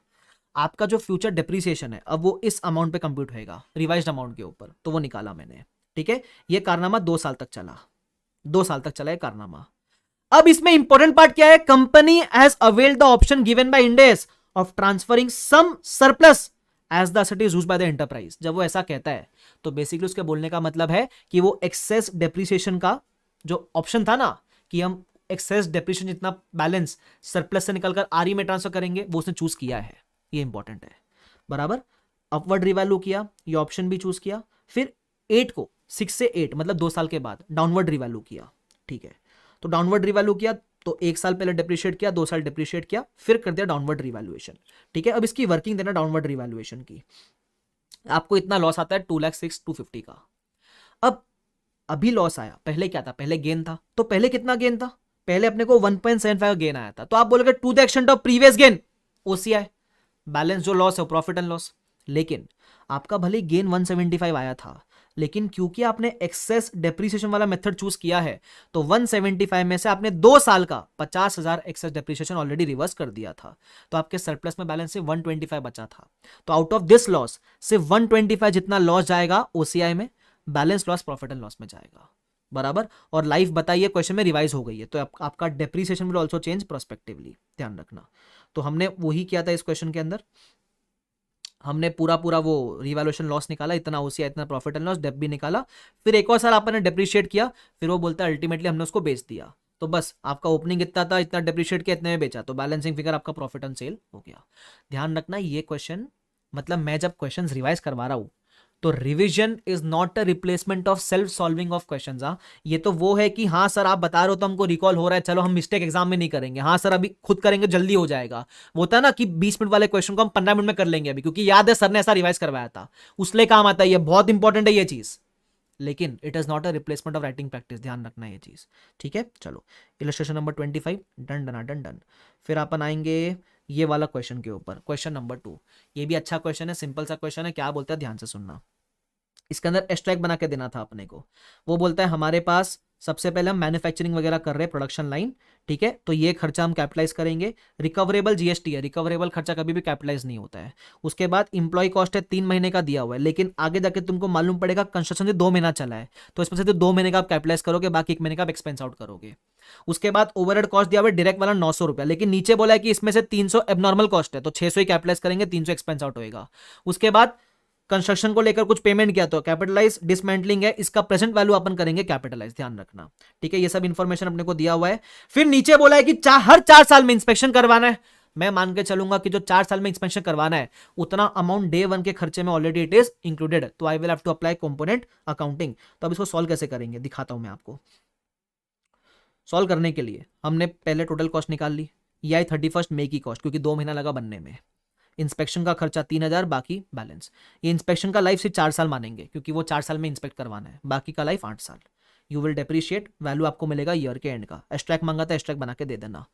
आपका जो फ्यूचर डिप्रिसिएशन है अब वो इस अमाउंट पे कंप्यूट होएगा, रिवाइज्ड अमाउंट के ऊपर, तो वो निकाला मैंने। ठीक है, ये कारनामा 2 साल तक चला, 2 साल तक चला ये कारनामा। अब इसमें इंपॉर्टेंट पार्ट क्या है? Company has availed the option given by Ind S of transferring some surplus as the asset is used by the enterprise. जब वो ऐसा कहता है तो बेसिकली उसके बोलने का मतलब है कि वो एक्सेस डेप्रिसिएशन का जो ऑप्शन था ना, कि हम एक्सेस डेप्रिसिएशन जितना बैलेंस सरप्लस से निकलकर आरई में ट्रांसफर करेंगे, वो उसने चूज किया है। ये इंपॉर्टेंट है, बराबर। अपवर्ड रिवैल्यू किया, ये ऑप्शन भी चूज किया। फिर 8 को 6 से 8 मतलब 2 साल के बाद डाउनवर्ड रिवैल्यू किया। ठीक है, तो डाउनवर्ड रिवैल्यू किया तो 1 साल पहले डिप्रिशिएट किया, 2 साल डिप्रिशिएट किया, फिर कर दिया डाउनवर्ड रिवैल्यूएशन। ठीक है, अब इसकी वर्किंग देना डाउनवर्ड रिवैल्यूएशन की। आपको इतना लॉस आता है 2,06,250 का। अब अभी लॉस आया, पहले क्या था, पहले गेन था, तो पहले कितना गेन था, पहले अपने को 1.75 गेन आया था, तो आप बोलोगे to the extent of previous gain, OCI, balance जो लॉस है प्रॉफिट एंड लॉस। लेकिन आपका भले गेन 175 आया था, लेकिन क्योंकि आपने एक्सेस डेप्रिसिएशन वाला मेथड चूज किया है, तो 175 में से आपने 2 साल का 50,000 एक्सेस डेप्रिसिएशन ऑलरेडी रिवर्स कर दिया था, तो आपके सरप्लस में बैलेंस से 125 बचा था। तो आउट ऑफ दिस लॉस सिर्फ 125 जितना लॉस जाएगा ओसीआई में, balance loss profit and loss में जाएगा, बराबर। और लाइफ बताइए क्वेश्चन में रिवाइज हो गई है, तो आपका depreciation will also change prospectively, ध्यान रखना। तो हमने वही किया था इस क्वेश्चन के अंदर, हमने पूरा वो रिवैल्यूएशन लॉस निकाला, इतना ओसीआई इतना प्रॉफिट एंड लॉस, डेप भी निकाला, फिर एक और साल आपने डेप्रिशिएट किया, फिर वो बोलता है अल्टीमेटली हमने उसको बेच दिया, तो बस आपका ओपनिंग इतना था, इतना डेप्रिशिएट किया, इतने में बेचा, तो बैलेंसिंग फिगर आपका प्रॉफिट एंड सेल हो गया। ध्यान रखना ये क्वेश्चन, मतलब मैं जब क्वेश्चन रिवाइज करवा रहा हूं, तो revision is not a replacement of self solving of questions. हाँ, ये तो वो है कि हाँ सर आप बता रहे हो तो हमको रिकॉल हो रहा है, चलो हम मिस्टेक एग्जाम में नहीं करेंगे, हाँ सर अभी खुद करेंगे जल्दी हो जाएगा। वो होता है ना कि 20 मिनट वाले क्वेश्चन को हम 15 मिनट में कर लेंगे अभी, क्योंकि याद है सर ने ऐसा रिवाइज करवाया था, उसलिए काम आता है, ये बहुत इंपॉर्टेंट है ये चीज, लेकिन it is not a replacement of writing practice, ध्यान रखना ये चीज, ठीक है। चलो illustration number 25 done done done done. फिर अपन आएंगे ये वाला क्वेश्चन के ऊपर, क्वेश्चन नंबर 2। ये भी अच्छा क्वेश्चन है, सिंपल सा क्वेश्चन है, क्या बोलता है ध्यान से सुनना। इसके अंदर एक्सट्रैक्ट बना के देना था अपने को। वो बोलता है हमारे पास सबसे पहले हम मैन्युफैक्चरिंग वगैरह कर रहे हैं, प्रोडक्शन लाइन, ठीक है, तो ये खर्चा हम कैपिटलाइज करेंगे। रिकवरेबल जीएसटी है, रिकवरेबल खर्चा कभी भी कैपिटलाइज नहीं होता है। उसके बाद इंप्लॉय कॉस्ट है 3 महीने का दिया हुआ है, लेकिन आगे जाके तुमको मालूम पड़ेगा कंस्ट्रक्शन से 2 महीना चला है, तो इसमें से तो 2 महीने का आप कैपिटलाइज करोगे, बाकी 1 महीने का आप एक्सपेंस आउट करोगे। उसके बाद ओवरहेड कॉस्ट दिया हुआ है डायरेक्ट वाला 900 रुपया, लेकिन नीचे बोला है कि इसमें से 300 एबनॉर्मल कॉस्ट है, तो 600 ही कैपिटलाइज करेंगे, 300 एक्सपेंस आउट होएगा। उसके बाद कंस्ट्रक्शन को लेकर कुछ पेमेंट किया तो कैपिटलाइज, डिसमेंटलिंग है, इसका प्रेजेंट वैल्यू अपन करेंगे कैपिटलाइज, ध्यान रखना, ठीक है। ये सब इंफॉर्मेशन अपने को दिया हुआ है। फिर नीचे बोला है कि हर 4 साल में इंस्पेक्शन करवाना है। मैं मान के चलूंगा कि जो 4 साल में इंस्पेक्शन करवाना है उतना अमाउंट डे 1 के खर्चे में ऑलरेडी इट इज इंक्लूडेड, तो I will have to apply component accounting. तो अब इसको सॉल्व कैसे करेंगे दिखाता हूं मैं आपको। सॉल्व करने के लिए हमने पहले टोटल कॉस्ट निकाल ली, ये आई 31 मई की कॉस्ट, क्योंकि 2 महीना लगा बनने में। इंस्पेक्शन का खर्चा 3000, बाकी बैलेंस। ये इंस्पेक्शन का लाइफ से 4 साल मानेंगे, क्योंकि वो 4 साल में इंस्पेक्ट करवाना है, बाकी का लाइफ 8 साल। यू विल डेप्रिशिएट, वैल्यू आपको मिलेगा ईयर के एंड का। एक्सट्रैक्ट मांगा था, एक्सट्रैक्ट बना के दे देना।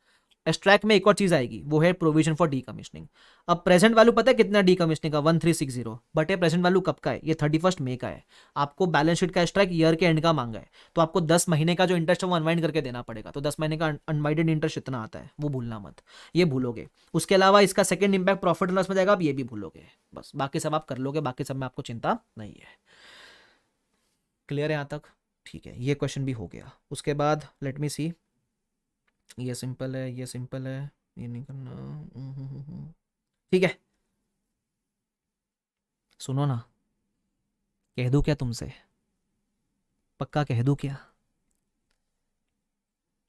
एक्सट्रैक्ट में एक और चीज आएगी, वो है प्रोविजन फॉर डीकमिशनिंग। अब प्रेजेंट वैल्यू पता है कितना डीकमिशनिंग का, 1360, बट ये प्रेजेंट वैल्यू कब का है, ये 31 मई का है। आपको बैलेंस शीट का एक्सट्रैक्ट ईयर के एंड का मांगा है, तो आपको 10 महीने का जो इंटरेस्ट है वो अनवाइंड करके देना पड़ेगा, तो 10 महीने का अनवाइडेड इंटरेस्ट इतना आता है, वो भूलना मत, ये भूलोगे। उसके अलावा इसका सेकंड इंपैक्ट प्रॉफिट लॉस में जाएगा, आप ये भी भूलोगे, बस बाकी सब आप कर लोगे, बाकी सब में आपको चिंता नहीं है। क्लियर है यहां तक, ठीक है। ये क्वेश्चन भी हो गया। उसके बाद लेट मी सी, ये सिंपल है, ये सिंपल है, ये नहीं करना, ठीक है। सुनो ना, कह दूं क्या तुमसे, पक्का कह दूं क्या,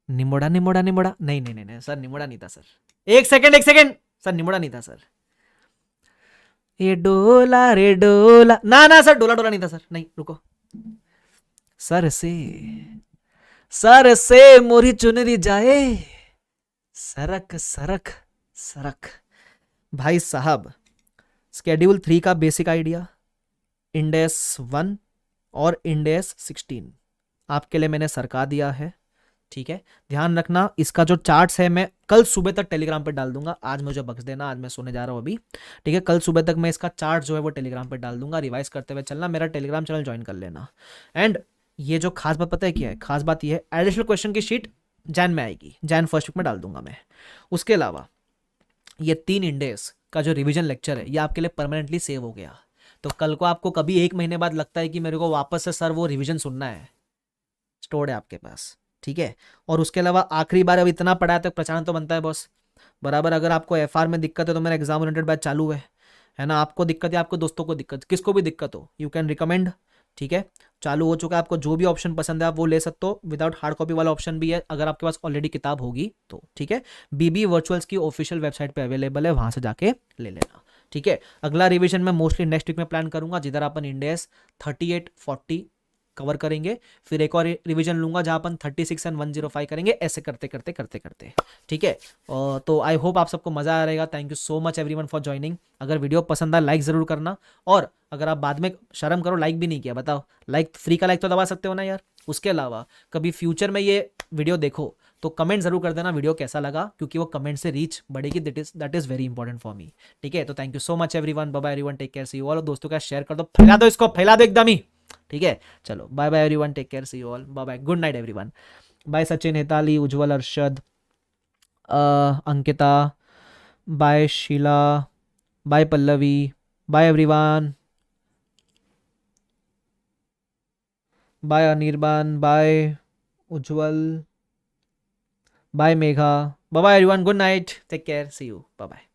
निमोड़ा निमोड़ा निमोड़ा, नहीं नहीं नहीं नहीं सर, निमोड़ा नहीं था सर, एक सेकंड सर, निमोड़ा नहीं था सर। ये डोला रे डोला, ना ना सर, डोला डोला नहीं था सर, नहीं रुको। सर से मोरी चुनरी जाए, सरक सरक सरक। भाई साहब, स्केड्यूल 3 का बेसिक आइडिया, इंडेस 1 और इंडेस 16 आपके लिए मैंने सरका दिया है, ठीक है। ध्यान रखना, इसका जो चार्ट्स है मैं कल सुबह तक टेलीग्राम पे डाल दूंगा, आज मुझे बख्श देना, आज मैं सोने जा रहा हूं अभी, ठीक है। कल सुबह तक मैं इसका चार्ट जो है वो टेलीग्राम पे डाल दूंगा, रिवाइज करते हुए चलना, मेरा टेलीग्राम चैनल ज्वाइन कर लेना। एंड ये जो खास बात पता है क्या है, खास बात ये है एडिशनल क्वेश्चन की शीट जैन में आएगी, जैन फर्स्ट वीक में डाल दूंगा मैं। उसके अलावा ये 3 इंडेस का जो रिवीजन लेक्चर है ये आपके लिए परमानेंटली सेव हो गया, तो कल को आपको कभी 1 महीने बाद लगता है कि मेरे को वापस से सर वो रिवीजन सुनना है, स्टोर्ड है आपके पास, ठीक है। और उसके अलावा आखिरी बार अब इतना पढ़ाया तक पहचान तो बनता है बॉस, बराबर। अगर आपको एफआर में दिक्कत है तो मेरा एग्जाम ओरिएंटेड बैच चालू है ना, आपको दिक्कत है, आपको दोस्तों को दिक्कत, किसको भी दिक्कत हो यू कैन रिकमेंड, ठीक है। चालू हो चुका है, आपको जो भी ऑप्शन पसंद है आप वो ले सकते हो, विदाउट हार्ड कॉपी वाला ऑप्शन भी है अगर आपके पास ऑलरेडी किताब होगी तो, ठीक है। बीबी वर्चुअल्स की ऑफिशियल वेबसाइट पे अवेलेबल है, वहां से जाके ले लेना, ठीक है। अगला रिवीजन मैं मोस्टली नेक्स्ट वीक में प्लान करूंगा, जिधर अपन इंडेस 38, 40 कवर करेंगे, फिर एक और रिवीजन लूंगा जहां अपन 36 एंड 105 करेंगे, ऐसे करते करते करते करते, ठीक है। तो आई होप आप सबको मजा आ रहेगा। Thank you so much everyone for joining. अगर वीडियो पसंद आए लाइक जरूर करना, और अगर आप बाद में शर्म करो लाइक भी नहीं किया, बताओ, लाइक फ्री का लाइक तो दबा सकते हो ना यार। उसके अलावा कभी फ्यूचर में ये वीडियो देखो तो कमेंट जरूर कर देना वीडियो कैसा लगा, क्योंकि वो कमेंट से रीच बढ़ेगी, that is very important for me, ठीक है। तो thank you so much everyone, bye bye everyone, take care, see you all. दोस्तों का शेयर कर दो, फैला दो इसको, फैला दो एकदम ही, ठीक है। चलो bye bye everyone, take care, see you all, bye bye, good night everyone. Bye Sachin, Hetali, Ujjwal, Arshad, Ankita, bye Sheela, bye Pallavi, bye everyone, bye Anirban, bye Ujjwal, bye Megha, bye bye everyone, good night, take care, see you, bye bye.